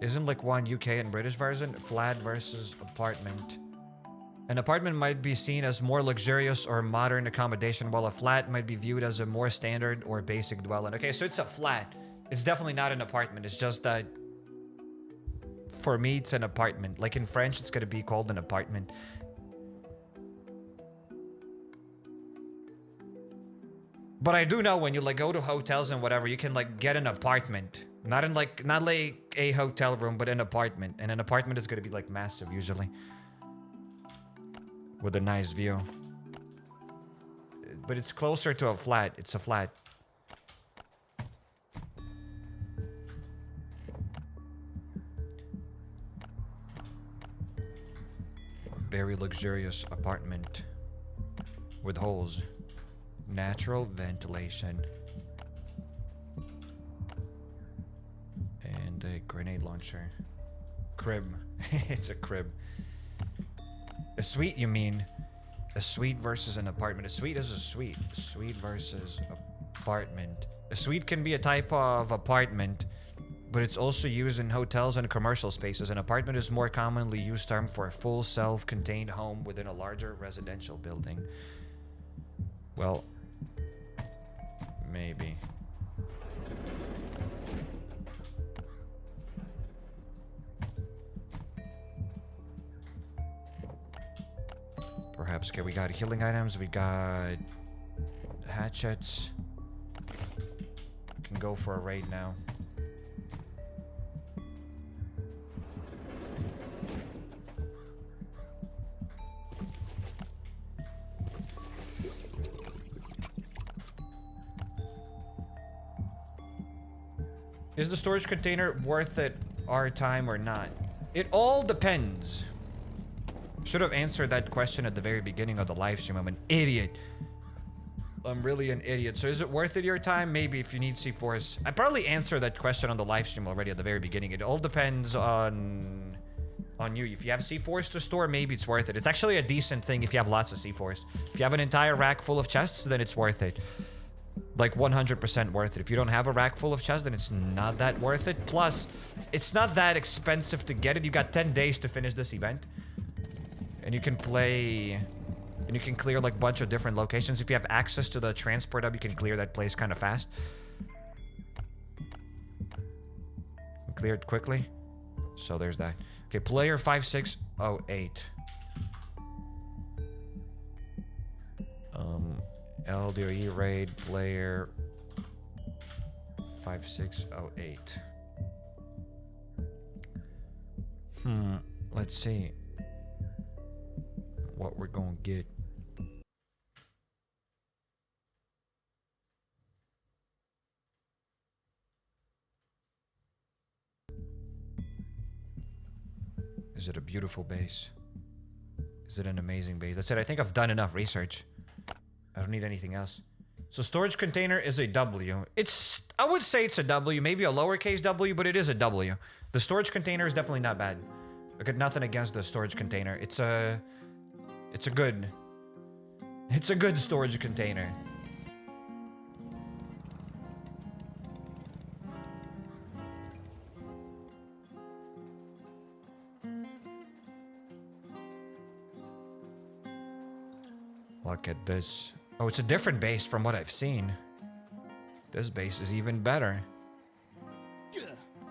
Isn't like one UK and British version? Flat versus apartment. An apartment might be seen as more luxurious or modern accommodation, while a flat might be viewed as a more standard or basic dwelling. Okay, so it's a flat. It's definitely not an apartment. It's just that for me, it's an apartment. Like in French, it's gonna be called an apartment. But I do know when you like go to hotels and whatever, you can like get an apartment. Not like a hotel room, but an apartment. And an apartment is gonna be like massive usually. With a nice view. But it's closer to a flat. It's a flat. Very luxurious apartment. With holes. Natural ventilation. And a grenade launcher. Crib. It's a crib. A suite, you mean? A suite versus an apartment. A suite is a suite. A suite versus apartment. A suite can be a type of apartment, but it's also used in hotels and commercial spaces. An apartment is more commonly used term for a full self-contained home within a larger residential building. Well, maybe. Perhaps. Okay, we got healing items. We got hatchets. We can go for a raid now. Is the storage container worth it our time or not? It all depends. Should have answered that question at the very beginning of the live stream. I'm an idiot. I'm really an idiot. So is it worth it your time? Maybe if you need C4s. I probably answered that question on the live stream already at the very beginning. It all depends on you. If you have C4s to store, maybe it's worth it. It's actually a decent thing if you have lots of C4s. If you have an entire rack full of chests, then it's worth it. Like 100% worth it. If you don't have a rack full of chests, then it's not that worth it. Plus, it's not that expensive to get it. You got 10 days to finish this event. And you can play, and you can clear like a bunch of different locations. If you have access to the transport hub, you can clear that place kind of fast. Clear it quickly. So there's that. Okay, player 5608. LDoE raid player 5608. Let's see what we're gonna get. Is it a beautiful base? Is it an amazing base? That's it. I think I've done enough research. I don't need anything else. So storage container is a W. It's, I would say it's a W, maybe a lowercase w, but it is a W. The storage container is definitely not bad. I got nothing against the storage container. It's a good storage container. Look at this. Oh, it's a different base from what I've seen. This base is even better.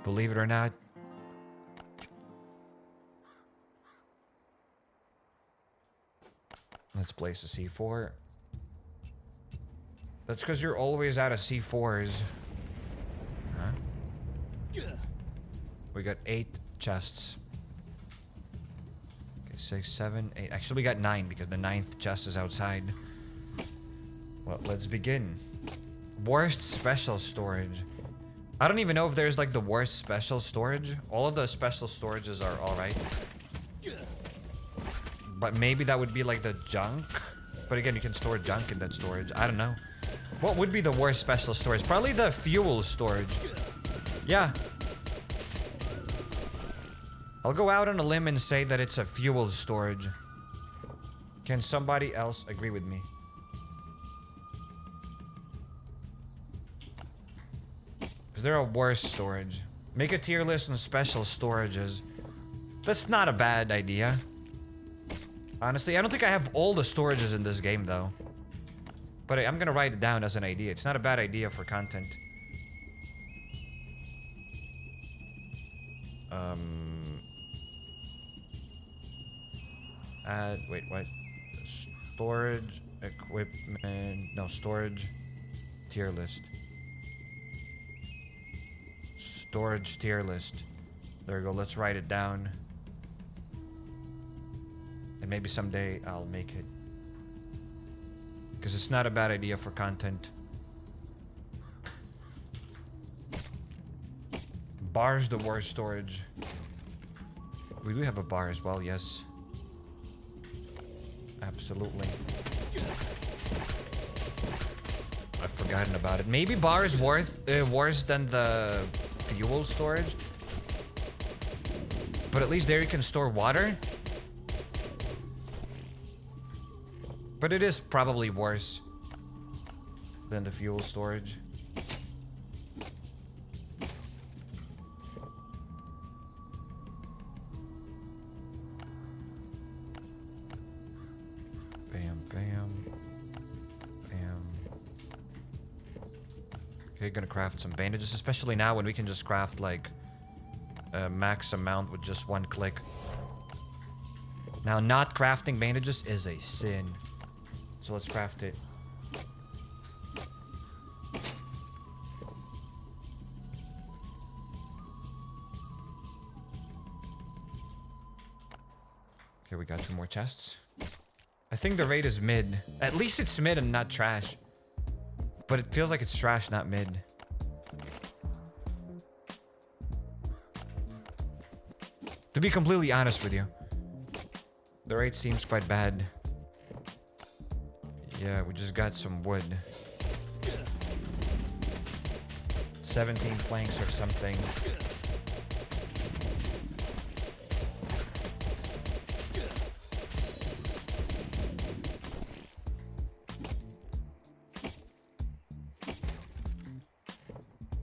Believe it or not. Let's place a C4. That's because you're always out of C4s. Huh? We got 8 chests. 6, 7, 8. Actually, we got 9 because the 9th chest is outside. Well, let's begin. Worst special storage. I don't even know if there's like the worst special storage. All of the special storages are alright. But maybe that would be like the junk. But again, you can store junk in that storage. I don't know. What would be the worst special storage? Probably the fuel storage. Yeah. I'll go out on a limb and say that it's a fuel storage. Can somebody else agree with me? Is there a worse storage? Make a tier list on special storages. That's not a bad idea. Honestly, I don't think I have all the storages in this game though. But I'm gonna write it down as an idea. It's not a bad idea for content. Wait, what? Storage, equipment, no, storage, tier list. Storage tier list. There we go, let's write it down. And maybe someday I'll make it. Because it's not a bad idea for content. Bar's the worst storage. We do have a bar as well, yes. Absolutely. I've forgotten about it. Maybe bar is worse than the fuel storage. But at least there you can store water. But it is probably worse than the fuel storage. Bam, bam. Bam. Okay, gonna craft some bandages, especially now when we can just craft like a max amount with just one click. Now, not crafting bandages is a sin. So let's craft it. Okay, we got 2 more chests. I think the raid is mid. At least it's mid and not trash. But it feels like it's trash, not mid. To be completely honest with you, the raid seems quite bad. Yeah, we just got some wood. 17 planks or something.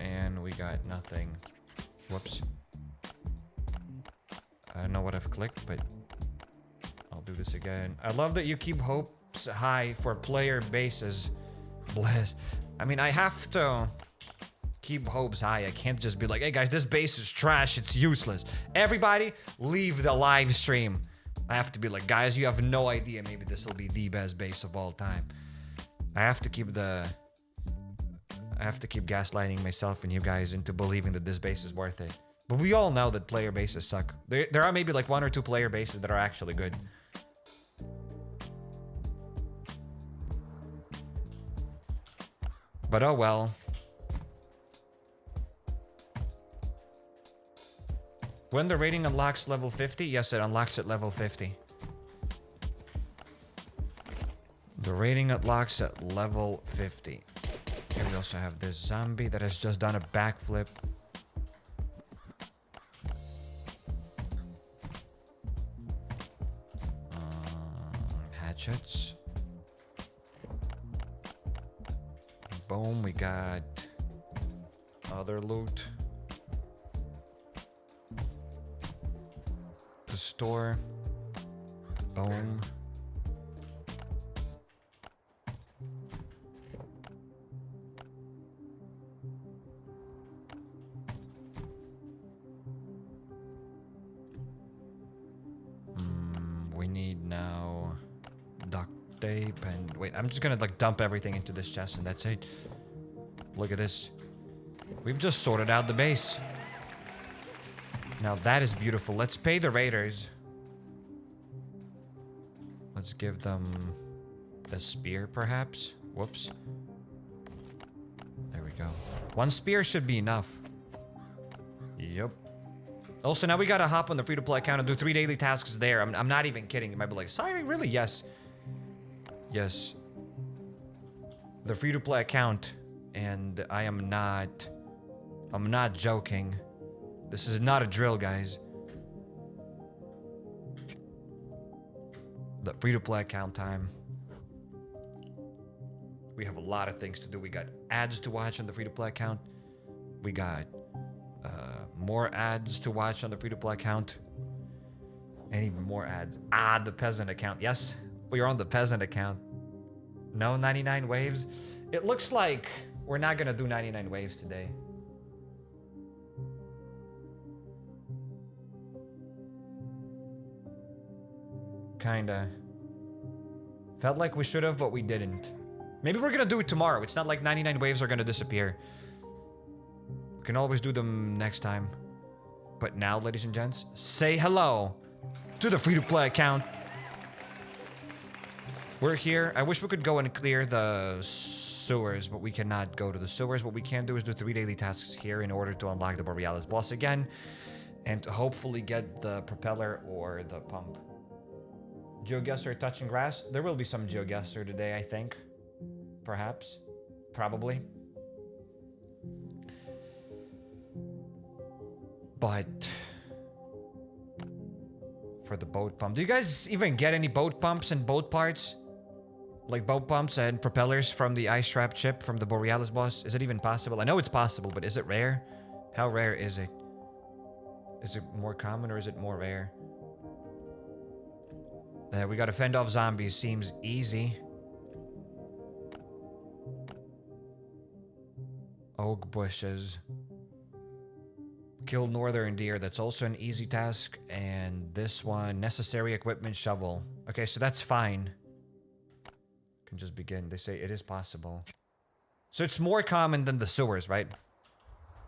And we got nothing. Whoops. I don't know what I've clicked, but I'll do this again. I love that you keep hope high for player bases. Bless. I mean, I have to keep hopes high. I can't just be like, hey guys, this base is trash, it's useless. Everybody leave the live stream. I have to be like, guys, you have no idea, maybe this will be the best base of all time. I have to keep gaslighting myself and you guys into believing that this base is worth it. But we all know that player bases suck. There are maybe like 1 or 2 player bases that are actually good. But oh well. When the rating unlocks level 50? Yes, it unlocks at level 50. The rating unlocks at level 50. Here we also have this zombie that has just done a backflip. Hatchets. Boom, we got other loot. The store. Boom. We need now duct tape and wait, I'm just gonna like dump everything into this chest and that's it. Look at this. We've just sorted out the base. Now that is beautiful. Let's pay the raiders. Let's give them the spear perhaps. Whoops. There we go. One spear should be enough. Yep. Also, now we gotta hop on the free-to-play account and do 3 daily tasks there. I'm not even kidding. You might be like, Siren, really? Yes. Yes. The free-to-play account. And I'm not joking. This is not a drill, guys. The free-to-play account time. We have a lot of things to do. We got ads to watch on the free-to-play account. We got more ads to watch on the free-to-play account. And even more ads. Ah, the peasant account. Yes, we are on the peasant account. No 99 waves. It looks like we're not gonna do 99 waves today. Kinda. Felt like we should have, but we didn't. Maybe we're gonna do it tomorrow. It's not like 99 waves are gonna disappear. We can always do them next time. But now, ladies and gents, say hello to the free-to-play account. We're here. I wish we could go and clear the sewers, but we cannot go to the sewers. What we can do is do 3 daily tasks here in order to unlock the BOREALIS boss again and to hopefully get the propeller or the pump. GeoGuessr touching grass. There will be some GeoGuessr today, I think. Perhaps. Probably. But for the boat pump. Do you guys even get any boat pumps and boat parts? Like boat pumps and propellers from the ice trap ship from the BOREALIS boss? Is it even possible? I know it's possible, but is it rare? How rare is it? Is it more common or is it more rare? We gotta fend off zombies. Seems easy. Oak bushes. Kill northern deer. That's also an easy task. And this one, necessary equipment shovel. Okay, so that's fine. Can just begin. They say it is possible. So it's more common than the sewers, right?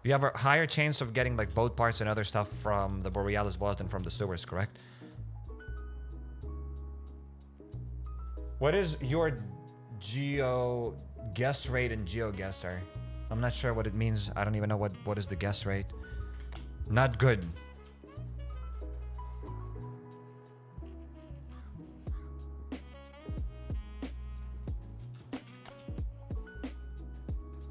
You have a higher chance of getting like boat parts and other stuff from the BOREALIS boss than from the sewers, correct? What is your guess rate in GeoGuessr? I'm not sure what it means. I don't even know what is the guess rate. Not good.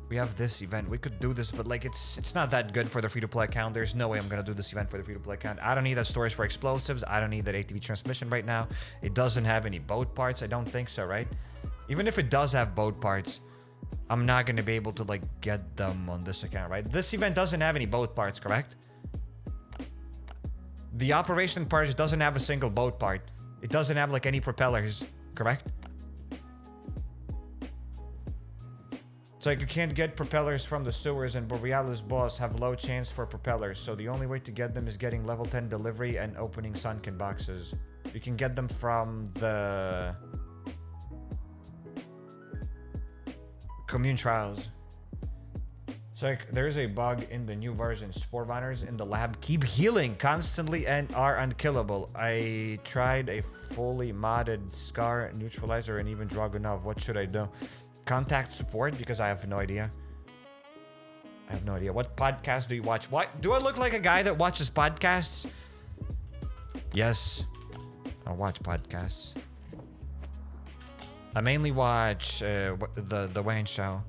We have this event. We could do this, but like it's not that good for the free-to-play account. There's no way I'm gonna do this event for the free-to-play account. I don't need that storage for explosives. I don't need that ATV transmission right now. It doesn't have any boat parts. I don't think so, right? Even if it does have boat parts, I'm not gonna be able to like get them on this account, right? This event doesn't have any boat parts, correct? The Operation Purge doesn't have a single boat part. It doesn't have like any propellers, correct? It's like you can't get propellers from the sewers, and BOREALIS boss have low chance for propellers, so the only way to get them is getting level 10 delivery and opening sunken boxes. You can get them from the commune trials. It's like there's a bug in the new version. Spore runners in the lab keep healing constantly and are unkillable. I tried a fully modded scar neutralizer and even Dragunov. What should I do? Contact support because I have no idea. I have no idea. What podcast do you watch? What? Do I look like a guy that watches podcasts? Yes. I watch podcasts. I mainly watch the Wayne show.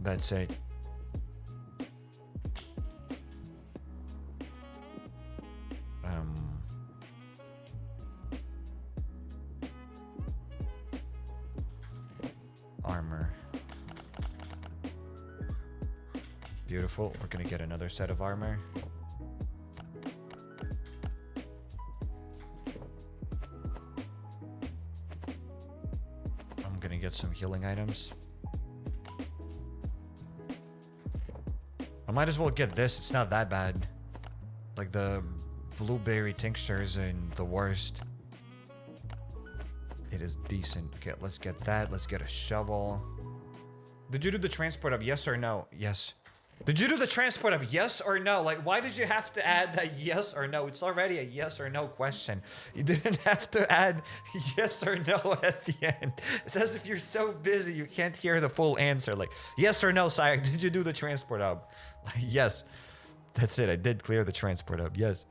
That's it. Armor. Beautiful. We're gonna get another set of armor. I'm gonna get some healing items. I might as well get this. It's not that bad. Like the blueberry tincture isn't the worst. It is decent. Okay, let's get that. Let's get a shovel. Did you do the transport up? Yes or no? Yes. Did you do the transport up? Yes or no? Like, why did you have to add that yes or no? It's already a yes or no question. You didn't have to add yes or no at the end. It's as if you're so busy you can't hear the full answer. Like, yes or no, sire, did you do the transport up? Like, yes. That's it. I did clear the transport up. Yes.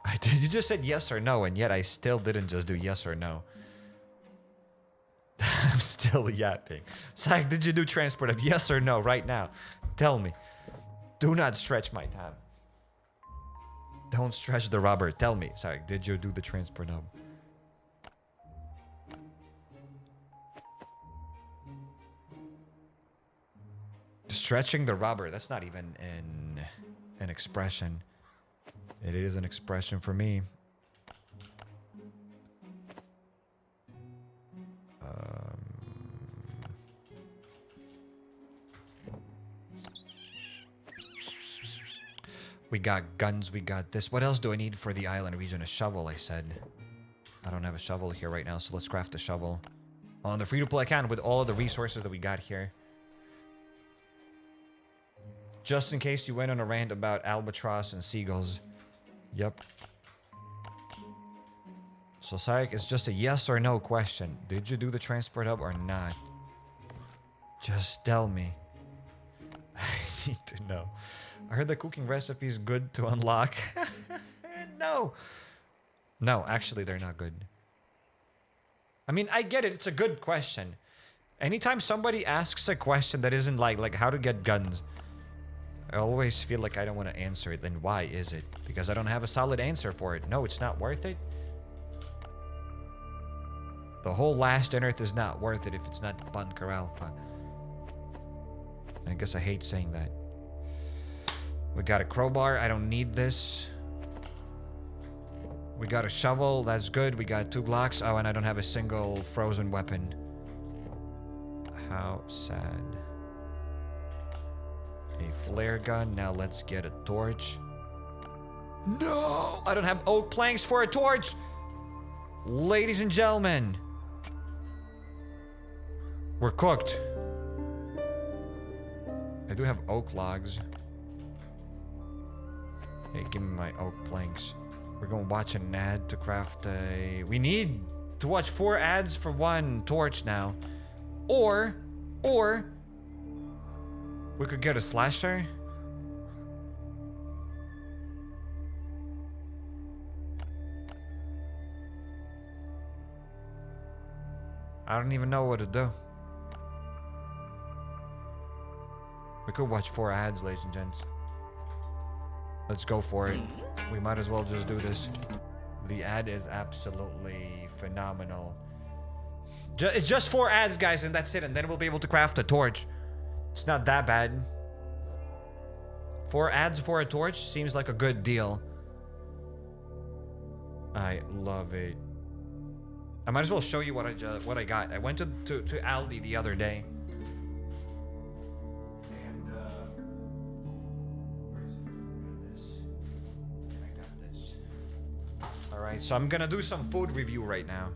I did. You just said yes or no, and yet I still didn't just do yes or no. I'm still yapping. Sire, did you do transport up? Yes or no right now? Tell me. Do not stretch my time. Don't stretch the rubber. Tell me. Sorry, did you do the transport up? Stretching the rubber. That's not even an expression. It is an expression for me. We got guns, we got this. What else do I need for the island region? A shovel, I said. I don't have a shovel here right now, so let's craft a shovel. On the free-to-play account with all of the resources that we got here. Just in case you went on a rant about albatross and seagulls. Yep. So, Sarek, it's just a yes or no question. Did you do the transport hub or not? Just tell me. I need to know. I heard the cooking recipe is good to unlock. No. No, actually, they're not good. I mean, I get it. It's a good question. Anytime somebody asks a question that isn't like how to get guns, I always feel like I don't want to answer it. Then why is it? Because I don't have a solid answer for it. No, it's not worth it. The whole last Earth is not worth it if it's not Bunker Alfa. I guess I hate saying that. We got a crowbar. I don't need this. We got a shovel. That's good. We got 2 blocks. Oh, and I don't have a single frozen weapon. How sad. A flare gun. Now let's get a torch. No! I don't have oak planks for a torch! Ladies and gentlemen. We're cooked. I do have oak logs. Hey, give me my oak planks. We're gonna watch an ad to craft a... We need to watch 4 ads for 1 torch now. Or... We could get a slasher. I don't even know what to do. We could watch 4 ads, ladies and gents. Let's go for it. We might as well just do this. The ad is absolutely phenomenal. It's just 4 ads, guys, and that's it. And then we'll be able to craft a torch. It's not that bad. 4 ads for a torch seems like a good deal. I love it. I might as well show you what I got. I went to Aldi the other day. And I got this. All right, so I'm gonna do some food review right now.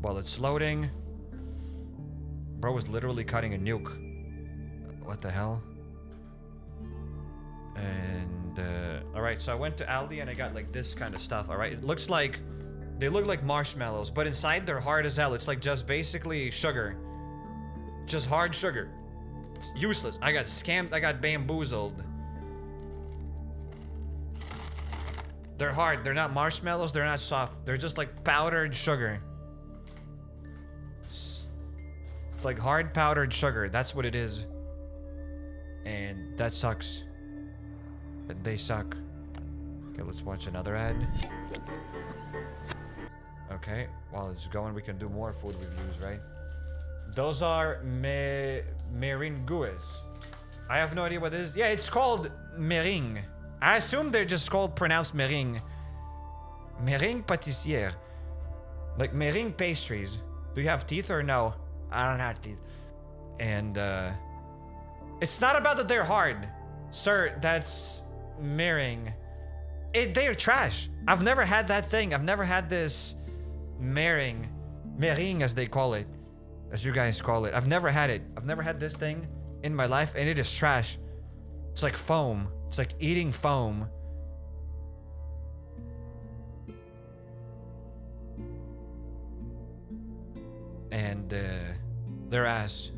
While it's loading. Bro was literally cutting a nuke. What the hell? And all right, so I went to Aldi and I got like this kind of stuff. All right, it looks like they look like marshmallows, but inside they're hard as hell. It's like just basically sugar, just hard sugar. It's useless. I got scammed. I got bamboozled. They're hard. They're not marshmallows. They're not soft. They're just like powdered sugar. Like hard powdered sugar. That's what it is. And that sucks. And they suck. Okay, let's watch another ad. Okay, while it's going, we can do more food reviews, right? Those are meringues. I have no idea what it is. Yeah, it's called meringue. I assume they're just called pronounced meringue. Meringue pâtissière. Like meringue pastries. Do you have teeth or no? I don't have teeth. And it's not about that they're hard. Sir, that's meringue. They're trash. I've never had that thing. I've never had this meringue. Meringue as they call it. As you guys call it. I've never had it. I've never had this thing in my life and it is trash. It's like foam. It's like eating foam. And their ass.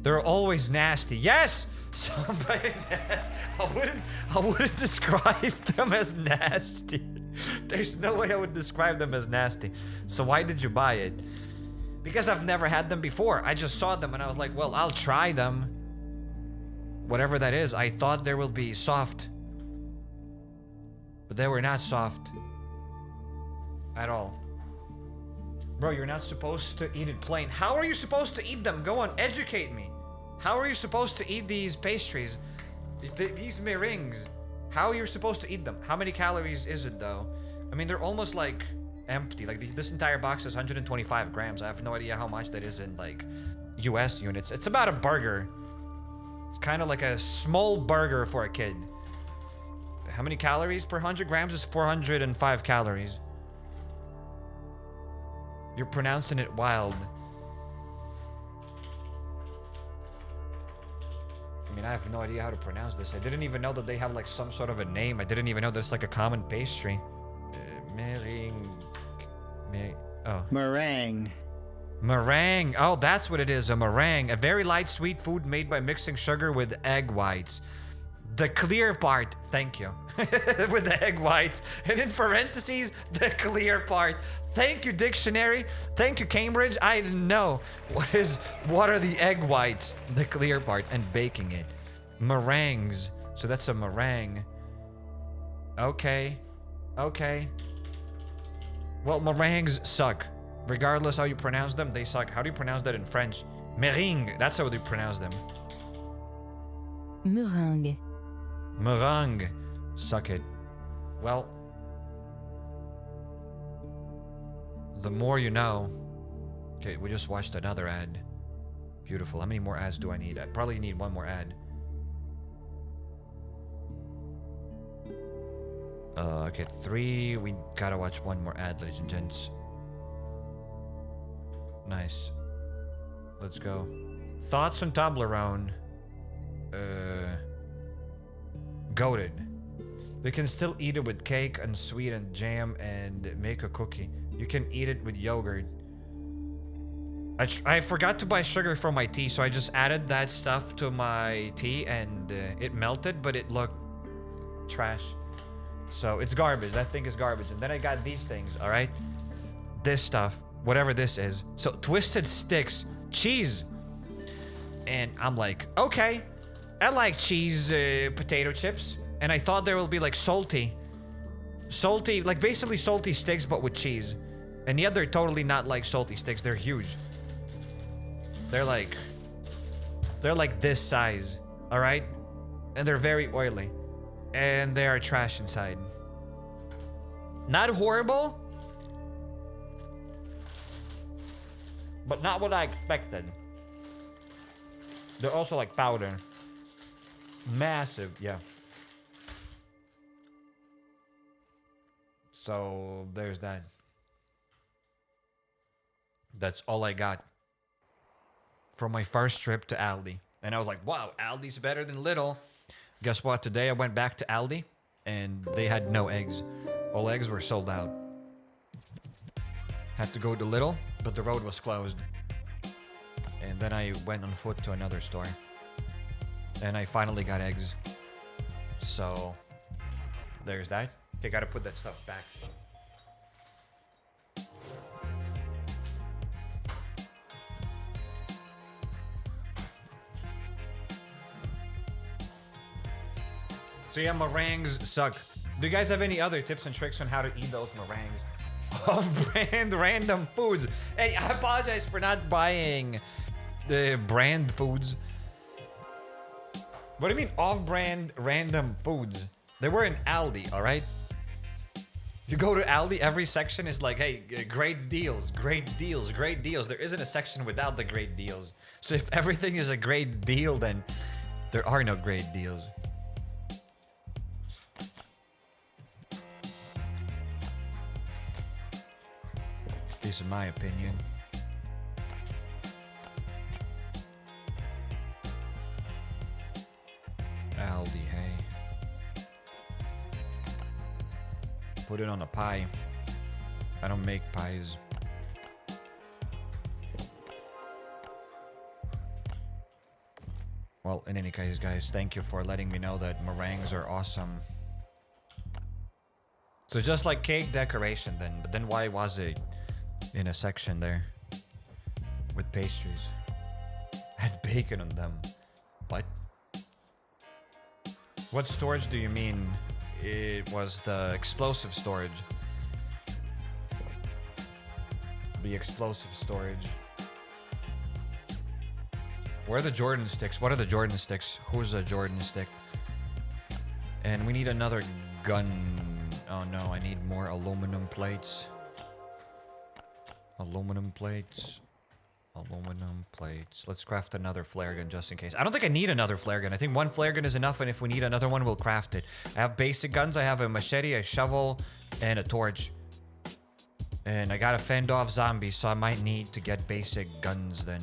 They're always nasty. Yes! Somebody nasty. I wouldn't describe them as nasty. There's no way I would describe them as nasty. So why did you buy it? Because I've never had them before. I just saw them and I was like, well, I'll try them. Whatever that is. I thought there will be soft. But they were not soft. At all. Bro, you're not supposed to eat it plain. How are you supposed to eat them? Go on, educate me. How are you supposed to eat these pastries? These meringues. How are you supposed to eat them? How many calories is it though? I mean, they're almost like empty. Like this entire box is 125 grams. I have no idea how much that is in like US units. It's about a burger. It's kind of like a small burger for a kid. How many calories per 100 grams is 405 calories. You're pronouncing it wild. I mean, I have no idea how to pronounce this. I didn't even know that they have like some sort of a name. I didn't even know there's like a common pastry. Meringue. Meringue. Meringue. Oh, that's what it is. A meringue. A very light sweet food made by mixing sugar with egg whites. The clear part. Thank you. With the egg whites. And in parentheses, the clear part. Thank you, dictionary. Thank you, Cambridge. I didn't know. What are the egg whites? The clear part. And baking it. Meringues. So that's a meringue. Okay. Okay. Well, meringues suck. Regardless how you pronounce them, they suck. How do you pronounce that in French? Meringue. That's how they pronounce them. Meringue. Meringue. Suck it. Well, the more you know. Okay, we just watched another ad. Beautiful. How many more ads do I need? I probably need one more ad. Okay, 3. We gotta watch one more ad, ladies and gents. Nice. Let's go. Thoughts on Toblerone. Goated. You can still eat it with cake and sweet and jam and make a cookie. You can eat it with yogurt. I forgot to buy sugar for my tea, so I just added that stuff to my tea and it melted, but it looked trash. So it's garbage. That thing is garbage. And then I got these things, all right? This stuff, whatever this is. So twisted sticks, cheese. And I'm like, okay, I like cheese potato chips. And I thought there will be like salty, like basically salty sticks, but with cheese. And yet they're totally not like salty sticks. They're huge. They're like this size, all right? And they're very oily. And they are trash inside. Not horrible, but not what I expected. They're also like powder. Massive, yeah. So there's that. That's all I got from my first trip to Aldi. And I was like, wow, Aldi's better than Lidl. Guess what? Today I went back to Aldi and they had no eggs. All eggs were sold out. Had to go to Lidl, but the road was closed. And then I went on foot to another store. And I finally got eggs. So there's that. Okay, gotta put that stuff back. So yeah, meringues suck. Do you guys have any other tips and tricks on how to eat those meringues? Off-brand random foods. Hey, I apologize for not buying the brand foods. What do you mean off-brand random foods? They were in Aldi, all right? You go to Aldi, every section is like, hey, great deals, great deals, great deals. There isn't a section without the great deals. So if everything is a great deal, then there are no great deals. This is my opinion. Aldi, hey. Put it on a pie. I don't make pies. Well, in any case, guys, thank you for letting me know that meringues are awesome. So just like cake decoration then, but then why was it in a section there with pastries? Had bacon on them. What? What storage do you mean? It was the explosive storage. The explosive storage. Where are the Jordan sticks? What are the Jordan sticks? Who's a Jordan stick? And we need another gun. Oh no, I need more aluminum plates. Aluminum plates. Aluminum plates. Let's craft another flare gun just in case. I don't think I need another flare gun. I think one flare gun is enough, and if we need another one, we'll craft it. I have basic guns. I have a machete, a shovel, and a torch. And I gotta fend off zombies, so I might need to get basic guns then.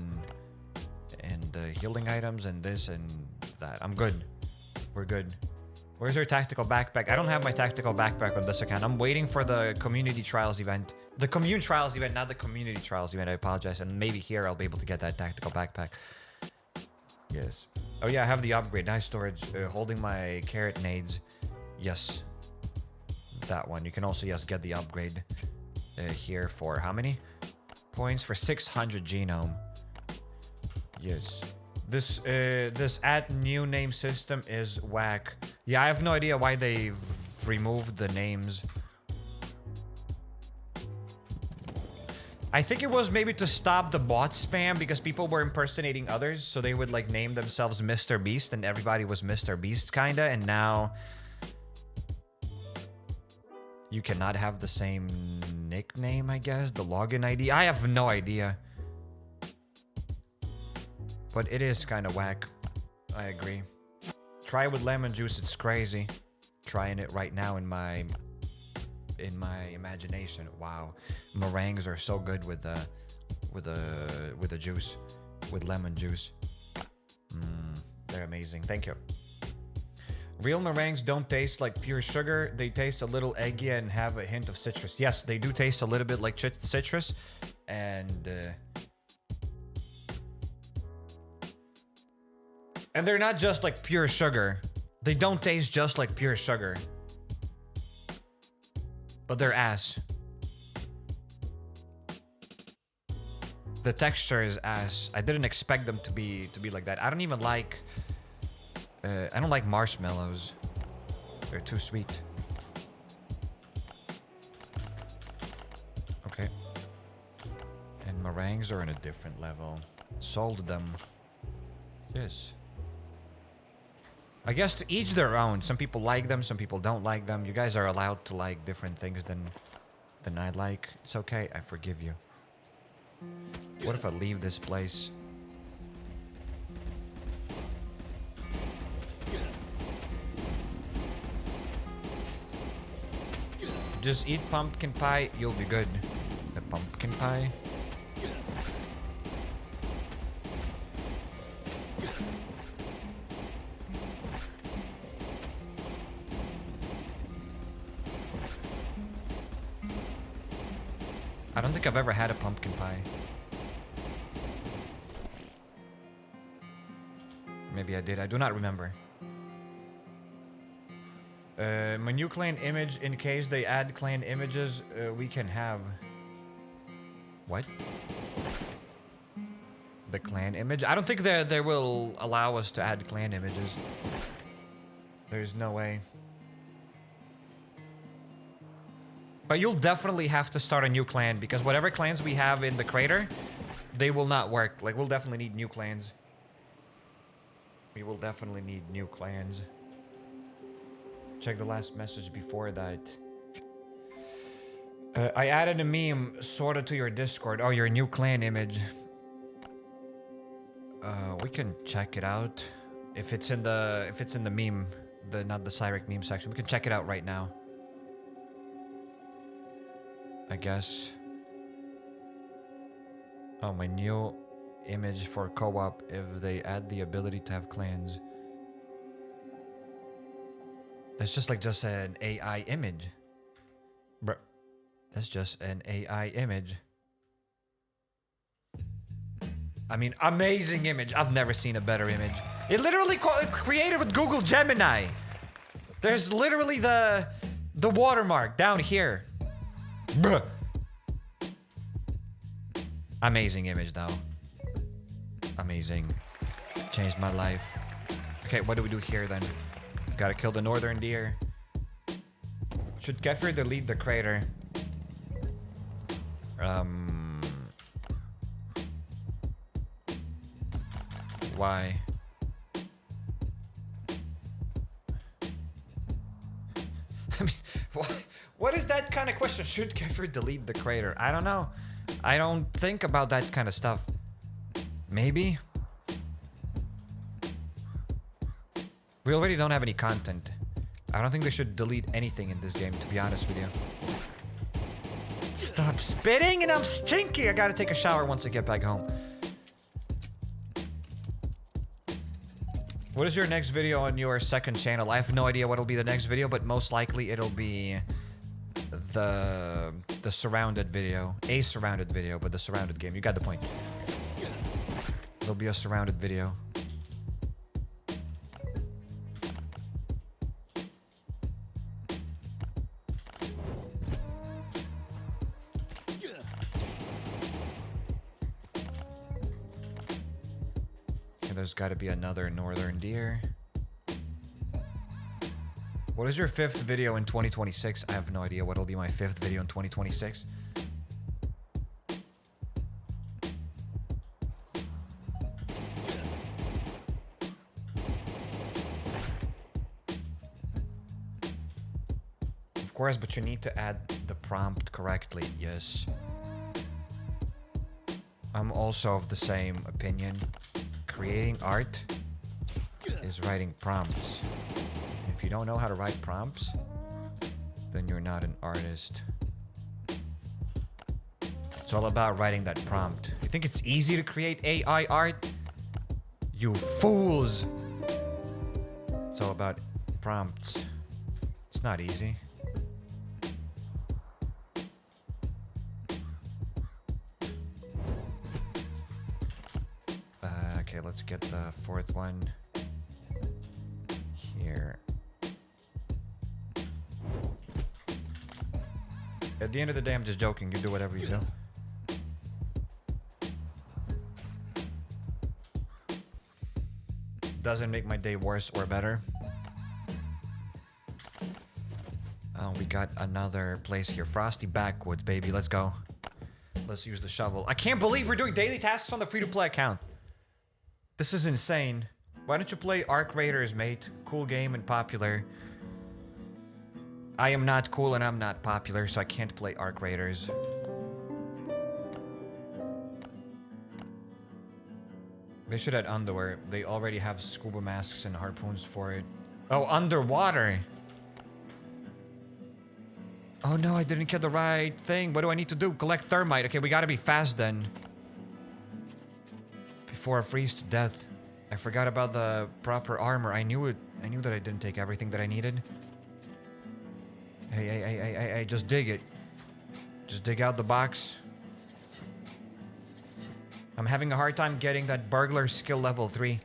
And healing items and this and that. I'm good. We're good. Where's your tactical backpack? I don't have my tactical backpack on this account. I'm waiting for the community trials event. The commune trials event, not the community trials event. I apologize. And maybe here I'll be able to get that tactical backpack. Yes. Oh yeah, I have the upgrade. Nice storage. Holding my carrot nades. Yes. That one. You can also, yes, get the upgrade here for how many points? For 600 genome. Yes. This add new name system is whack. Yeah, I have no idea why they've removed the names. I think it was maybe to stop the bot spam because people were impersonating others, so they would like name themselves Mr. Beast and everybody was Mr. Beast kinda, and now you cannot have the same nickname, I guess, the login ID. I have no idea. But it is kind of whack. I agree. Try it with lemon juice. It's crazy. Trying it right now in my imagination. Wow, meringues are so good with the juice, with lemon juice. They're amazing. Thank you. Real meringues don't taste like pure sugar. They taste a little eggy and have a hint of citrus. Yes, they do taste a little bit like citrus, and they're not just like pure sugar. They don't taste just like pure sugar. But they're ass. The texture is ass. I didn't expect them to be like that. I don't even like I don't like marshmallows. They're too sweet. Okay. And meringues are on a different level. Sold them. Yes. I guess to each their own. Some people like them, some people don't like them. You guys are allowed to like different things than I like. It's okay, I forgive you. What if I leave this place? Just eat pumpkin pie, you'll be good. The pumpkin pie? I don't think I've ever had a pumpkin pie. Maybe I did. I do not remember. My new clan image, in case they add clan images, we can have... What? The clan image? I don't think they will allow us to add clan images. There's no way. But you'll definitely have to start a new clan because whatever clans we have in the crater, they will not work. Like, we'll definitely need new clans. We will definitely need new clans. Check the last message before that. I added a meme sorta to your Discord. Oh, your new clan image. We can check it out. If it's in the meme, not the Cyrek meme section, we can check it out right now. I guess. Oh, my new image for co-op, if they add the ability to have clans. That's just an AI image. Bruh. That's just an AI image. I mean, amazing image. I've never seen a better image. It literally created with Google Gemini. There's literally the watermark down here. Bruh. Amazing image though. Amazing. Changed my life. Okay, what do we do here then? Gotta kill the northern deer. Should Kefir delete the crater? Why? I mean, what is that kind of question? Should Kefir delete the crater? I don't know. I don't think about that kind of stuff. Maybe? We already don't have any content. I don't think they should delete anything in this game, to be honest with you. Stop spitting and I'm stinky! I gotta take a shower once I get back home. What is your next video on your second channel? I have no idea what'll be the next video, but most likely it'll be the surrounded video. A surrounded video, but the surrounded game. You got the point. It'll be a surrounded video. There's got to be another northern deer. What is your 5th video in 2026? I have no idea what'll be my 5th video in 2026. Of course, but you need to add the prompt correctly. Yes. I'm also of the same opinion. Creating art is writing prompts. If you don't know how to write prompts, then you're not an artist. It's all about writing that prompt. You think it's easy to create AI art? You fools! It's all about prompts. It's not easy. Okay, let's get the 4th one here. At the end of the day, I'm just joking. You do whatever you do. Doesn't make my day worse or better. Oh, we got another place here. Frosty Backwoods, baby. Let's go. Let's use the shovel. I can't believe we're doing daily tasks on the free-to-play account. This is insane. Why don't you play Arc Raiders, mate? Cool game and popular. I am not cool and I'm not popular, so I can't play Arc Raiders. They should add underwear. They already have scuba masks and harpoons for it. Oh, underwater! Oh no, I didn't get the right thing. What do I need to do? Collect thermite. Okay, we gotta be fast then. Before I freeze to death. I forgot about the proper armor. I knew it. I knew that I didn't take everything that I needed. Hey, just dig it. Just dig out the box. I'm having a hard time getting that burglar skill level 3.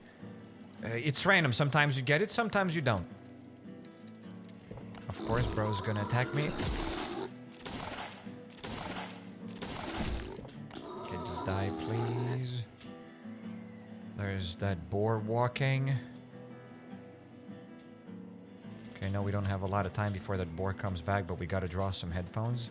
It's random. Sometimes you get it, sometimes you don't. Of course, bro's gonna attack me. Okay, just die, please. There's that boar walking. know we don't have a lot of time before that boar comes back, but we gotta draw some headphones.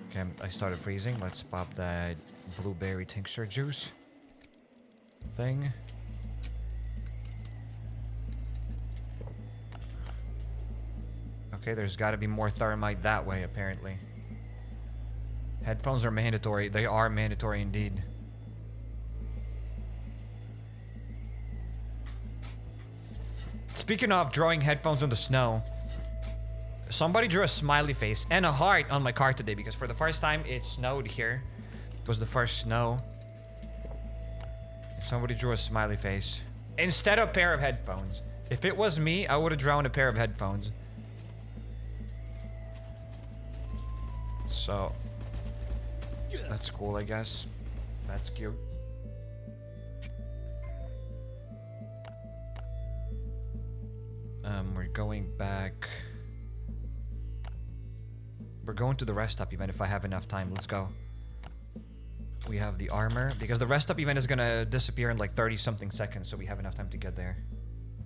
Okay, I started freezing. Let's pop that blueberry tincture juice thing. Okay, there's gotta be more thermite that way, apparently. Headphones are mandatory. They are mandatory indeed. Speaking of drawing headphones in the snow, somebody drew a smiley face and a heart on my car today because for the first time it snowed here. It was the first snow. Somebody drew a smiley face instead of a pair of headphones. If it was me, I would have drawn a pair of headphones. So that's cool, I guess. That's cute. We're going back. We're going to the rest stop event if I have enough time. Let's go. We have the armor because the rest stop event is gonna disappear in like 30 something seconds, so we have enough time to get there.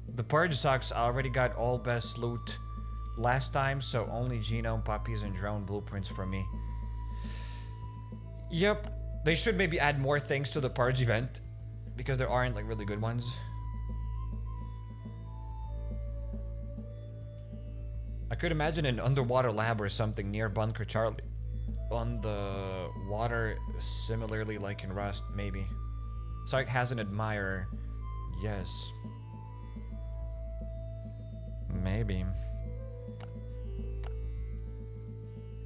The Purge sucks. I already got all best loot last time, so only genome, puppies, and drone blueprints for me. Yep. They should maybe add more things to the Purge event because there aren't like really good ones. I could imagine an underwater lab or something near Bunker Charlie. On the water, similarly like in Rust, maybe. Sark has an admirer. Yes. Maybe.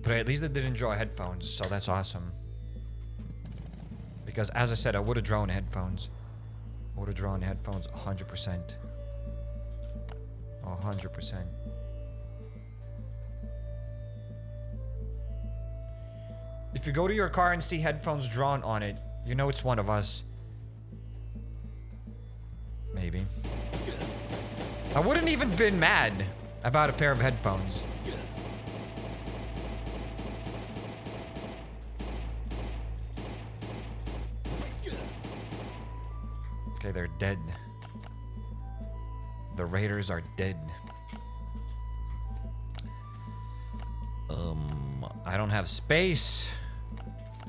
But at least they didn't draw headphones, so that's awesome. Because as I said, I would have drawn headphones. I would have drawn headphones 100%. 100%. If you go to your car and see headphones drawn on it, you know it's one of us. Maybe. I wouldn't even been mad about a pair of headphones. Okay, they're dead. The raiders are dead. I don't have space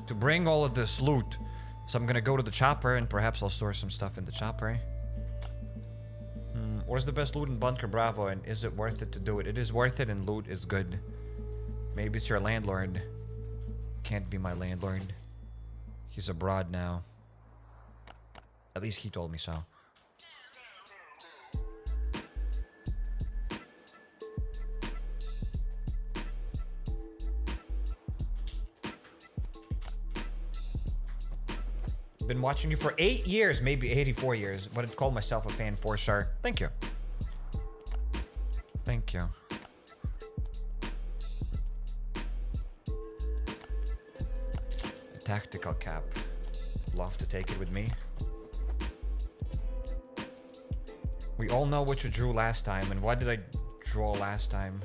to bring all of this loot. So I'm gonna go to the chopper and perhaps I'll store some stuff in the chopper. Where's the best loot in Bunker Bravo and is it worth it to do it? It is worth it and loot is good. Maybe it's your landlord. Can't be my landlord. He's abroad now. At least he told me so. Been watching you for 8 years, maybe 84 years, but I'd call myself a fan for sure. Thank you. Thank you. A tactical cap. Love to take it with me. We all know what you drew last time, and what did I draw last time?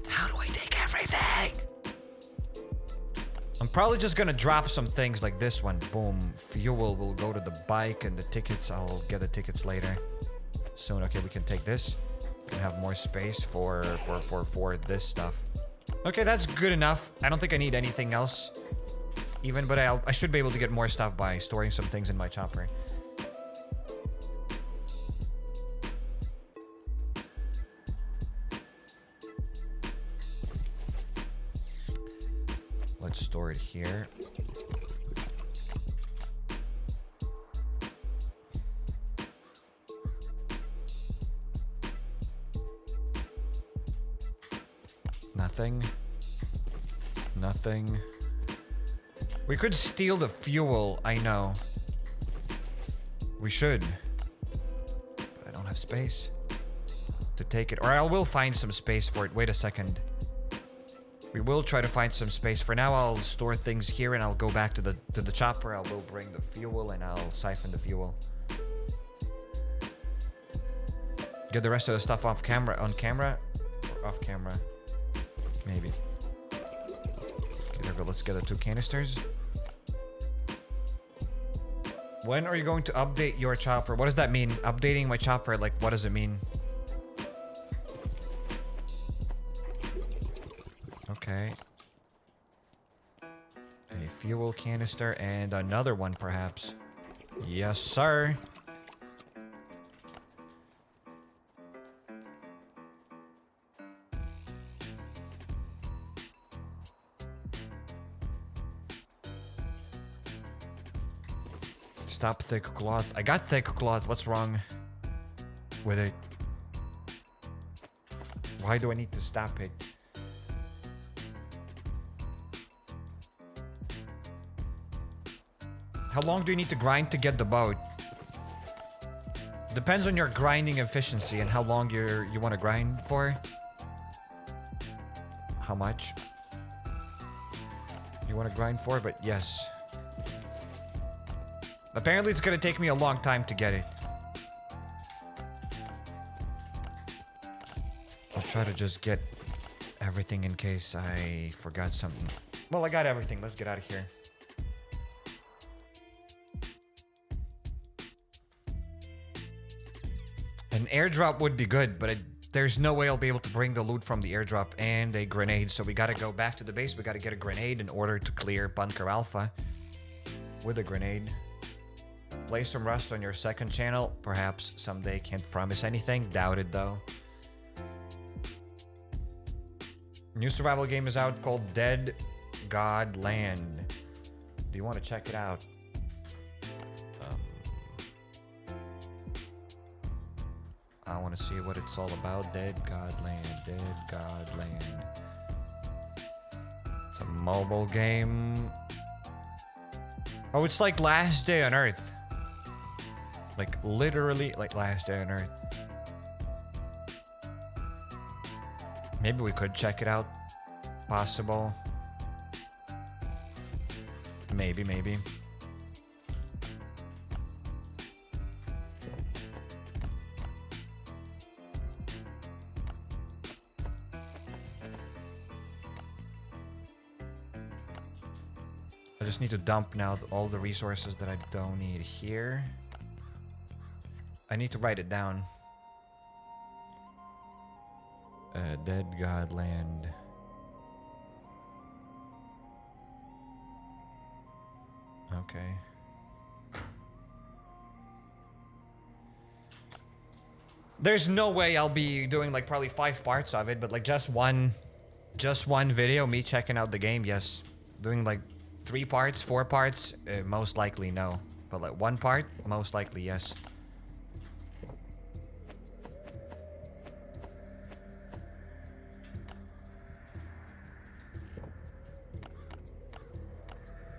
How do I take everything? I'm probably just gonna drop some things like this one. Boom. Fuel will go to the bike, and the tickets, I'll get the tickets later. Soon. Okay, we can take this. We can have more space for this stuff. Okay, that's good enough. I don't think I need anything else. Even, but I should be able to get more stuff by storing some things in my chopper. Let's store it here. Nothing. Nothing. We could steal the fuel, I know. We should. But I don't have space to take it. Or I will find some space for it. Wait a second. We will try to find some space. For now, I'll store things here and I'll go back to the chopper. I will bring the fuel and I'll siphon the fuel. Get the rest of the stuff off camera. On camera? Or off camera? Maybe. Okay, there we go. Let's get the 2 canisters. When are you going to update your chopper? What does that mean? Updating my chopper, like, what does it mean? Okay. A fuel canister and another one, perhaps. Yes, sir. Stop thick cloth. I got thick cloth. What's wrong with it? Why do I need to stop it? How long do you need to grind to get the boat? Depends on your grinding efficiency and how long you want to grind for. How much you want to grind for, but yes. Apparently it's gonna take me a long time to get it. I'll try to just get everything in case I forgot something. Well, I got everything. Let's get out of here. An airdrop would be good, but there's no way I'll be able to bring the loot from the airdrop and a grenade. So we gotta go back to the base. We gotta get a grenade in order to clear Bunker Alfa with a grenade. Play some Rust on your second channel. Perhaps someday. Can't promise anything. Doubt it though. New survival game is out called Dead God Land. Do you want to check it out? I want to see what it's all about. Dead God Land. Dead God Land. It's a mobile game. Oh, it's like Last Day on Earth. Like, literally, like Last Day on Earth. Maybe we could check it out. Possible. Maybe, maybe. I just need to dump now all the resources that I don't need here. I need to write it down. Dead God Land. Okay. There's no way I'll be doing like probably 5 parts of it, but like just one video, me checking out the game, yes. Doing like 3 parts, 4 parts, most likely no. But like 1 part, most likely yes.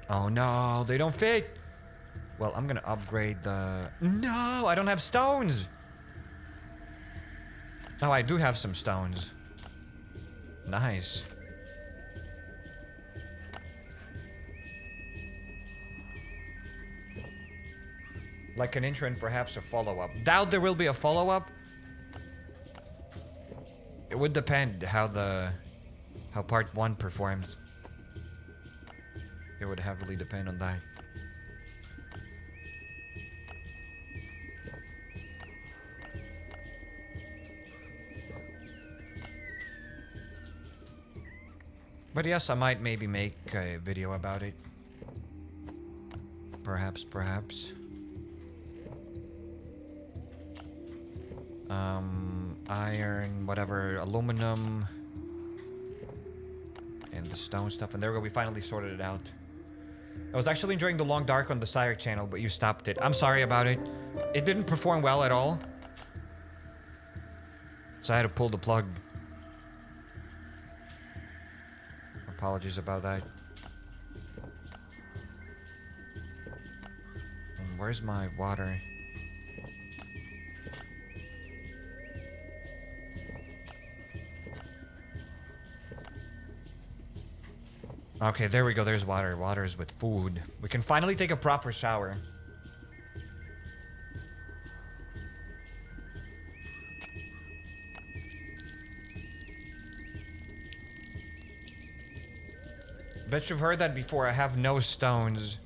Oh no, they don't fit. Well, I'm gonna upgrade the... No, I don't have stones. Oh, I do have some stones. Nice. Like an intro and perhaps a follow-up. Doubt there will be a follow-up. It would depend how part 1 performs. It would heavily depend on that. But yes, I might maybe make a video about it. Perhaps. Iron, whatever, aluminum, and the stone stuff. And there we go, we finally sorted it out. I was actually enjoying the Long Dark on the Sire channel, but you stopped it. I'm sorry about it. It didn't perform well at all. So I had to pull the plug. Apologies about that. And where's my water? Okay, there we go. There's water. Water is with food. We can finally take a proper shower. Bet you've heard that before. I have no stones.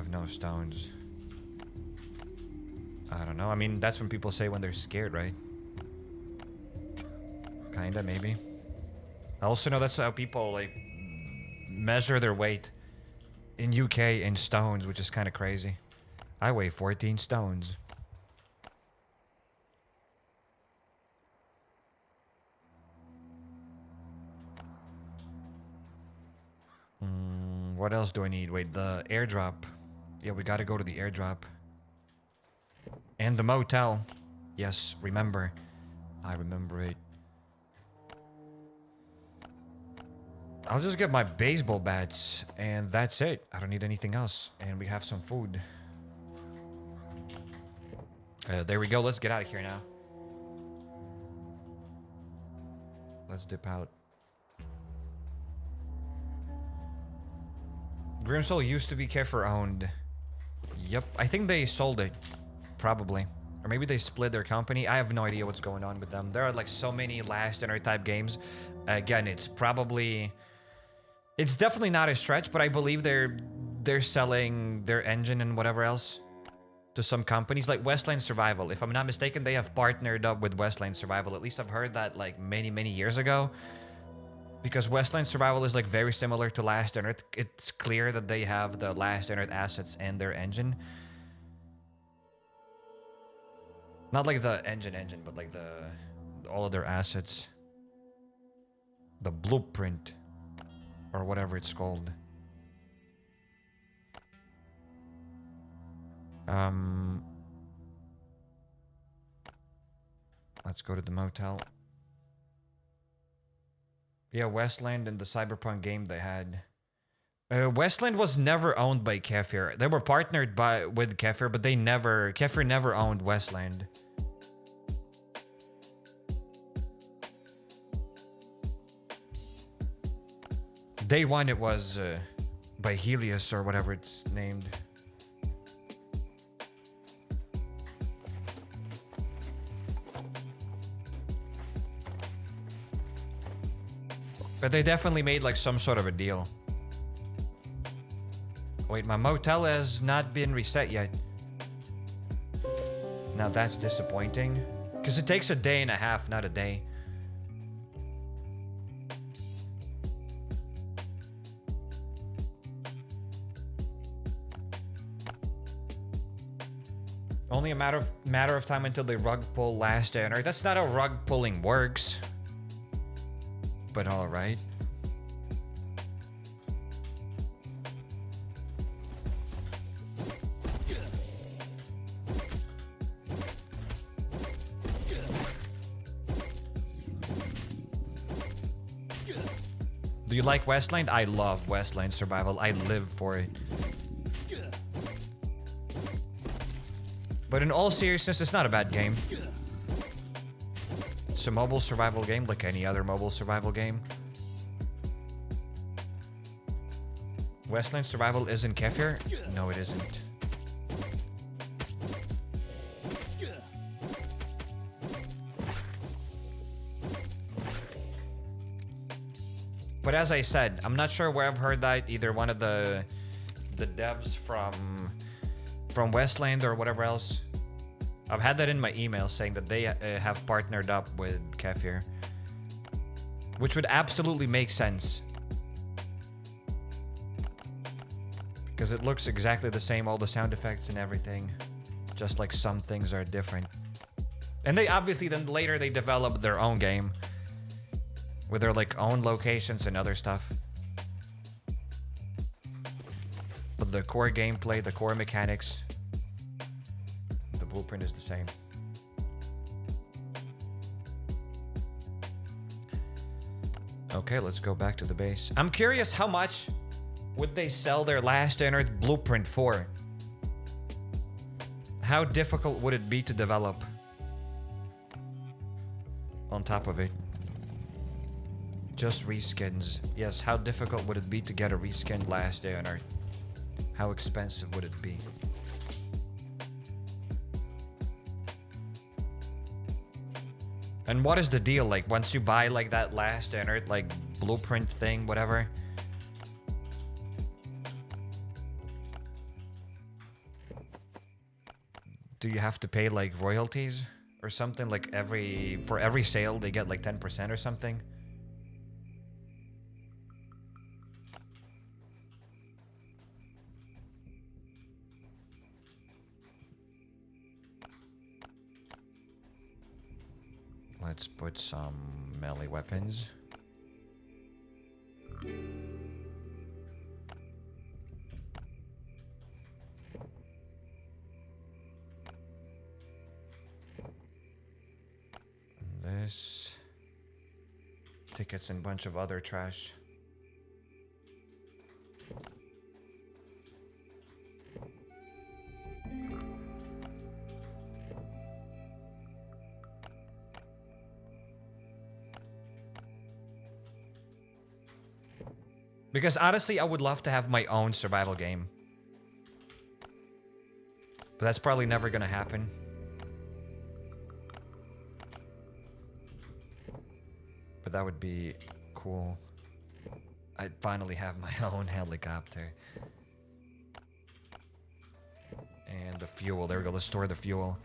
have no stones. I don't know. I mean, that's when people say when they're scared, right? Kinda, maybe. I also know that's how people, like, measure their weight in UK in stones, which is kind of crazy. I weigh 14 stones. What else do I need? Wait, the airdrop. Yeah, we gotta go to the airdrop. And the motel. Yes, remember. I remember it. I'll just get my baseball bats, and that's it. I don't need anything else. And we have some food. There we go. Let's get out of here now. Let's dip out. Grimsoul used to be Kefir owned. Yep, I think they sold it. Probably. Or maybe they split their company. I have no idea what's going on with them. There are like so many Last Dinner type games. Again, it's probably... It's definitely not a stretch, but I believe they're selling their engine and whatever else to some companies. Like Westland Survival. If I'm not mistaken, they have partnered up with Westland Survival. At least I've heard that like many, many years ago. Because Westland Survival is like very similar to Last Dinner. It's clear that they have the Last Dinner assets and their engine. Not like the engine, but like all of their assets. The blueprint. Or whatever it's called. Let's go to the motel. Yeah, Westland and the Cyberpunk game they had. Westland was never owned by Kefir. They were partnered with Kefir, but Kefir never owned Westland. Day one it was by Helios or whatever it's named. But they definitely made like some sort of a deal. Wait, my motel has not been reset yet. Now that's disappointing. Because it takes a day and a half, not a day. Only a matter of time until they rug pull Last Dinner. That's not how rug pulling works. But alright. Do you like Westland? I love Westland Survival. I live for it. But in all seriousness, it's not a bad game. It's a mobile survival game like any other mobile survival game. Westland Survival isn't Kefir? No, it isn't. But as I said, I'm not sure where I've heard that. Either one of the devs from Westland or whatever else. I've had that in my email saying that they have partnered up with Kefir. Which would absolutely make sense. Because it looks exactly the same, all the sound effects and everything. Just like some things are different. And they obviously then later they developed their own game. With their like own locations and other stuff. But the core gameplay, the core mechanics, the blueprint is the same. Okay, let's go back to the base. I'm curious how much would they sell their Last Dinner blueprint for? How difficult would it be to develop? On top of it. Just reskins. Yes, how difficult would it be to get a reskinned Last Dinner? How expensive would it be? And what is the deal? Like, once you buy, like, that Last Dinner, like, blueprint thing, whatever. do you have to pay like royalties or something? Like for every sale they get like 10% or something? Let's put some melee weapons. This. Tickets and bunch of other trash. Because honestly, I would love to have my own survival game. But that's probably never gonna happen. But that would be cool. I'd finally have my own helicopter. And the fuel. There we go. Let's store the fuel.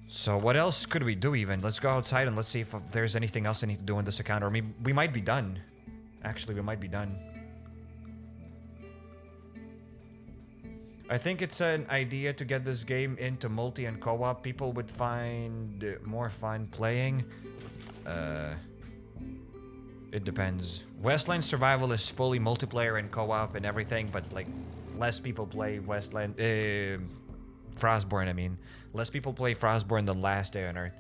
So what else could we do even? Let's go outside and let's see if there's anything else I need to do in this account. Or we might be done. Actually, we might be done. I think it's an idea to get this game into multi and co-op. People would find more fun playing. It depends. Westland Survival is fully multiplayer and co-op and everything, but like less people play Westland Frostborn, I mean. Less people play Frostborn than Last Day on Earth.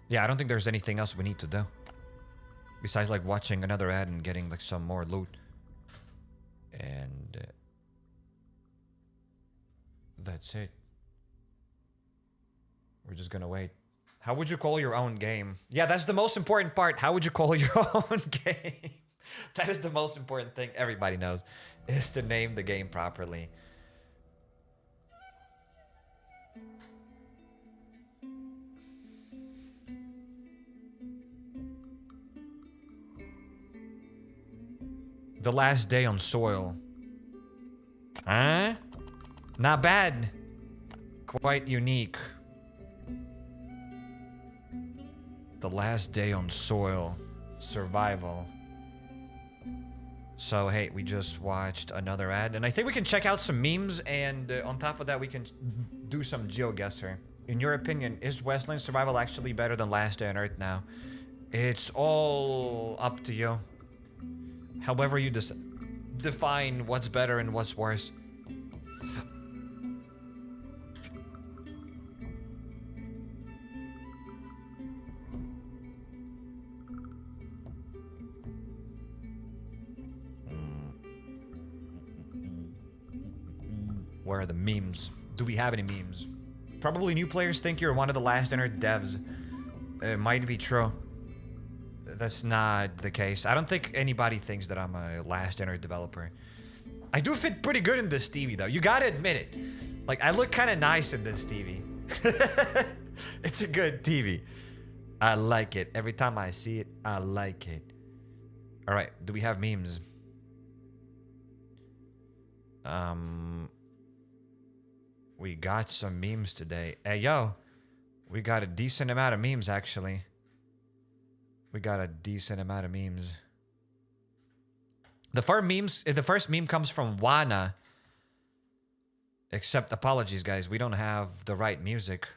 Yeah, I don't think there's anything else we need to do. Besides like watching another ad and getting like some more loot. And that's it. We're just gonna wait. How would you call your own game? Yeah, that's the most important part. How would you call your own game? That is the most important thing everybody knows. Is to name the game properly. The Last Day on Soil. Huh? Not bad. Quite unique. The Last Day on Soil. Survival. So, hey, we just watched another ad. And I think we can check out some memes. And on top of that, we can do some GeoGuessr. In your opinion, is Westland Survival actually better than Last Day on Earth now? It's all up to you. However you define what's better and what's worse. Where are the memes? Do we have any memes? Probably new players think you're one of the Last Day on Earth devs. It might be true. That's not the case. I don't think anybody thinks that I'm a Last Day on Earth developer. I do fit pretty good in this TV, though. You gotta admit it. Like, I look kind of nice in this TV. It's a good TV. I like it. Every time I see it, I like it. All right. Do we have memes? We got some memes today. Hey, yo. We got a decent amount of memes, actually. We got a decent amount of memes. The first meme comes from Wana. Except, apologies, guys. We don't have the right music.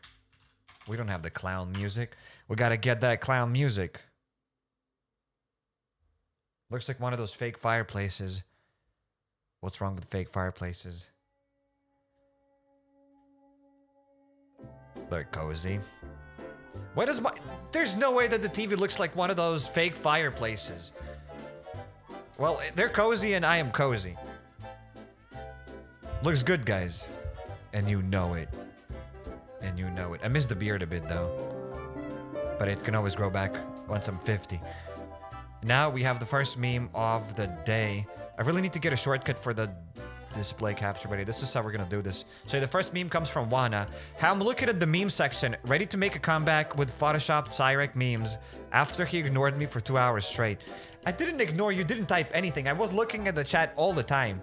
We don't have the clown music. We gotta get that clown music. Looks like one of those fake fireplaces. What's wrong with fake fireplaces? They're cozy. What is my... There's no way that the TV looks like one of those fake fireplaces. Well, they're cozy and I am cozy. Looks good, guys. And you know it. And you know it. I miss the beard a bit, though. But it can always grow back once I'm 50. Now we have the first meme of the day. I really need to get a shortcut for the Display capture ready. This is how we're gonna do this. So the first meme comes from Wana. How I'm looking at the meme section, ready to make a comeback with photoshopped Cairek memes after he ignored me for 2 hours straight. I didn't ignore you, didn't type anything. I was looking at the chat all the time.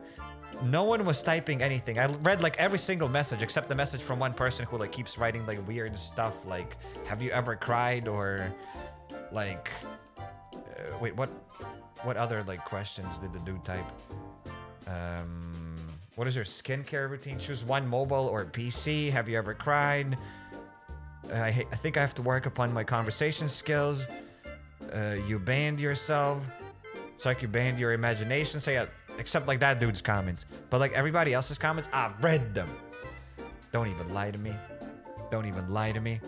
No one was typing anything. I read like every single message except the message from one person who like keeps writing like weird stuff like, have you ever cried, or like, wait, what other like questions did the dude type? What is your skincare routine? Choose one, mobile or PC. Have you ever cried? I think I have to work upon my conversation skills. You banned yourself. It's like you banned your imagination. So yeah, except like that dude's comments. But like everybody else's comments, I've read them. Don't even lie to me. Don't even lie to me.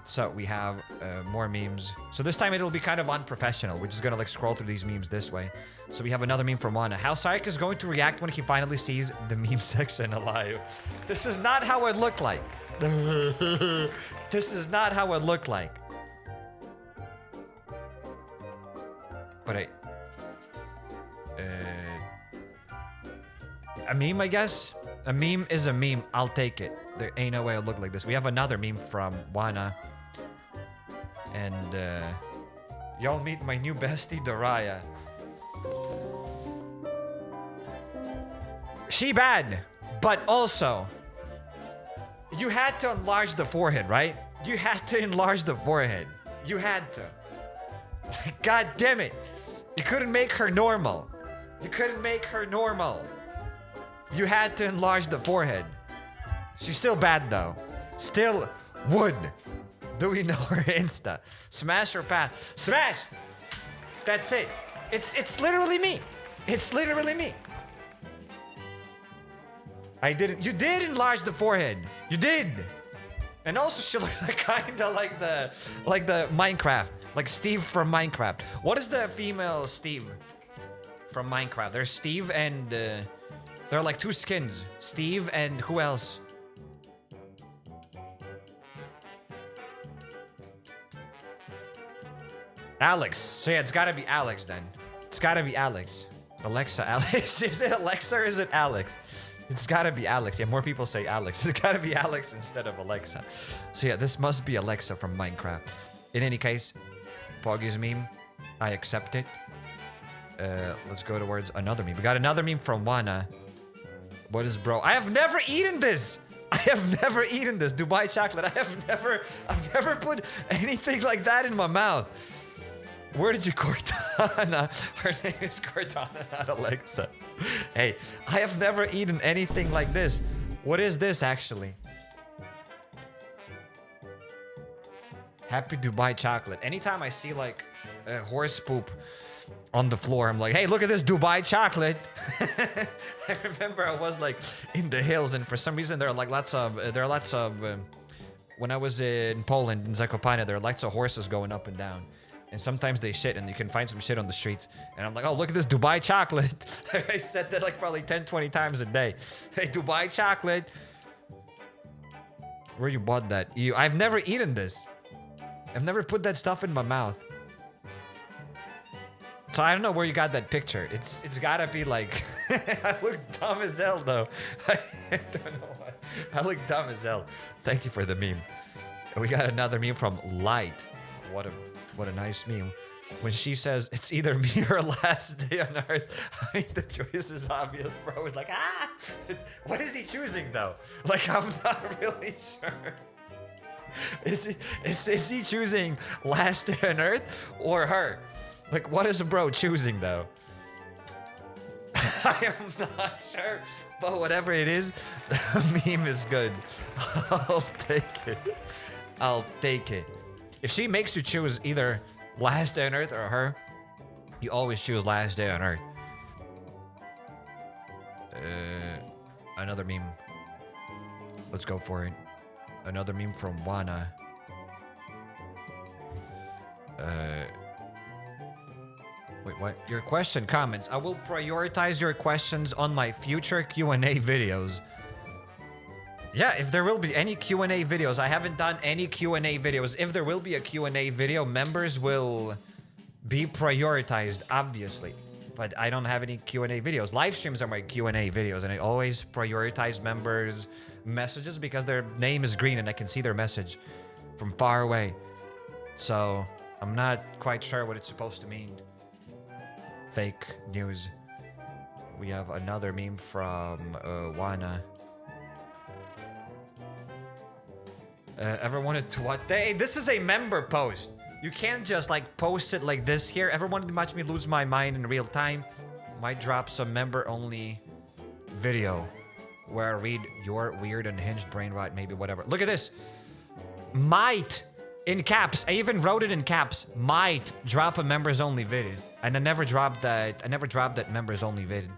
So we have more memes. So this time it'll be kind of unprofessional. We're just gonna like scroll through these memes this way. So we have another meme from Wana. How Cairek is going to react when he finally sees the meme section alive. This is not how it looked like. This is not how it looked like. But a meme, I guess? A meme is a meme. I'll take it. There ain't no way it'll look like this. We have another meme from Wana. And, y'all meet my new bestie, Doraya. She bad, but also, you had to enlarge the forehead, right? You had to enlarge the forehead. You had to. God damn it. You couldn't make her normal. You couldn't make her normal. You had to enlarge the forehead. She's still bad though. Still would. Do we know her Insta? Smash or pass? Smash! That's it. It's literally me. It's literally me. I didn't. You did enlarge the forehead. You did. And also she looks like kinda like the Minecraft. Like Steve from Minecraft. What is the female Steve from Minecraft? There's Steve and there are like two skins. Steve and who else? Alex. So yeah, it's gotta be Alex then. It's gotta be Alex. Alexa, Alex. Is it Alexa or is it Alex? It's gotta be Alex. Yeah, more people say Alex. It's gotta be Alex instead of Alexa. So yeah, this must be Alexa from Minecraft. In any case, Poggy's meme, I accept it. Let's go towards another meme. We got another meme from Wana. What is bro? I have never eaten this. I have never eaten this Dubai chocolate. I've never put anything like that in my mouth. Where did you Cortana? Her name is Cortana, not Alexa. Hey, I have never eaten anything like this. What is this actually? Happy Dubai chocolate. Anytime I see like horse poop on the floor, I'm like, hey, look at this Dubai chocolate. I remember I was like in the hills, and for some reason there are lots of when I was in Poland, in Zakopane, there are lots of horses going up and down. And sometimes they shit, and you can find some shit on the streets. And I'm like, oh, look at this Dubai chocolate. I said that like probably 10, 20 times a day. Hey, Dubai chocolate. Where you bought that? I've never eaten this. I've never put that stuff in my mouth. So I don't know where you got that picture. It's gotta be like... I look dumb as hell, though. I don't know why. I look dumb as hell. Thank you for the meme. And we got another meme from Light. What a nice meme. When she says, it's either me or last day on Earth, I mean, the choice is obvious, bro. It's like, ah! What is he choosing, though? Like, I'm not really sure. Is he choosing last day on Earth or her? Like, what is bro choosing, though? I am not sure. But whatever it is, the meme is good. I'll take it. I'll take it. If she makes you choose either last day on Earth or her, you always choose last day on Earth. Another meme. Let's go for it. Another meme from Wana. Wait, what? Your question, comments. I will prioritize your questions on my future Q&A videos. Yeah, if there will be any Q&A videos. I haven't done any Q&A videos. If there will be a Q&A video, members will be prioritized, obviously. but I don't have any Q&A videos. Live streams are my Q&A videos, and I always prioritize members' messages because their name is green and I can see their message from far away. So I'm not quite sure what it's supposed to mean. Fake news. We have another meme from Wana. Ever wanted to what? Hey, this is a member post. You can't just like post it like this here. Ever wanted to watch me lose my mind in real time? Might drop some member-only video where I read your weird unhinged brain rot, maybe whatever. Look at this. Might in caps. I even wrote it in caps. Might drop a members-only video, and I never dropped that. I never dropped that members-only vid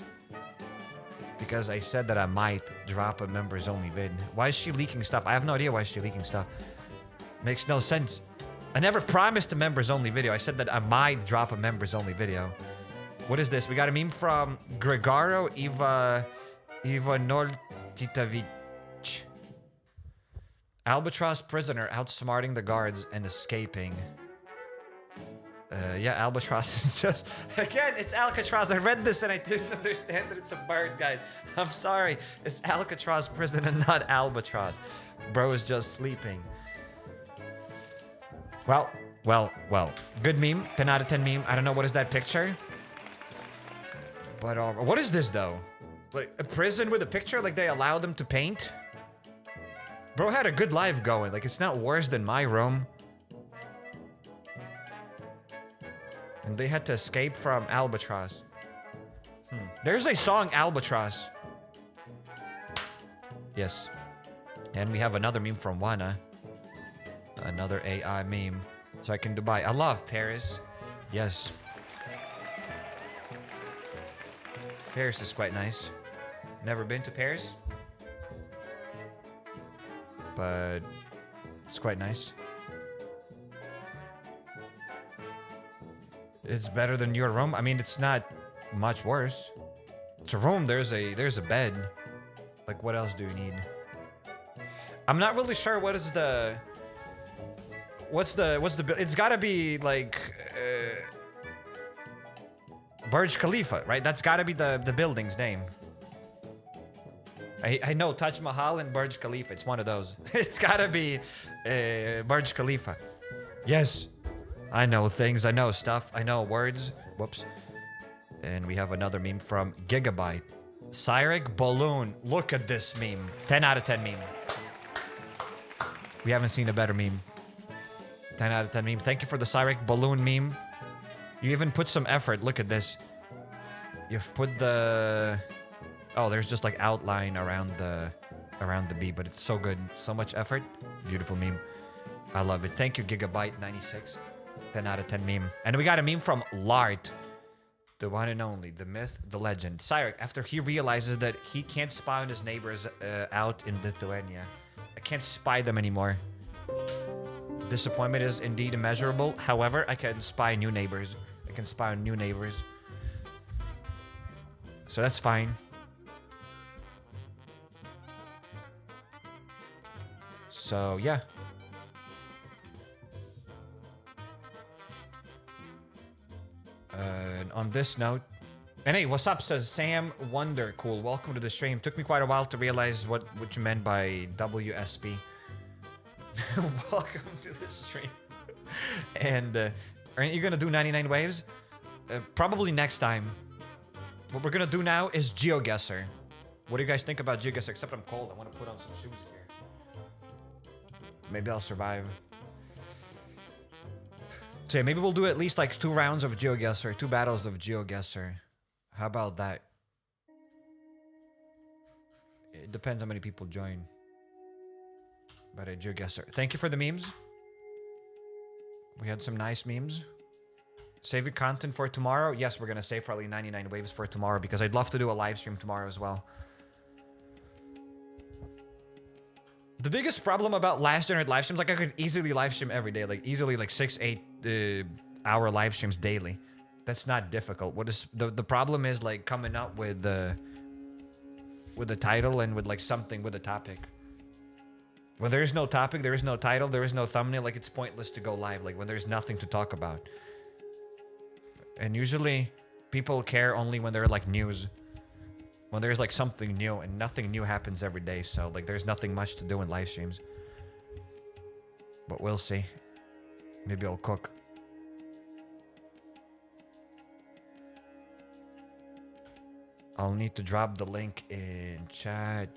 because I said that I might drop a members-only vid. Why is she leaking stuff? I have no idea why she's leaking stuff. Makes no sense. I never promised a members-only video. I said that I might drop a members-only video. What is this? We got a meme from Gregaro Ivanoltitovic. Albatross prisoner outsmarting the guards and escaping. Yeah, Albatross is just... Again, it's Alcatraz. I read this and I didn't understand that it's a bird, guys. I'm sorry. It's Alcatraz prison and not Albatross. Bro is just sleeping. Well. Good meme. 10 out of 10 meme. I don't know what is that picture. But what is this, though? Like, a prison with a picture? Like, they allow them to paint? Bro had a good life going. Like, it's not worse than my room. And they had to escape from Albatross. There's a song, Albatross. Yes. And we have another meme from Wana. Another AI meme. So I can Dubai. I love Paris. Yes. Paris is quite nice. Never been to Paris. But it's quite nice. It's better than your room. I mean, it's not much worse. It's a room. There's a bed. Like, what else do you need? I'm not really sure what is the... What's the it's gotta be like Burj Khalifa, right? That's gotta be the building's name. I know Taj Mahal and Burj Khalifa. It's one of those. It's gotta be Burj Khalifa. Yes, I know things. I know stuff. I know words. Whoops. And we have another meme from Gigabyte. Cyrek balloon. Look at this meme. 10 out of 10 meme. We haven't seen a better meme. 10 out of 10 meme. Thank you for the Cyrek balloon meme. You even put some effort. Look at this. You've put the... Oh, there's just like outline around the bee, but it's so good. So much effort. Beautiful meme. I love it. Thank you, Gigabyte96. 10 out of 10 meme. And we got a meme from Lart. The one and only. The myth, the legend. Cyrek, after he realizes that he can't spy on his neighbors out in Lithuania. I can't spy them anymore. Disappointment is indeed immeasurable. However, I can spy new neighbors. I can spy on new neighbors. So that's fine. So, yeah. And on this note... And hey, what's up, says Sam Wonder. Cool, welcome to the stream. Took me quite a while to realize what you meant by WSP. Welcome to the stream. And aren't you gonna do 99 waves? Probably next time. What we're gonna do now is GeoGuessr. What do you guys think about GeoGuessr? Except I'm cold. I want to put on some shoes here. Maybe I'll survive. So yeah, maybe we'll do at least like 2 rounds of GeoGuessr, 2 battles of GeoGuessr. How about that? It depends how many people join. But GeoGuessr. Thank you for the memes. We had some nice memes. Saving content for tomorrow. Yes, we're gonna save probably 99 waves for tomorrow because I'd love to do a live stream tomorrow as well. The biggest problem about last generate live streams, like I could easily live stream every day, like easily like 6-8 hour live streams daily. That's not difficult. What is the problem is like coming up with the title and with like something with a topic. When there is no topic, there is no title, there is no thumbnail, like it's pointless to go live, like when there's nothing to talk about. And usually people care only when they're like news. When there's like something new, and nothing new happens every day, so like there's nothing much to do in live streams. But we'll see. Maybe I'll cook. I'll need to drop the link in chat.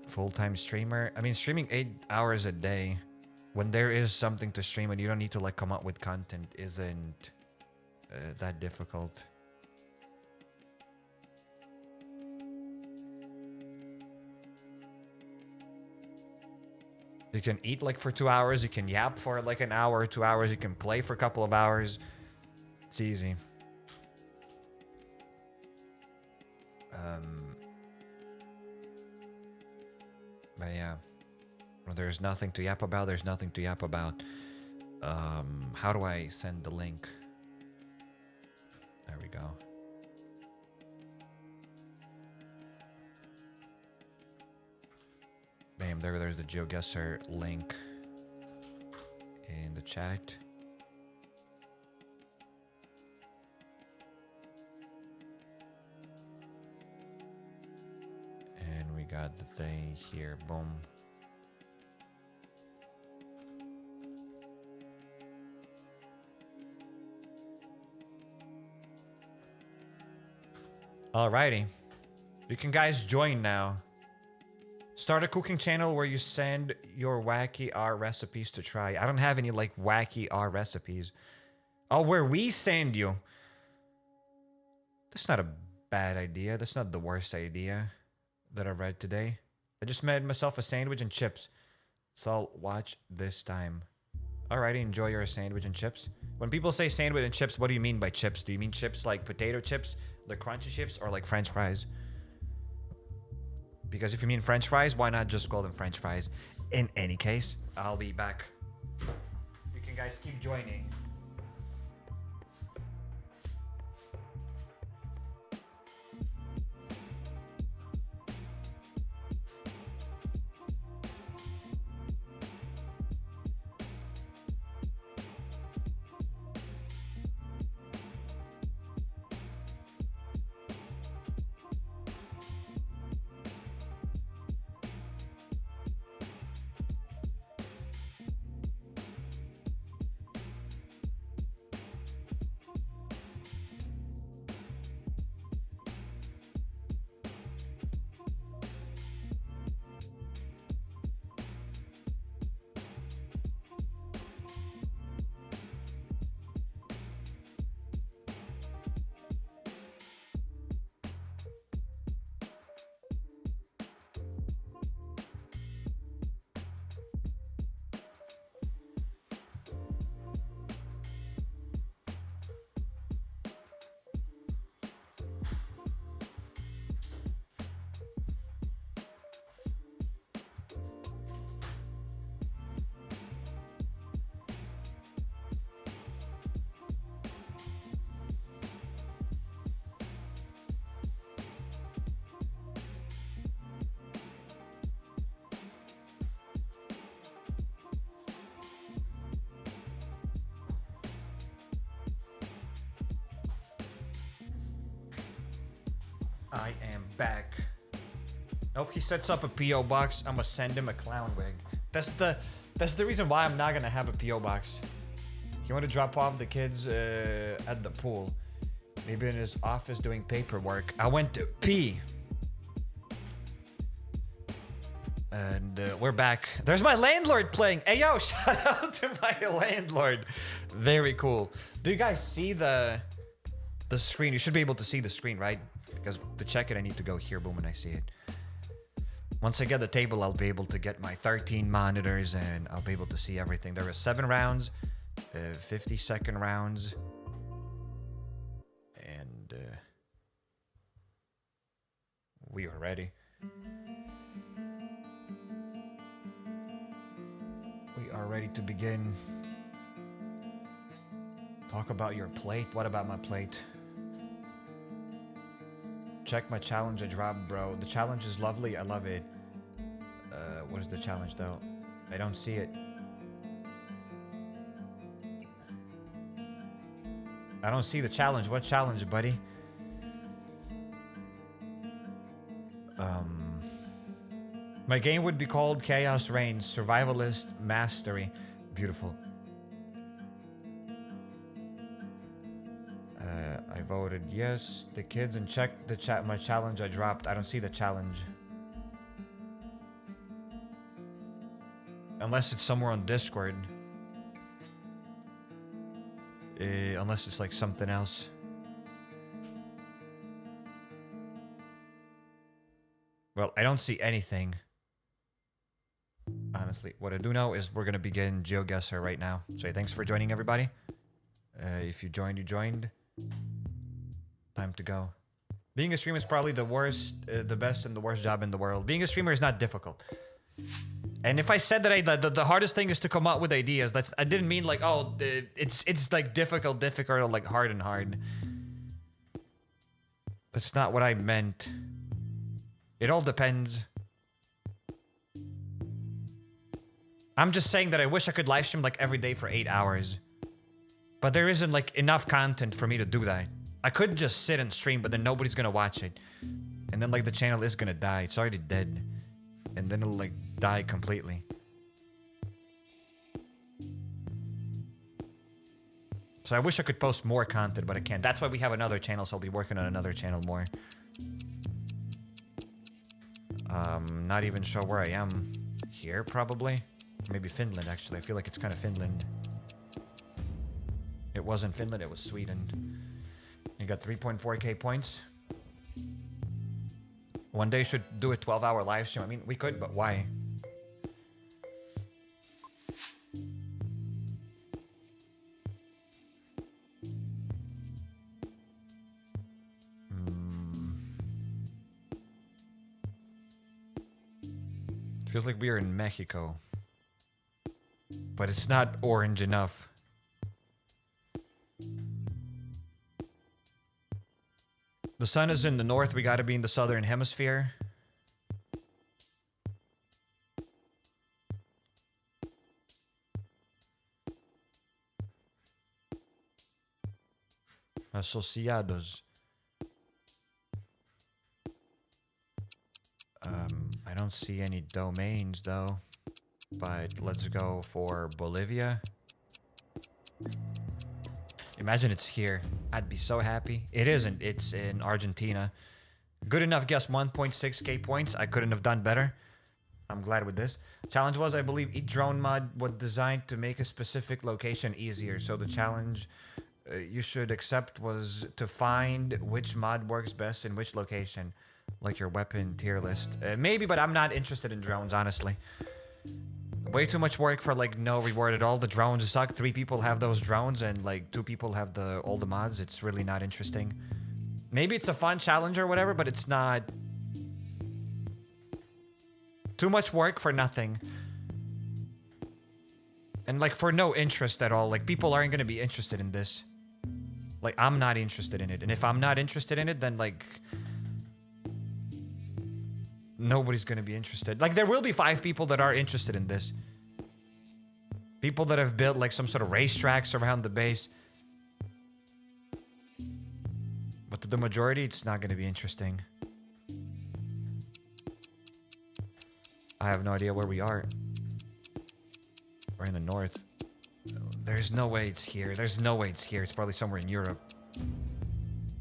Full-time streamer. I mean, streaming 8 hours a day when there is something to stream and you don't need to like come up with content isn't that difficult. You can eat like for 2 hours. You can yap for like an hour or 2 hours. You can play for a couple of hours. It's easy. But yeah, well, there's nothing to yap about. There's nothing to yap about. How do I send the link? There we go. Bam, there's the GeoGuessr link in the chat. And we got the thing here, boom. Alrighty. You can guys join now. Start a cooking channel where you send your wacky R recipes to try. I don't have any like wacky R recipes. Oh, where we send you. That's not a bad idea. That's not the worst idea that I've read today. I just made myself a sandwich and chips. So I'll watch this time. Alrighty, enjoy your sandwich and chips. When people say sandwich and chips, what do you mean by chips? Do you mean chips like potato chips, the crunchy chips, or like French fries? Because if you mean French fries, why not just call them French fries? In any case, I'll be back. You can guys keep joining. I am back. Oh, he sets up a P.O. box. I'm gonna send him a clown wig. That's the reason why I'm not gonna have a P.O. box. He want to drop off the kids at the pool. Maybe in his office doing paperwork. I went to pee. And we're back. There's my landlord playing. Hey, yo, shout out to my landlord. Very cool. Do you guys see the screen? You should be able to see the screen, right? Because to check it, I need to go here. Boom, and I see it. Once I get the table, I'll be able to get my 13 monitors and I'll be able to see everything. There are 7 rounds, 50-second rounds. And we are ready. We are ready to begin. Talk about your plate. What about my plate? Check my challenge I dropped, bro. The challenge is lovely. I love it. What is the challenge, though? I don't see it. I don't see the challenge. What challenge, buddy? My game would be called Chaos Reigns, Survivalist Mastery. Beautiful. I voted yes. The kids and check the chat. My challenge I dropped. I don't see the challenge. Unless it's somewhere on Discord. Unless it's like something else. Well, I don't see anything. Honestly, what I do know is we're gonna begin GeoGuessr right now. So thanks for joining, everybody. If you joined, you joined. Time to go. Being a streamer is probably the worst, the best and the worst job in the world. Being a streamer is not difficult. And if I said that the hardest thing is to come up with ideas, I didn't mean like, oh, it's like difficult, or like hard and hard. That's not what I meant. It all depends. I'm just saying that I wish I could live stream like every day for 8 hours. But there isn't like enough content for me to do that. I could just sit and stream, but then nobody's gonna watch it. And then like the channel is gonna die. It's already dead. And then it'll like die completely. So I wish I could post more content, but I can't. That's why we have another channel, so I'll be working on another channel more. Not even sure where I am. Here, probably. Maybe Finland, actually. I feel like it's kind of Finland. It wasn't Finland, it was Sweden. You got 3.4k points. One day should do a 12-hour live stream. I mean, we could, but why? Feels like we are in Mexico. But it's not orange enough. The sun is in the north, we gotta be in the southern hemisphere. Asociados. I don't see any domains though. But let's go for Bolivia. Imagine it's here. I'd be so happy. It isn't. It's in Argentina. Good enough guess, 1.6k points. I couldn't have done better. I'm glad with this. Challenge was, I believe, each drone mod was designed to make a specific location easier. So the challenge you should accept was to find which mod works best in which location. Like your weapon tier list. Maybe, but I'm not interested in drones, honestly. Way too much work for like no reward at all. The drones suck. 3 people have those drones and like 2 people have all the mods. It's really not interesting. Maybe it's a fun challenge or whatever, but it's not. Too much work for nothing. And like for no interest at all. Like people aren't gonna be interested in this. Like I'm not interested in it. And if I'm not interested in it, then like nobody's gonna be interested. Like there will be 5 people that are interested in this. People that have built like some sort of racetracks around the base. But to the majority, it's not gonna be interesting. I have no idea where we are. We're in the north. There's no way it's here. There's no way it's here. It's probably somewhere in Europe.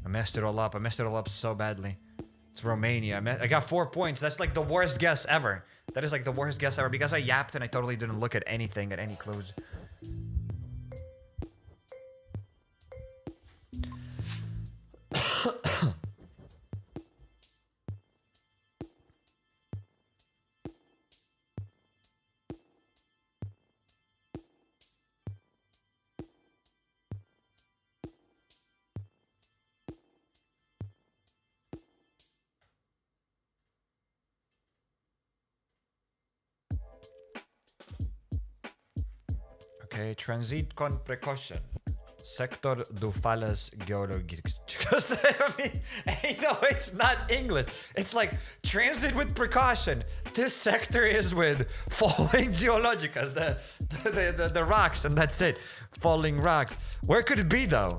I messed it all up. I messed it all up so badly. It's Romania. I got 4 points. That's like the worst guess ever. That is like the worst guess ever because I yapped and I totally didn't look at anything, at any clues. Okay, transit con precaution. Sector do falas geológicas. I mean, hey, no, it's not English. It's like transit with precaution. This sector is with falling geológicas, the rocks, and that's it. Falling rocks. Where could it be though?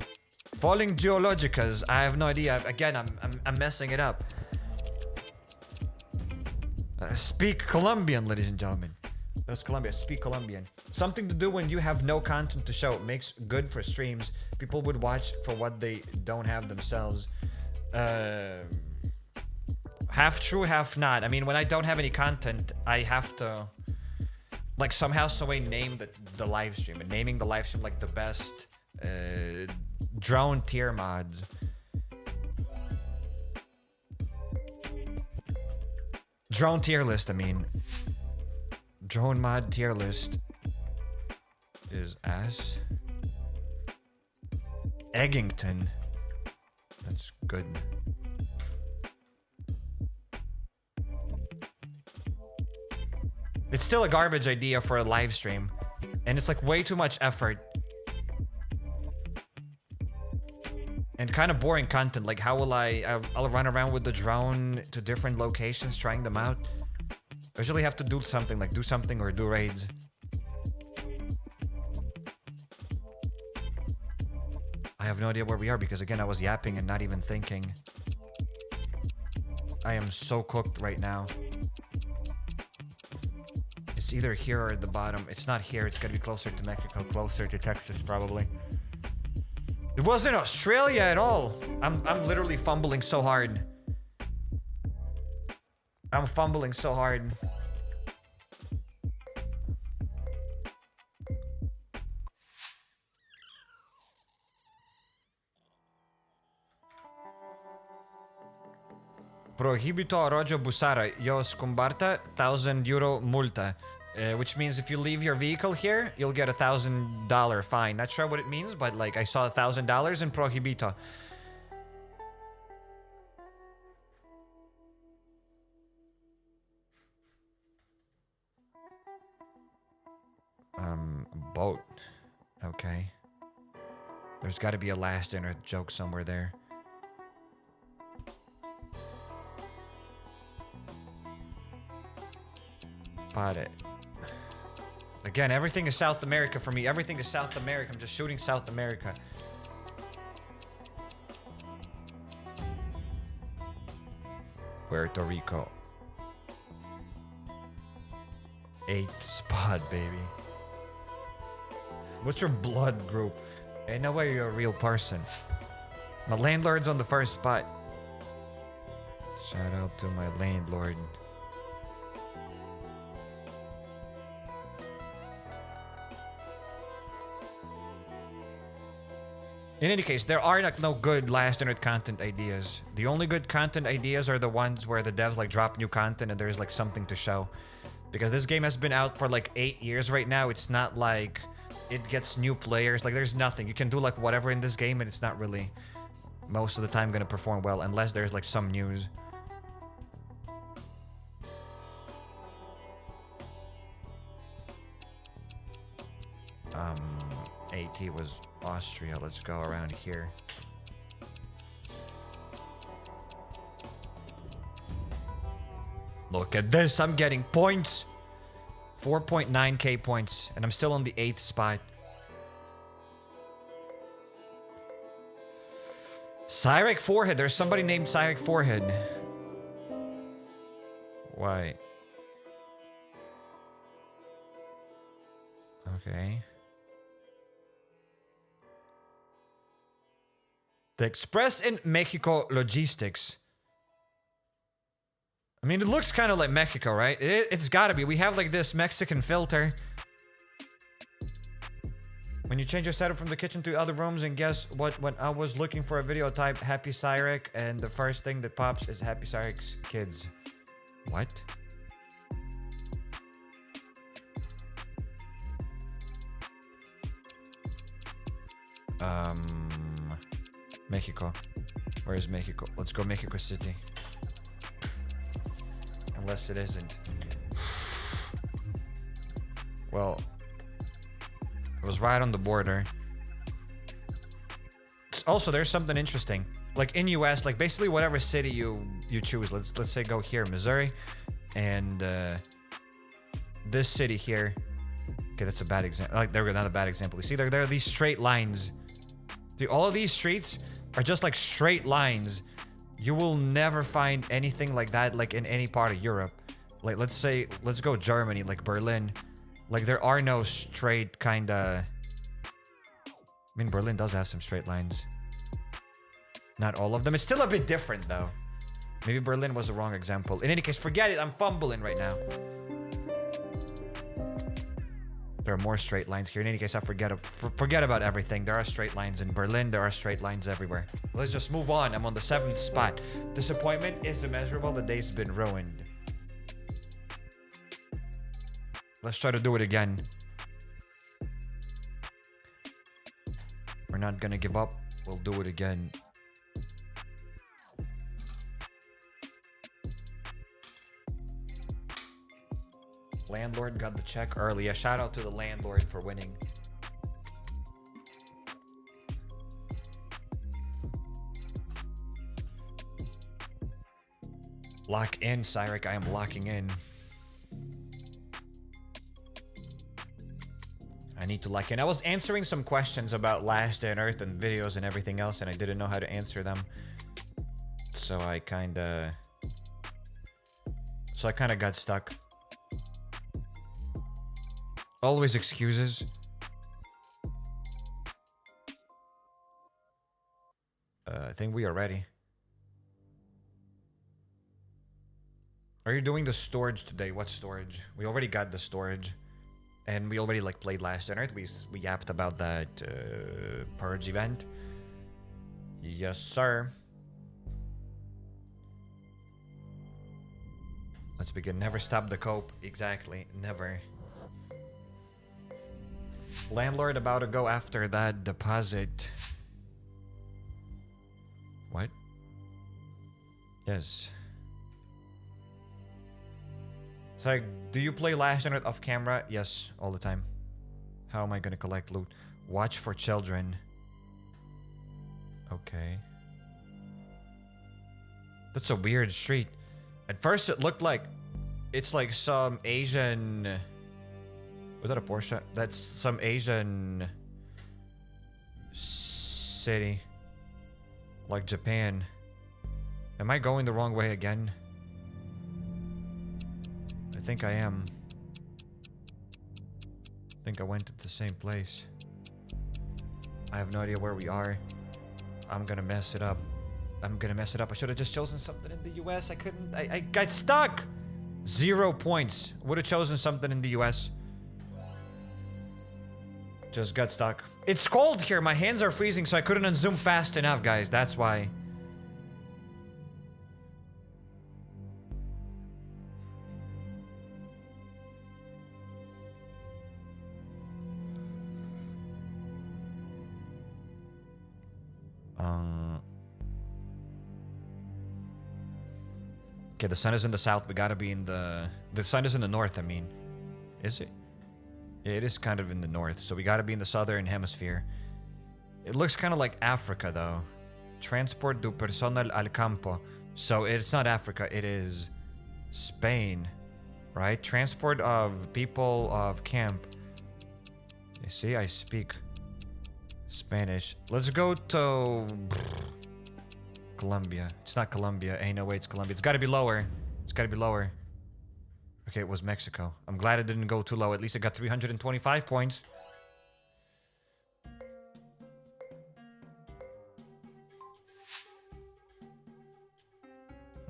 Falling geológicas. I have no idea. Again, I'm messing it up. Speak Colombian, ladies and gentlemen. That's Colombia. Speak Colombian. Something to do when you have no content to show. Makes good for streams. People would watch for what they don't have themselves. Half true, half not. I mean, when I don't have any content, I have to, like, somehow, some way name the live stream. And naming the live stream like the best drone tier mods. Drone tier list, I mean. Drone mod tier list is ass. Eggington. That's good. It's still a garbage idea for a live stream. And it's like way too much effort. And kind of boring content. Like, how will I'll run around with the drone to different locations trying them out. I usually have to do something, like do something or do raids. I have no idea where we are because, again, I was yapping and not even thinking. I am so cooked right now. It's either here or at the bottom. It's not here. It's gotta be closer to Mexico, closer to Texas, probably. It wasn't Australia at all. I'm literally fumbling so hard. I'm fumbling so hard. Prohibito rojo busara, yo scumbarta, €1,000 multa. Which means if you leave your vehicle here, you'll get $1,000 fine. Not sure what it means, but like I saw $1,000 in prohibito. Boat. Okay. There's got to be a last dinner joke somewhere there. Bought it. Again, everything is South America for me. Everything is South America. I'm just shooting South America. Puerto Rico. 8th spot, baby. What's your blood group? Ain't no way you're a real person. My landlord's on the 1st spot. Shout out to my landlord. In any case, there are like no good last minute content ideas. The only good content ideas are the ones where the devs like drop new content and there's like something to show. Because this game has been out for like 8 years right now. It's not like it gets new players. Like there's nothing. You can do like whatever in this game and it's not really most of the time gonna perform well unless there's like some news. AT was Austria. Let's go around here. Look at this. I'm getting points. 4.9k points. And I'm still on the 8th spot. Cairek Forehead. There's somebody named Cairek Forehead. Why? Okay. The Express in Mexico Logistics. I mean, it looks kind of like Mexico, right? It's gotta be. We have like this Mexican filter. When you change your setup from the kitchen to other rooms, and guess what? When I was looking for a video, type HappyCairek, and the first thing that pops is HappyCairek's kids. What? Mexico. Where is Mexico? Let's go Mexico City. Unless it isn't. Well, it was right on the border. Also, there's something interesting. Like in US, like basically whatever city you choose. Let's say go here, Missouri, and this city here. Okay, that's a bad example. Like they're not a bad example. You see, there are these straight lines. See, all of these streets are just like straight lines. You will never find anything like that, like in any part of Europe. Like, let's say, let's go Germany, like Berlin. Like, there are no straight kinda... I mean, Berlin does have some straight lines. Not all of them. It's still a bit different, though. Maybe Berlin was the wrong example. In any case, forget it. I'm fumbling right now. There are more straight lines here. In any case, I forget about everything. There are straight lines in Berlin. There are straight lines everywhere. Let's just move on. I'm on the 7th spot. Disappointment is immeasurable. The day's been ruined. Let's try to do it again. We're not gonna give up. We'll do it again. Landlord got the check early. A shout out to the landlord for winning. Lock in, Cyrek. I am locking in. I need to lock in. I was answering some questions about Last Day on Earth and videos and everything else, and I didn't know how to answer them. So I kinda got stuck. Always excuses. I think we are ready. Are you doing the storage today? What storage? We already got the storage. And we already like played Last on Earth. We yapped about that Purge event. Yes, sir. Let's begin. Never stop the cope. Exactly. Never. Landlord about to go after that deposit. What? Yes. So, do you play Last on Earth off camera? Yes, all the time. How am I gonna collect loot? Watch for children. Okay. That's a weird street. At first it looked like it's like some Asian... Was that a Porsche? That's some Asian city. Like Japan. Am I going the wrong way again? I think I am. I think I went to the same place. I have no idea where we are. I'm gonna mess it up. I'm gonna mess it up. I should have just chosen something in the US. I couldn't. I got stuck! 0 points. Would have chosen something in the US. Just got stuck. It's cold here. My hands are freezing, so I couldn't unzoom fast enough, guys. That's why. Okay, the sun is in the south. We gotta be in the... The sun is in the north, I mean. Is it? Yeah, it is kind of in the north, so we gotta be in the southern hemisphere. It looks kind of like Africa, though. Transport do personal al campo. So it's not Africa, it is Spain, right? Transport of people of camp. You see, I speak Spanish. Let's go to... Colombia. It's not Colombia. Ain't no way it's Colombia. It's gotta be lower. It's gotta be lower. Okay, it was Mexico. I'm glad it didn't go too low. At least it got 325 points.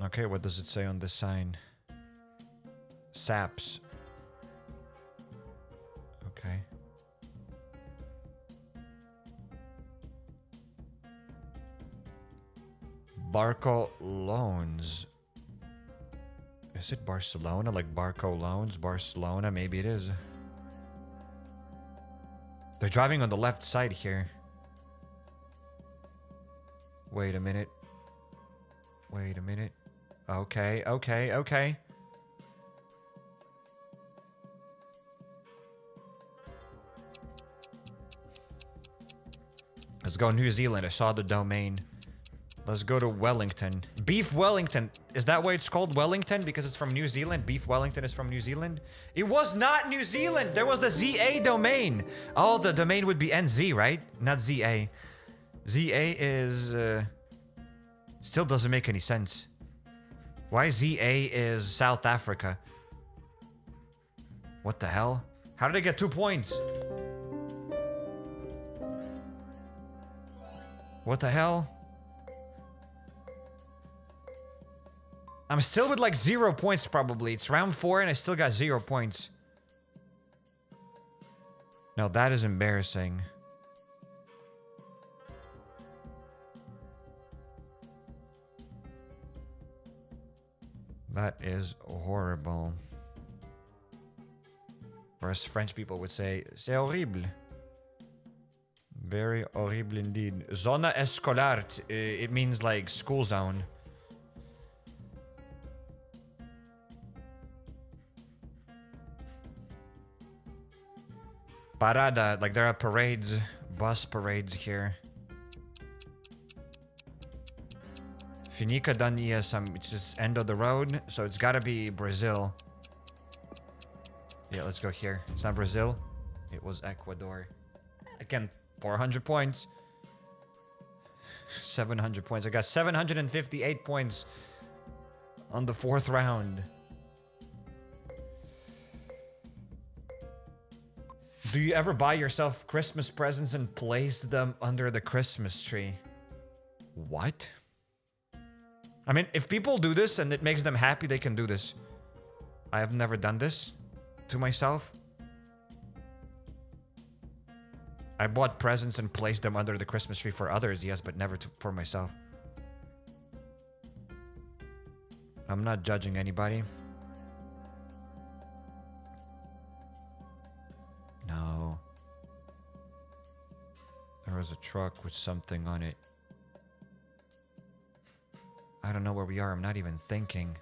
Okay, what does it say on this sign? Saps. Okay. Barco loans. Is it Barcelona? Like Barco loans? Barcelona? Maybe it is. They're driving on the left side here. Wait a minute. Wait a minute. Okay, okay, okay. Let's go New Zealand. I saw the domain. Let's go to Wellington. Beef Wellington. Is that why it's called Wellington? Because it's from New Zealand? Beef Wellington is from New Zealand? It was not New Zealand! There was the ZA domain! Oh, the domain would be NZ, right? Not ZA. ZA is... Still doesn't make any sense. Why ZA is South Africa? What the hell? How did I get 2 points? What the hell? I'm still with like 0 points probably. It's round 4 and I still got 0 points. No, that is embarrassing. That is horrible. Or as French people would say, c'est horrible. Very horrible indeed. Zona escolar, it means like school zone. Parada, like there are parades, bus parades here. Finica Dania, it's just end of the road, so it's gotta be Brazil. Yeah, let's go here. It's not Brazil. It was Ecuador. Again, 400 points. 700 points. I got 758 points on the 4th round. Do you ever buy yourself Christmas presents and place them under the Christmas tree? What? I mean, if people do this and it makes them happy, they can do this. I have never done this to myself. I bought presents and placed them under the Christmas tree for others, yes, but never for myself. I'm not judging anybody. No. There was a truck with something on it. I don't know where we are. I'm not even thinking.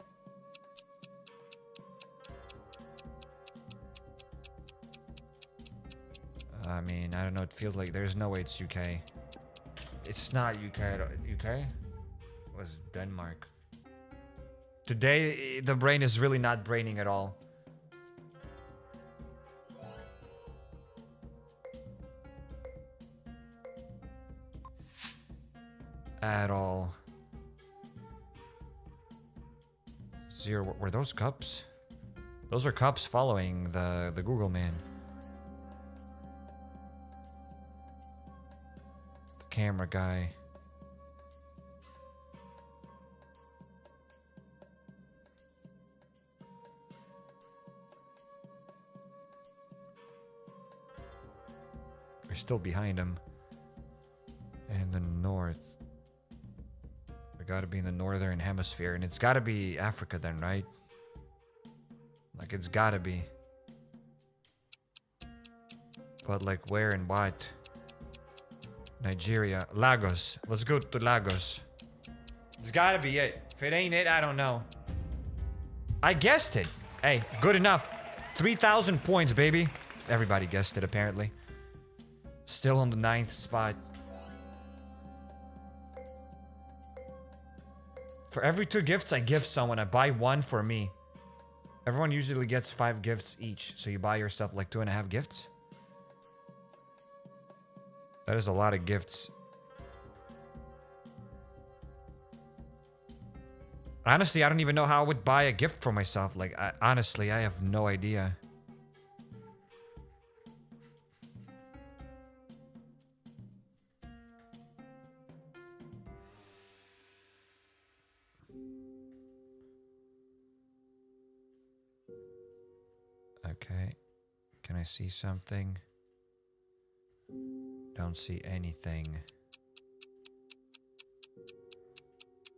I mean, I don't know. It feels like there's no way it's UK. It's not UK at all. UK? It was Denmark. Today, the brain is really not braining at all. At all. Zero. Were those cups? Those are cups following the Google man. The camera guy. We're still behind him. And the north. We gotta be in the northern hemisphere, and it's gotta be Africa then, right? Like, it's gotta be. But like, where and what? Nigeria. Lagos. Let's go to Lagos. It's gotta be it. If it ain't it, I don't know. I guessed it. Hey, good enough. 3,000 points, baby. Everybody guessed it, apparently. Still on the 9th spot. For every 2 gifts I give someone, I buy 1 for me. Everyone usually gets 5 gifts each, so you buy yourself like 2.5 gifts. That is a lot of gifts. Honestly, I don't even know how I would buy a gift for myself. Like, honestly, I have no idea. Okay. Can I see something? Don't see anything.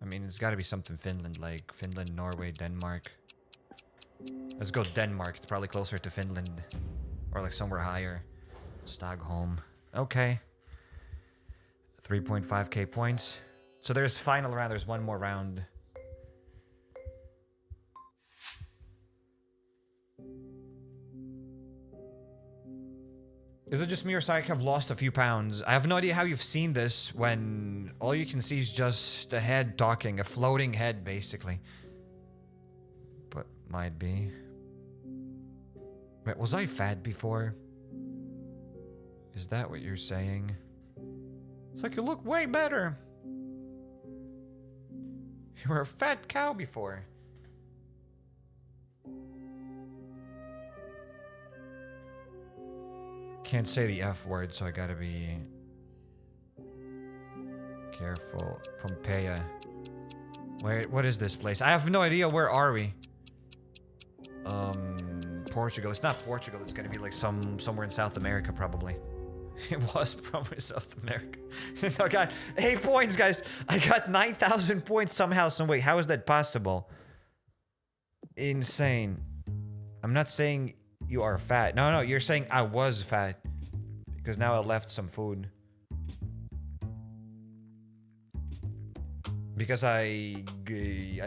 I mean, it's got to be something Finland, like Finland, Norway, Denmark. Let's go Denmark. It's probably closer to Finland. Or like somewhere higher. Stockholm. Okay. 3.5k points. So there's final round. There's one more round. Is it just me or Psych have lost a few pounds? I have no idea how you've seen this when all you can see is just a head talking, a floating head, basically. But might be. Wait, was I fat before? Is that what you're saying? It's like you look way better. You were a fat cow before. Can't say the F word, so I gotta be careful. Pompeia. Where? What is this place? I have no idea. Where are we? Portugal. It's not Portugal. It's gonna be like somewhere in South America, probably. It was probably South America. I got 8 points, guys. I got 9,000 points somehow, some way. How is that possible? Insane. I'm not saying you are fat. No, you're saying I was fat. Because now I left some food. Because I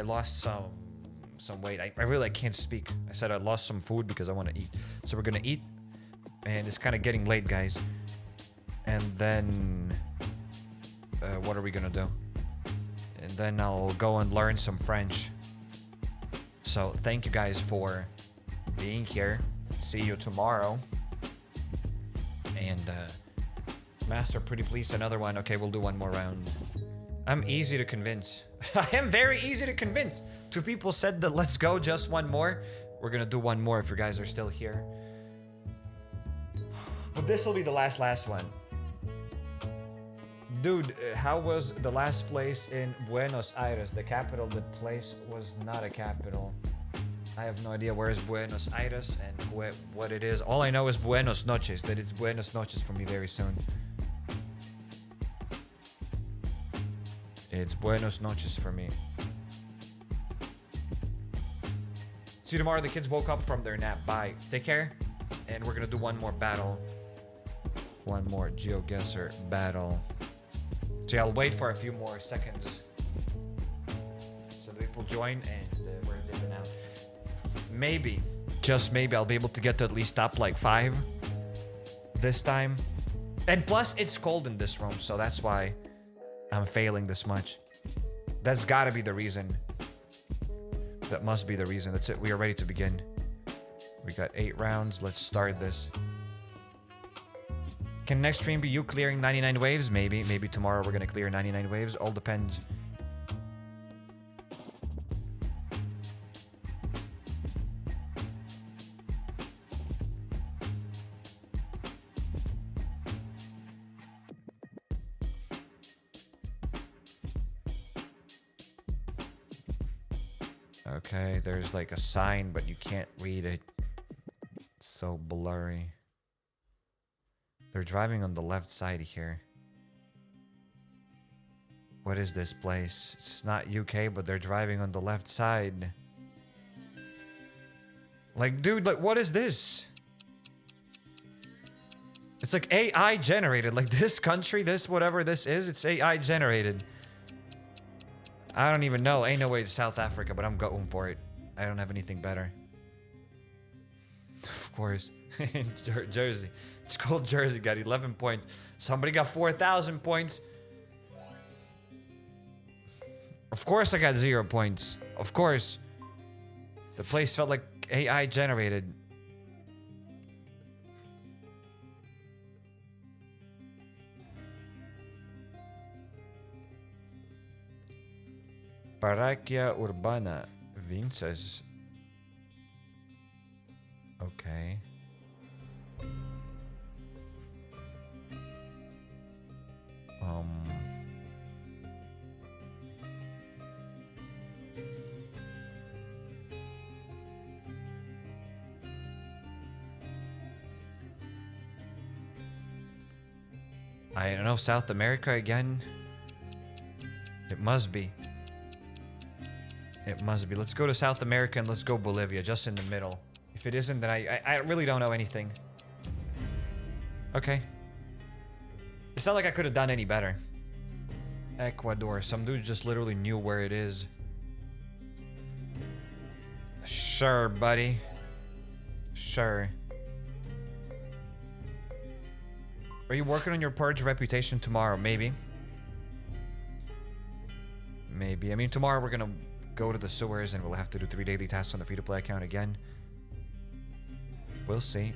lost some weight. I really can't speak. I said I lost some food because I want to eat. So we're gonna eat. And it's kind of getting late, guys. And then what are we gonna do? And then I'll go and learn some French. So thank you guys for being here. See you tomorrow. And Master, pretty please, another one. Okay, we'll do one more round. I'm easy to convince. I am very easy to convince. 2 people said that let's go, just one more. We're gonna do one more if you guys are still here. But this will be the last one. Dude, how was the last place in Buenos Aires? The capital, the place was not a capital. I have no idea where is Buenos Aires and what it is. All I know is Buenos noches, that it's Buenos noches for me very soon. It's Buenos noches for me. See you tomorrow. The kids woke up from their nap. Bye. Take care. And we're gonna do one more battle. One more GeoGuessr battle. So yeah, I'll wait for a few more seconds. So the people join and we're dipping out. Maybe, just maybe, I'll be able to get to at least top like 5 this time. And plus, it's cold in this room, so that's why I'm failing this much. That's gotta be the reason. That must be the reason. That's it. We are ready to begin. We got 8 rounds. Let's start this. Can next stream be you clearing 99 waves? Maybe. Maybe tomorrow we're gonna clear 99 waves. All depends. Okay, there's like a sign, but you can't read it. It's so blurry. They're driving on the left side here. What is this place? It's not UK, but they're driving on the left side. Like, dude, like, what is this? It's like AI generated. Like, this country, this whatever this is, it's AI generated. I don't even know. Ain't no way to South Africa, but I'm going for it. I don't have anything better. Of course. Jersey. It's called Jersey. Got 11 points. Somebody got 4,000 points. Of course I got 0 points. Of course. The place felt like AI generated. Paráquia Urbana. Vinces. Okay. I don't know, South America again? It must be. It must be. Let's go to South America and let's go Bolivia, just in the middle. If it isn't, then I really don't know anything. Okay. It's not like I could have done any better. Ecuador. Some dude just literally knew where it is. Sure, buddy. Sure. Are you working on your Purge reputation tomorrow? Maybe. Maybe. I mean, tomorrow we're gonna go to the sewers and we'll have to do 3 daily tasks on the free-to-play account again. We'll see.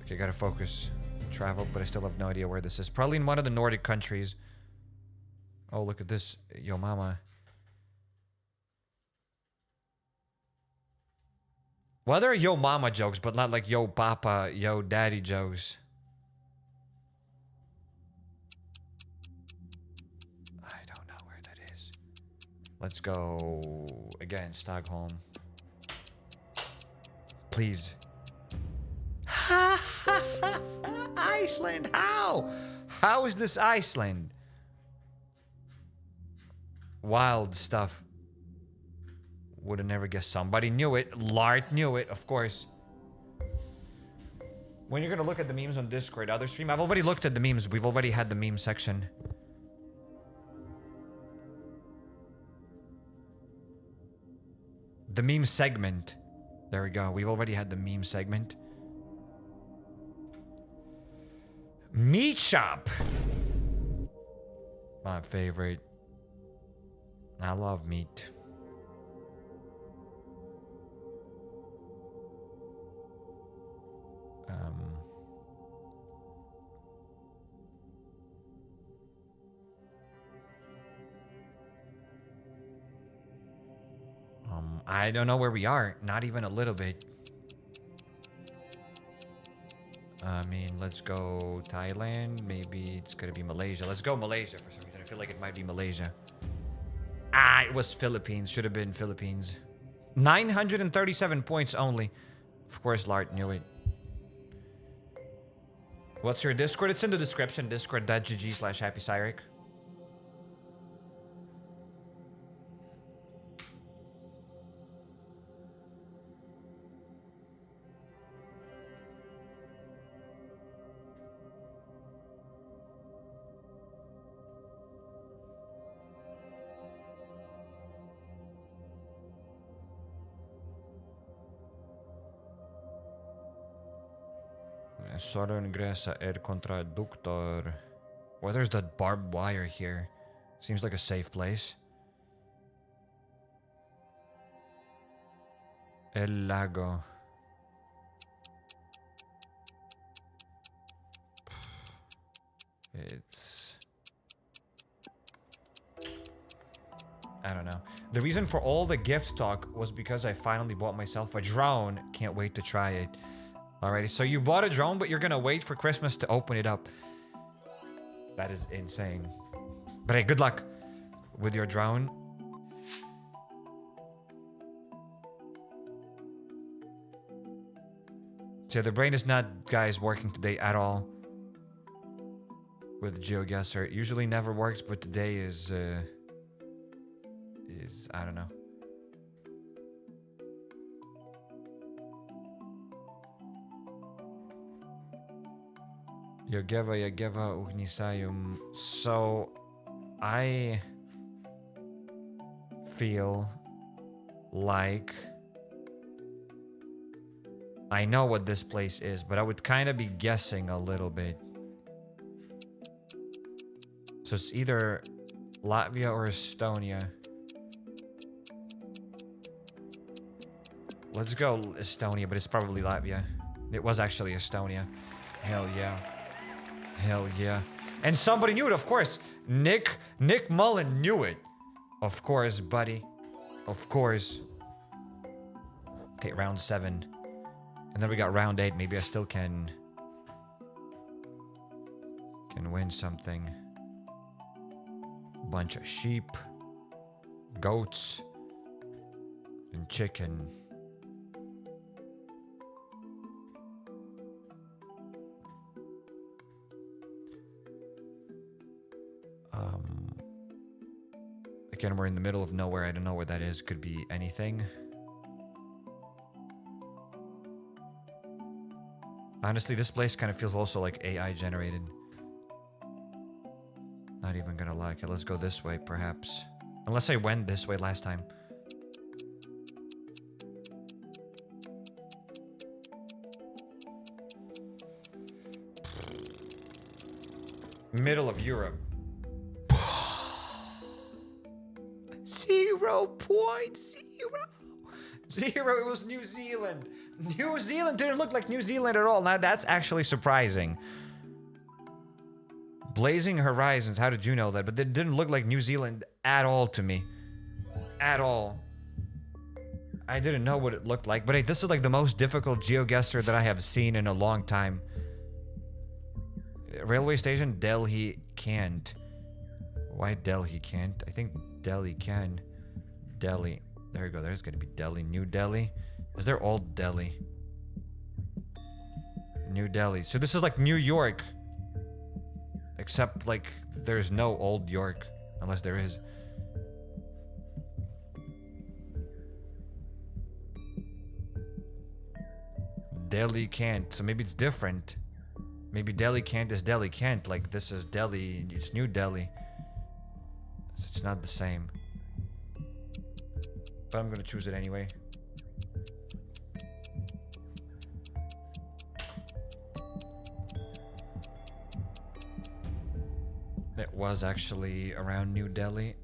Okay, gotta focus. Travel, but I still have no idea where this is. Probably in one of the Nordic countries. Oh, look at this. Yo, mama. Well, there are yo mama jokes, but not like yo papa, yo daddy jokes. I don't know where that is. Let's go again, Stockholm. Please. Iceland, how? How is this Iceland? Wild stuff. Would have never guessed. Somebody knew it. Lart knew it, of course. When you're gonna look at the memes on Discord, other stream, I've already looked at the memes. We've already had the meme section. The meme segment. There we go. We've already had the meme segment. Meat shop. My favorite. I love meat. I don't know where we are. Not even a little bit. I mean, let's go Thailand. Maybe it's gonna be Malaysia. Let's go Malaysia for some reason. I feel like it might be Malaysia. Ah, it was Philippines. Should have been Philippines. 937 points only. Of course, Lart knew it. What's your Discord? It's in the description. Discord.gg/HappyCairek. Solo ingresa el contraductor. Well, there's that barbed wire here. Seems like a safe place. El lago. It's... I don't know. The reason for all the gift talk was because I finally bought myself a drone. Can't wait to try it. Alrighty, so you bought a drone, but you're gonna wait for Christmas to open it up. That is insane. But hey, good luck with your drone. So the brain is not, guys, working today at all with GeoGuessr. It usually never works, but today is I don't know. Yageva Ugnisayum. So I feel like I know what this place is, but I would kind of be guessing a little bit. So it's either Latvia or Estonia. Let's go Estonia, but it's probably Latvia. It was actually Estonia. Hell yeah. Hell yeah. And somebody knew it, of course. Nick Mullen knew it. Of course, buddy. Of course. Okay, round 7. And then we got round 8. Maybe I still can win something. Bunch of sheep, goats, and chicken. Again, we're in the middle of nowhere. I don't know where that is. Could be anything. Honestly, this place kind of feels also like AI generated. Not even gonna lie. Okay, let's go this way, perhaps. Unless I went this way last time. Middle of Europe. 0.0. It was New Zealand. New Zealand didn't look like New Zealand at all. Now that's actually surprising. Blazing Horizons. How did you know that? But it didn't look like New Zealand at all to me. At all. I didn't know what it looked like. But hey, this is like the most difficult GeoGuessr that I have seen in a long time. Railway station, Delhi can't. Why Delhi can't? I think Delhi can. Delhi. There we go. There's gonna be Delhi. New Delhi. Is there Old Delhi? New Delhi. So this is like New York. Except like there's no Old York. Unless there is. Delhi can't. So maybe it's different. Maybe Delhi can't is Delhi can't. Like this is Delhi. It's New Delhi. So it's not the same. But I'm gonna choose it anyway. It was actually around New Delhi.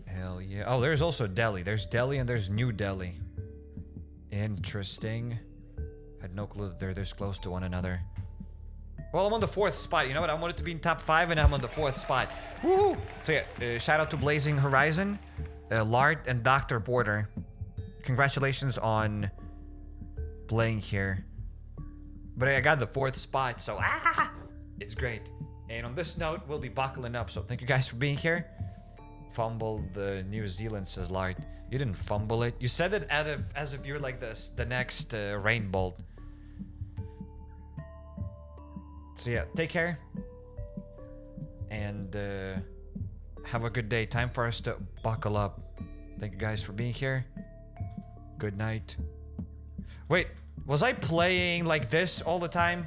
Hell yeah. Oh, there's also Delhi. There's Delhi and there's New Delhi. Interesting. Had no clue that they're this close to one another. Well, I'm on the 4th spot. You know what? I wanted to be in top 5 and I'm on the 4th spot. Woo! So yeah, shout out to Blazing Horizon, Lart, and Dr. Border. Congratulations on playing here. But I got the 4th spot, so it's great. And on this note, we'll be buckling up. So thank you guys for being here. Fumble the New Zealand, says Lart. You didn't fumble it. You said it as if you're like the next Rainbolt. So yeah, take care. And have a good day. Time for us to buckle up. Thank you guys for being here. Good night. Wait, was I playing like this all the time?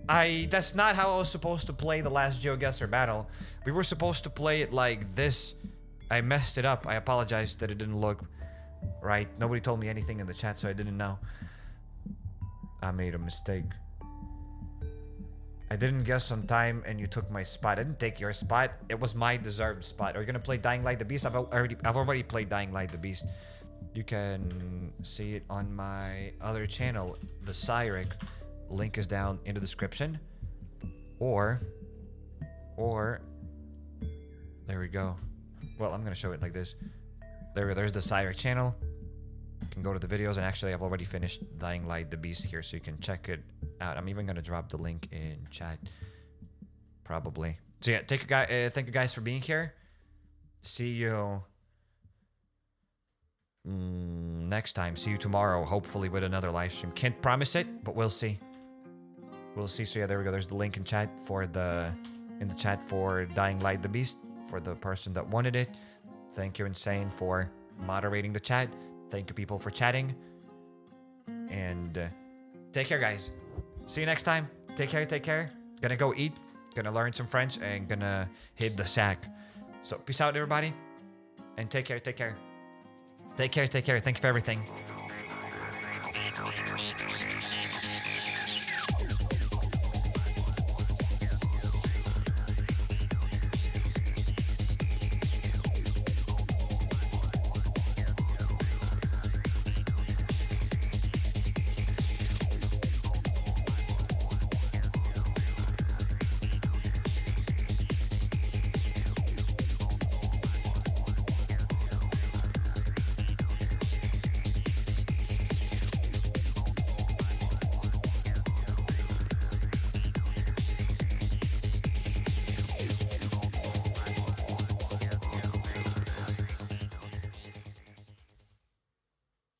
That's not how I was supposed to play the last GeoGuessr battle. We were supposed to play it like this. I messed it up. I apologize that it didn't look right. Nobody told me anything in the chat, so I didn't know. I made a mistake. I didn't guess on time and you took my spot. I didn't take your spot. It was my deserved spot. Are you gonna play Dying Light the Beast? I've already played Dying Light the Beast. You can see it on my other channel, the HappyCairek. Link is down in the description. Or there we go. Well, I'm gonna show it like this. There's the HappyCairek channel. You can go to the videos, and actually I've already finished Dying Light the Beast here, so you can check it out. I'm even gonna drop the link in chat. Probably. So yeah, thank you guys for being here. See you next time. See you tomorrow, hopefully with another live stream. Can't promise it, but we'll see. We'll see. So yeah, there we go. There's the link in chat for in the chat for Dying Light the Beast for the person that wanted it. Thank you, Insane, for moderating the chat. Thank you, people, for chatting. And take care, guys. See you next time. Take care. Take care. Gonna go eat. Gonna learn some French and gonna hit the sack. So peace out, everybody. And take care. Take care. Take care. Take care. Thank you for everything.